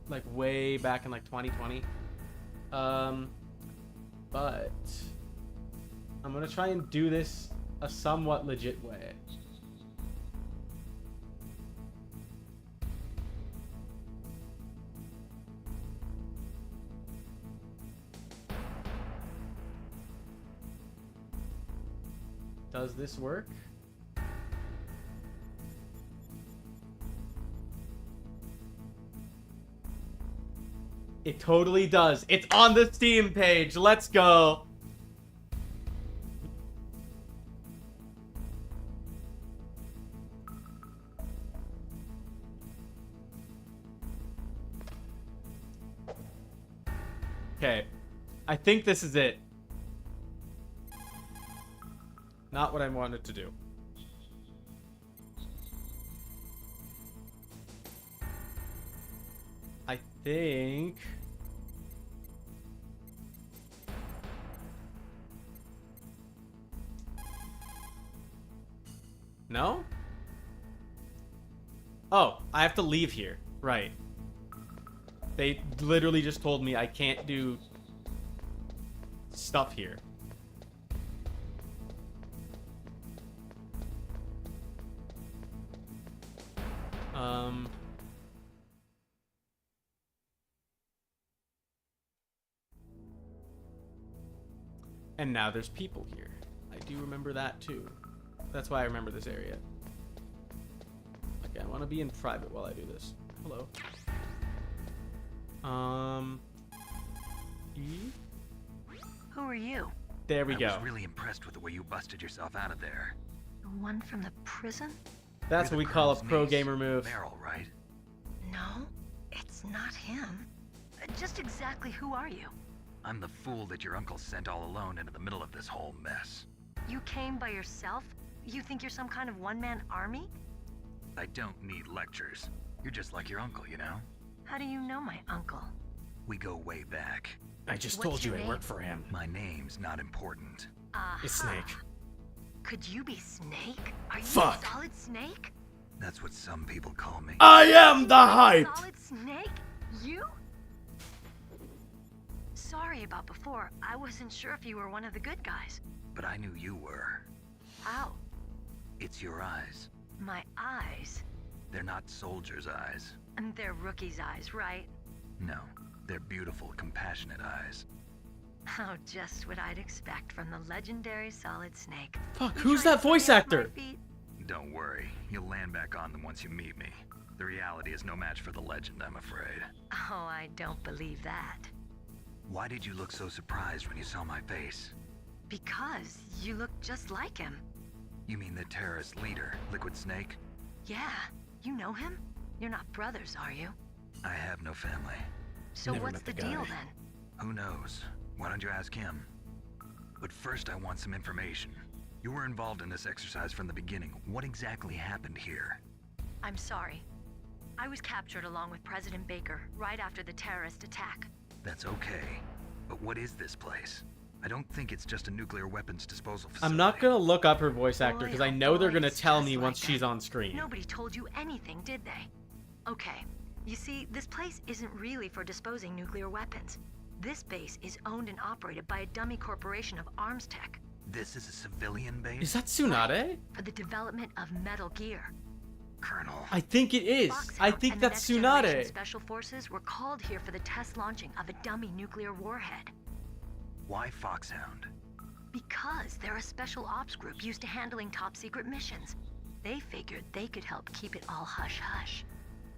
like way back in like 2020. But I'm gonna try and do this a somewhat legit way. Does this work? It totally does. It's on the Steam page. Let's go. Okay. I think this is it. Not what I wanted to do. I think... No? Oh, I have to leave here. Right. They literally just told me I can't do stuff here. And now there's people here. I do remember that too. That's why I remember this area. Okay, I want to be in private while I do this. Hello. E? Who are you? There we go. I was really impressed with the way you busted yourself out of there. The one from the prison? That's what we call a pro gamer move. Meryl, right? No, it's not him. Just exactly who are you? I'm the fool that your uncle sent all alone into the middle of this whole mess. You came by yourself? You think you're some kind of one-man army? I don't need lectures. You're just like your uncle, you know? How do you know my uncle? We go way back. I just told you I work for him. My name's not important. It's Snake. Could you be Snake? Are you Fuck. a Solid Snake? That's what some people call me. I am the hype! Solid Snake? You? Sorry about before. I wasn't sure if you were one of the good guys. But I knew you were. How? It's your eyes. My eyes? They're not soldiers' eyes. And they're rookies' eyes, right? No, they're beautiful, compassionate eyes. Oh, just what I'd expect from the legendary Solid Snake. Fuck, who's that voice actor? Don't worry, you'll land back on them once you meet me. The reality is no match for the legend, I'm afraid. Oh, I don't believe that. Why did you look so surprised when you saw my face? Because you look just like him. You mean the terrorist leader, Liquid Snake? Yeah, you know him? You're not brothers, are you? I have no family. So what's the deal then? Who knows? Why don't you ask him? But first I want some information. You were involved in this exercise from the beginning. What exactly happened here? I'm sorry. I was captured along with President Baker right after the terrorist attack. That's okay. But what is this place? I don't think it's just a nuclear weapons disposal facility. I'm not gonna look up her voice actor because I know they're gonna tell me once she's on screen. Nobody told you anything, did they? Okay. You see, this place isn't really for disposing nuclear weapons. This base is owned and operated by a dummy corporation of arms tech. This is a civilian base? Is that Tsunade? For the development of Metal Gear. Colonel. I think it is. I think that's Tsunade. Special forces were called here for the test launching of a dummy nuclear warhead. Why Foxhound? Because they're a special ops group used to handling top secret missions. They figured they could help keep it all hush-hush.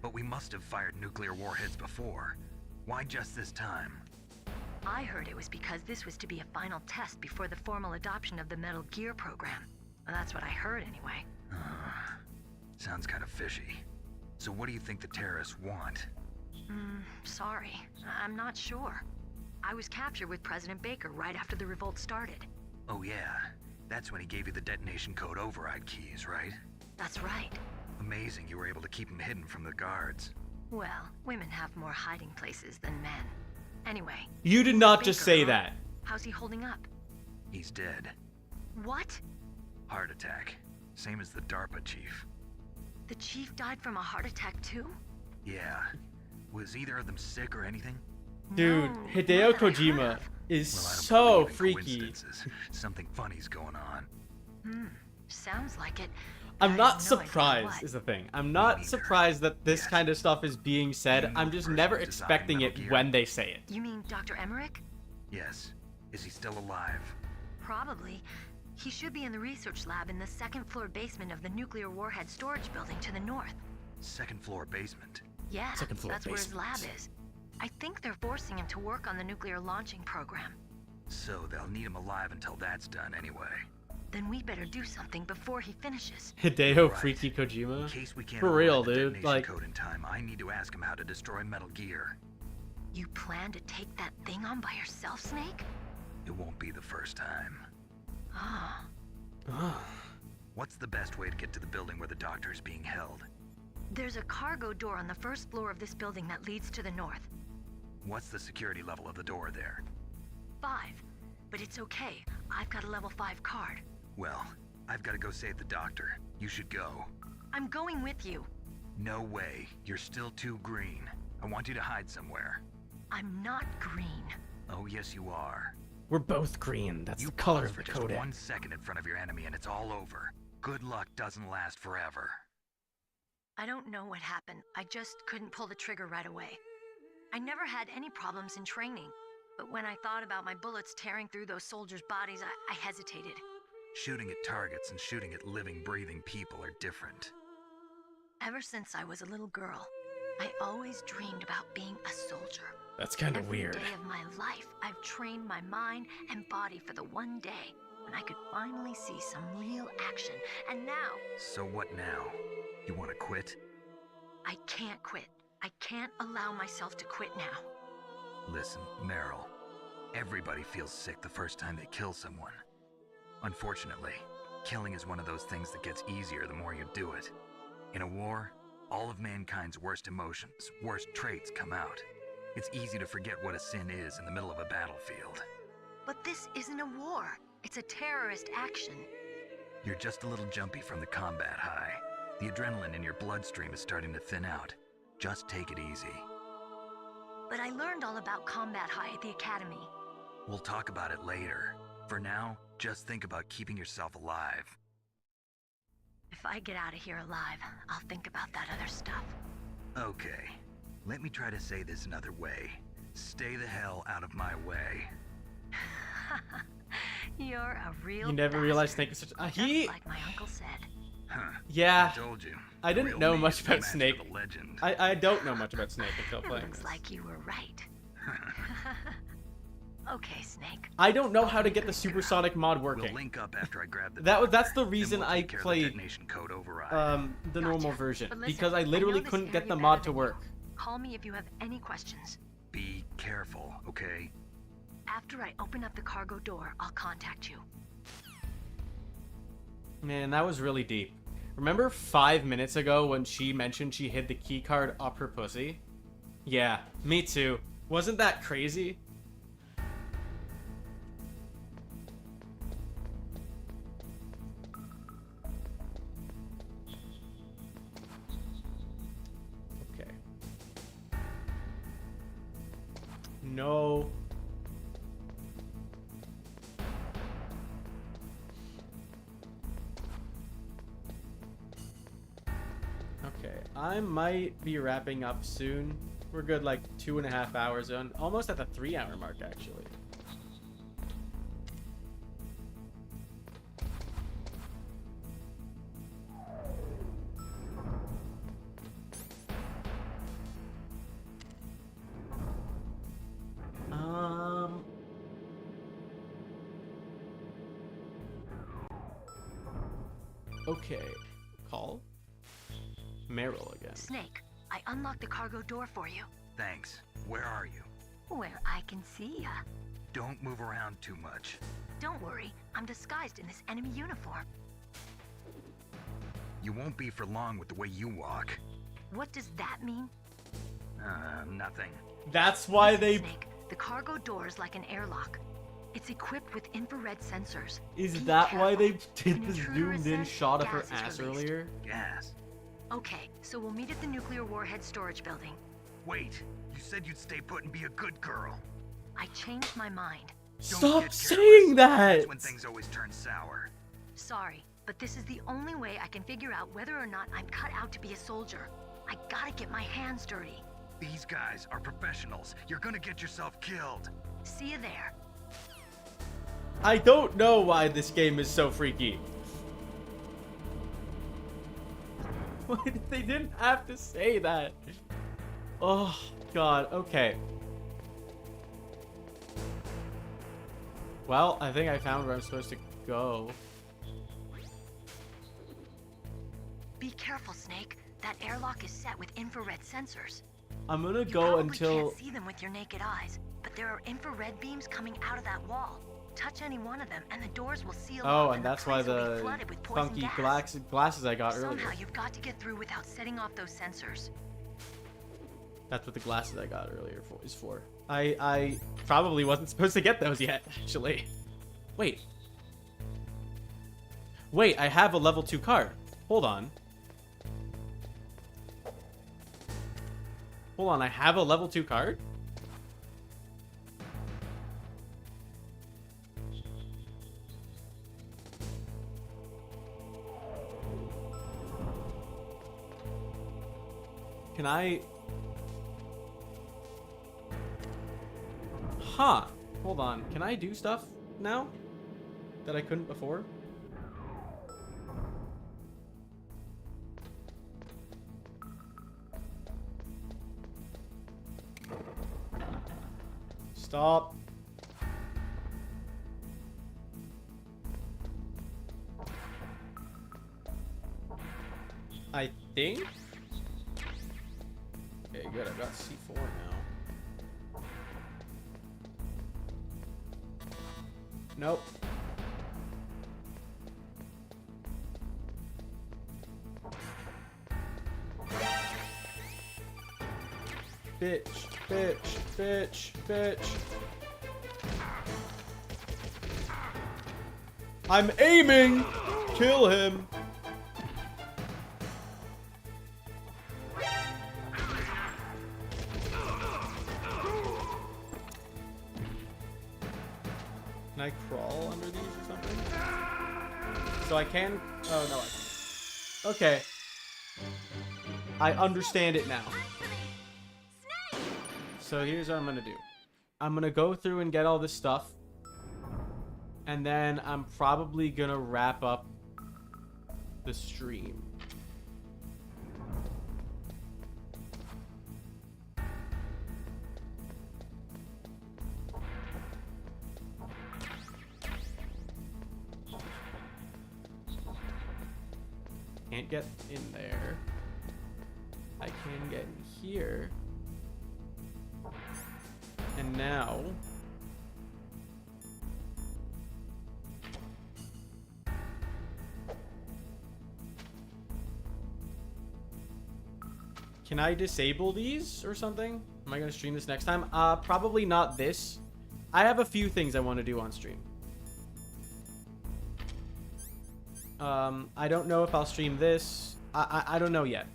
But we must have fired nuclear warheads before. Why just this time? I heard it was because this was to be a final test before the formal adoption of the Metal Gear program. Well, that's what I heard anyway. Sounds kind of fishy. So what do you think the terrorists want? Sorry. I'm not sure. I was captured with President Baker right after the revolt started. Oh yeah, that's when he gave you the detonation code override keys, right? That's right. Amazing you were able to keep them hidden from the guards. Well, women have more hiding places than men. Anyway. You did not just say that. How's he holding up? He's dead. What? Heart attack. Same as the DARPA chief. The chief died from a heart attack too? Yeah. Was either of them sick or anything? Dude, Hideo Kojima is so freaky. Something funny's going on. Sounds like it. I'm not surprised, is the thing. I'm not surprised that this kind of stuff is being said. I'm just never expecting it when they say it. You mean Dr. Emmerich? Yes. Is he still alive? Probably. He should be in the research lab in the second-floor basement of the nuclear warhead storage building to the north. Second floor basement? Yeah, Second-floor that's where his basement. lab is. I think they're forcing him to work on the nuclear launching program. So they'll need him alive until that's done anyway. Then we better do something before he finishes. Hideo Right. Freaky Kojima. In case we can't For real, override the dude. detonation Like, code in time, I need to ask him how to destroy Metal Gear. You plan to take that thing on by yourself, Snake? It won't be the first time. Ah. What's the best way to get to the building where the doctor is being held? There's a cargo door on the first floor of this building that leads to the north. What's the security level of the door there? 5. But it's okay. I've got a level 5 card. Well, I've got to go save the doctor. You should go. I'm going with you. No way. You're still too green. I want you to hide somewhere. I'm not green. Oh, yes, you are. We're both green. That's You the color pause of for the just codex. 1 second in front of your enemy and it's all over. Good luck doesn't last forever. I don't know what happened. I just couldn't pull the trigger right away. I never had any problems in training, but when I thought about my bullets tearing through those soldiers' bodies, I hesitated. Shooting at targets and shooting at living, breathing people are different. Ever since I was a little girl, I always dreamed about being a soldier. That's kind of weird. Every day of my life, I've trained my mind and body for the one day when I could finally see some real action. And now, So what now? You want to quit? I can't quit. I can't allow myself to quit now. Listen, Meryl. Everybody feels sick the first time they kill someone. Unfortunately, killing is one of those things that gets easier the more you do it. In a war, all of mankind's worst emotions, worst traits come out. It's easy to forget what a sin is in the middle of a battlefield. But this isn't a war. It's a terrorist action. You're just a little jumpy from the combat high. The adrenaline in your bloodstream is starting to thin out. Just take it easy. But I learned all about combat high at the academy. We'll talk about it later. For now, just think about keeping yourself alive. If I get out of here alive, I'll think about that other stuff. Okay, let me try to say this another way. Stay the hell out of my way. You're a real You never realized Snake is such Just like my uncle said. Huh. Yeah. I told you. I The didn't real know me much is the about match Snake. of a legend. I don't know much about Snake until It playing looks this. like you were right. Okay, Snake. I don't know how to get the supersonic mod working. We'll link up after I grab the That's the then reason we'll I take care of the played detonation code override. the normal version But listen, because I I literally know this couldn't get area the better mod than to you. work. Call me if you have any questions. Be careful, okay? After I open up the cargo door, I'll contact you. Man, that was really deep. Remember 5 minutes ago when she mentioned she hid the key card up her pussy? Yeah, me too. Wasn't that crazy? Okay. No. Okay, I might be wrapping up soon. We're good like 2.5 hours in. Almost at the 3-hour mark, actually. Okay. Call? Meryl again. Snake, I unlocked the cargo door for you. Thanks. Where are you? Where I can see ya. Don't move around too much. Don't worry, I'm disguised in this enemy uniform. You won't be for long with the way you walk. What does that mean? Nothing. That's why they... Snake, the cargo door is like an airlock. It's equipped with infrared sensors. Is Be that why they careful. did An the intruder is zoomed in sent, shot of her gas is ass released. earlier? Gas. Okay, so we'll meet at the nuclear warhead storage building. Wait, you said you'd stay put and be a good girl. I changed my mind. Stop saying that! That's when things always turn sour. Sorry, but this is the only way I can figure out whether or not I'm cut out to be a soldier. I gotta get my hands dirty. These guys are professionals. You're gonna get yourself killed. See you there. I don't know why this game is so freaky. They didn't have to say that. Oh, God. Okay. Well, I think I found where I'm supposed to go. Be careful, Snake. That airlock is set with infrared sensors. I'm gonna You go probably until... can't see them with your naked eyes, but there are infrared beams coming out of that wall. Touch any one of them, and the doors will seal off, and that's why place will be the flooded with poison funky gas. glasses I got Somehow earlier. you've got to get through without setting off those sensors. That's what the glasses I got earlier is for. I probably wasn't supposed to get those yet, actually. Wait. Wait, I have a level 2 card. Hold on. Hold on, I have a level 2 card? Can I... Huh. Hold on. Can I do stuff now that I couldn't before? Stop. I think. Okay, good. I've got C4 now. Nope. Bitch, bitch, bitch, bitch. I'm aiming! Kill him! Can I crawl under these or something? So I can... Oh, no, I can't. Okay. I understand it now. So here's what I'm gonna do. I'm gonna go through and get all this stuff. And then I'm probably gonna wrap up the stream. Can't get in there. I can get in here. And now... Can I disable these or something? Am I going to stream this next time? Probably not this. I have a few things I want to do on stream. I don't know if I'll stream this. I don't know yet.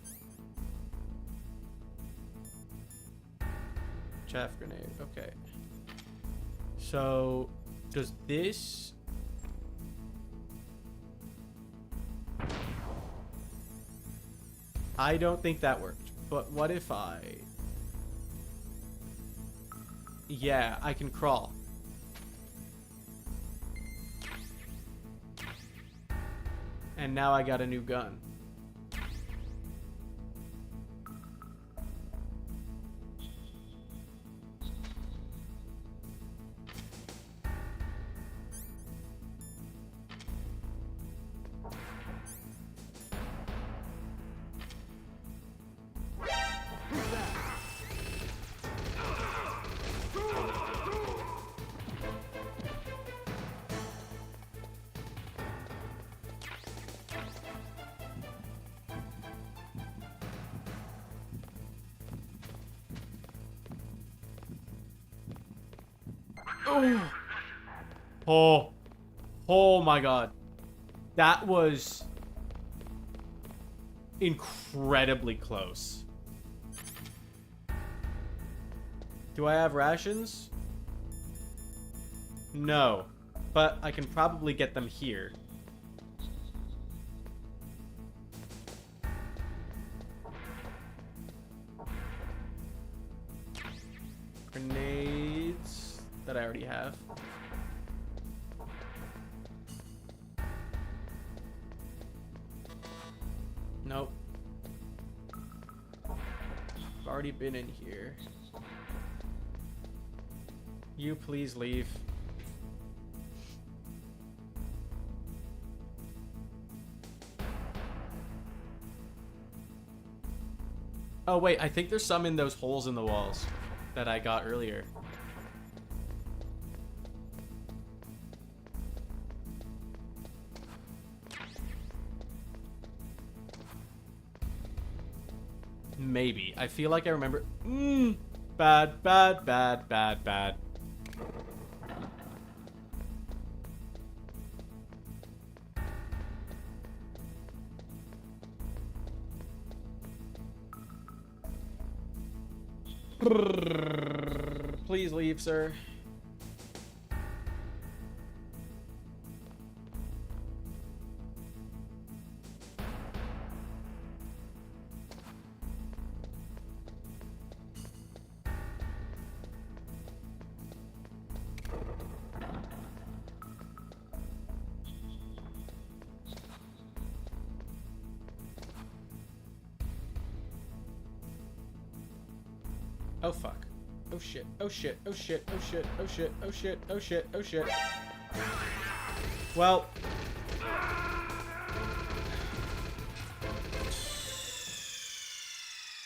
Chaff grenade. Okay. So, does this... I don't think that worked. But what if I... Yeah, I can crawl. And now I got a new gun. Oh my god. That was incredibly close. Do I have rations? No, but I can probably get them here. Grenades that I already have. already been in here. You please leave. Oh wait, I think there's some in those holes in the walls that I got earlier. Maybe. I feel like I remember. Bad, bad, bad, bad, bad. Please leave, sir. Oh fuck. Oh shit. Oh shit. Oh shit. Oh shit. Oh shit. Oh shit. Oh shit. Oh shit. Well.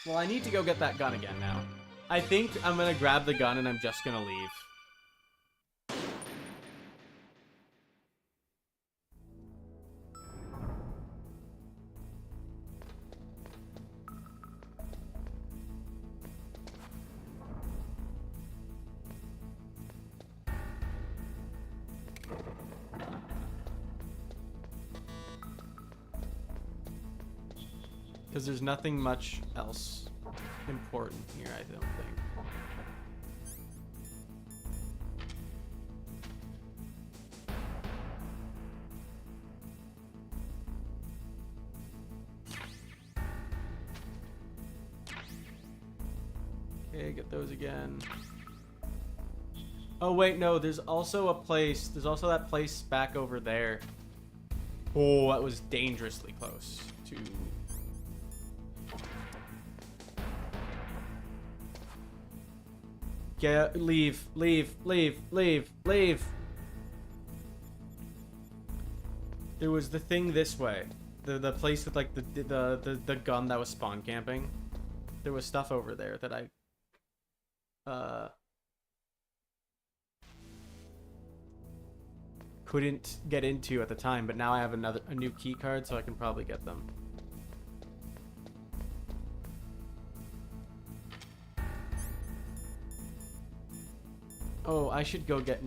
Well, I need to go get that gun again now. I think I'm gonna grab the gun and I'm just gonna leave. Because there's nothing much else important here, I don't think. Okay, get those again. Oh wait, no, there's also a place. There's also that place back over there. Oh, that was dangerously close to... Get, leave, leave, leave, leave, leave. There was the thing this way. The place with like the gun that was spawn camping. There was stuff over there that I couldn't get into at the time, but now I have a new key card, so I can probably get them. Oh, I should go get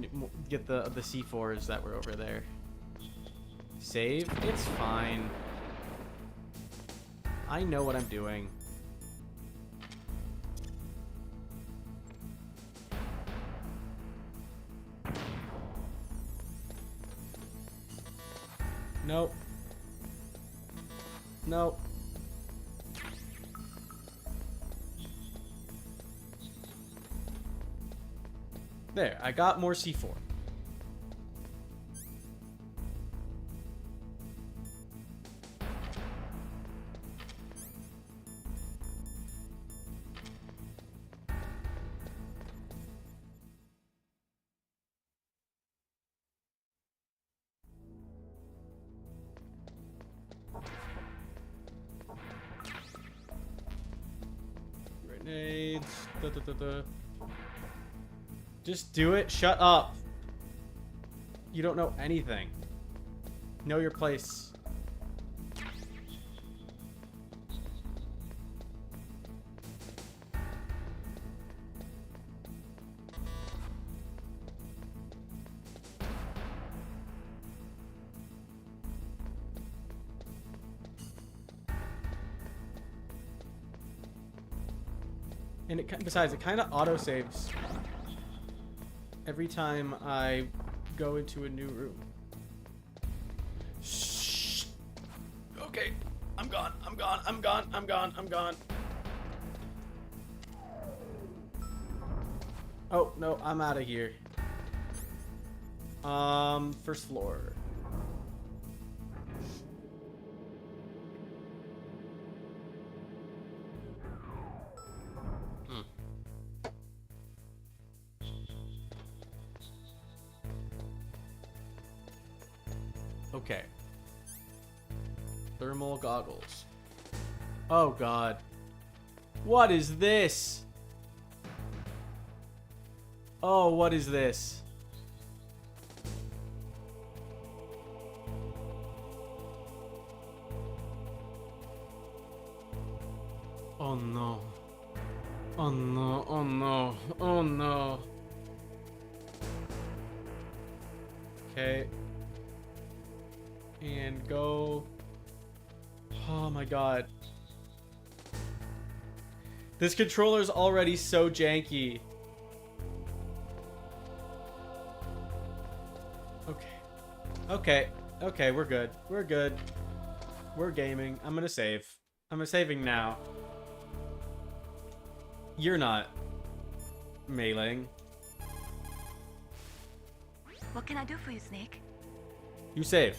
the C4s that were over there. Save? It's fine. I know what I'm doing. Nope. Nope. There, I got more C4. Grenades. Just do it. Shut up. You don't know anything. Know your place. And besides, it kind of auto-saves every time I go into a new room. Shh. Okay, I'm gone. I'm gone. I'm gone. I'm gone. I'm gone. Oh, no, I'm out of here. First floor. Okay. Thermal goggles. Oh god. What is this? Oh, what is this? Oh no. Oh no, oh no, oh no. Okay. And go. Oh my god. This controller's already so janky. Okay. Okay. Okay, we're good. We're good. We're gaming. I'm gonna save. I'm saving now. You're not meleeing. What can I do for you, Snake? You save.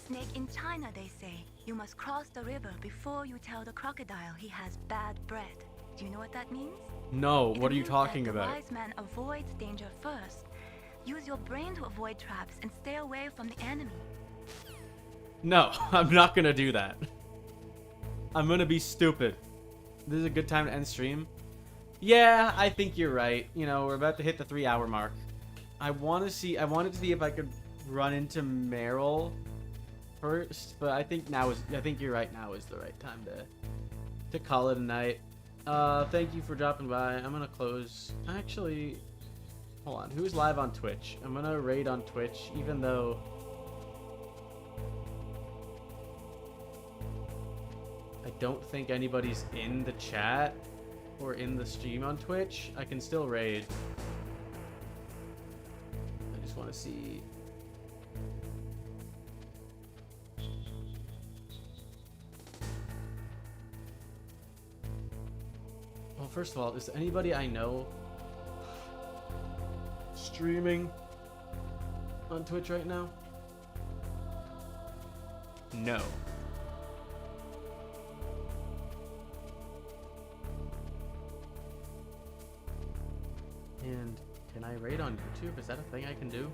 Snake, in China they say, you must cross the river before you tell the crocodile he has bad bread. Do you know what that means? No, It what are you means talking that about? The wise man avoids danger first. Use your brain to avoid traps and stay away from the enemy. No, I'm not gonna do that. I'm gonna be stupid. This is a good time to end stream. Yeah, I think you're right. You know, we're about to hit the 3-hour mark. I wanted to see if I could run into Meryl first, but I think you're right. Now is the right time to call it a night. Thank you for dropping by. I'm gonna close. Actually, hold on. Who's live on Twitch? I'm gonna raid on Twitch, even though I don't think anybody's in the chat or in the stream on Twitch. I can still raid. I just want to see. Well, first of all, is anybody I know streaming on Twitch right now? No. And can I raid on YouTube? Is that a thing I can do?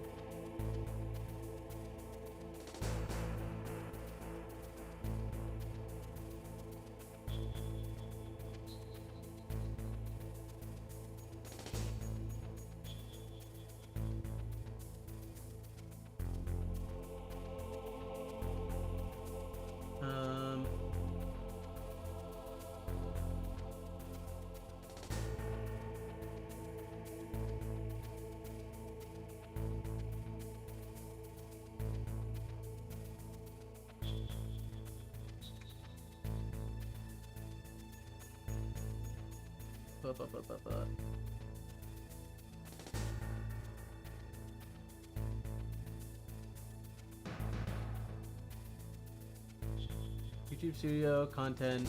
YouTube Studio content.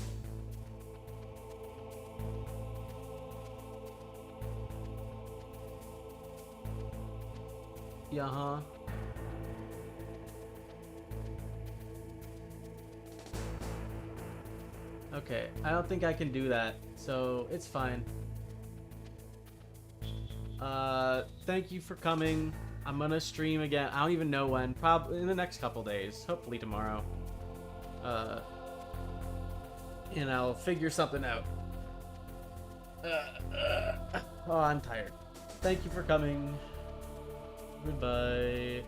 Yeah, huh? Okay, I don't think I can do that, so it's fine. Thank you for coming. I'm gonna stream again. I don't even know when. Probably in the next couple days. Hopefully tomorrow. And I'll figure something out. Oh, I'm tired. Thank you for coming. Goodbye.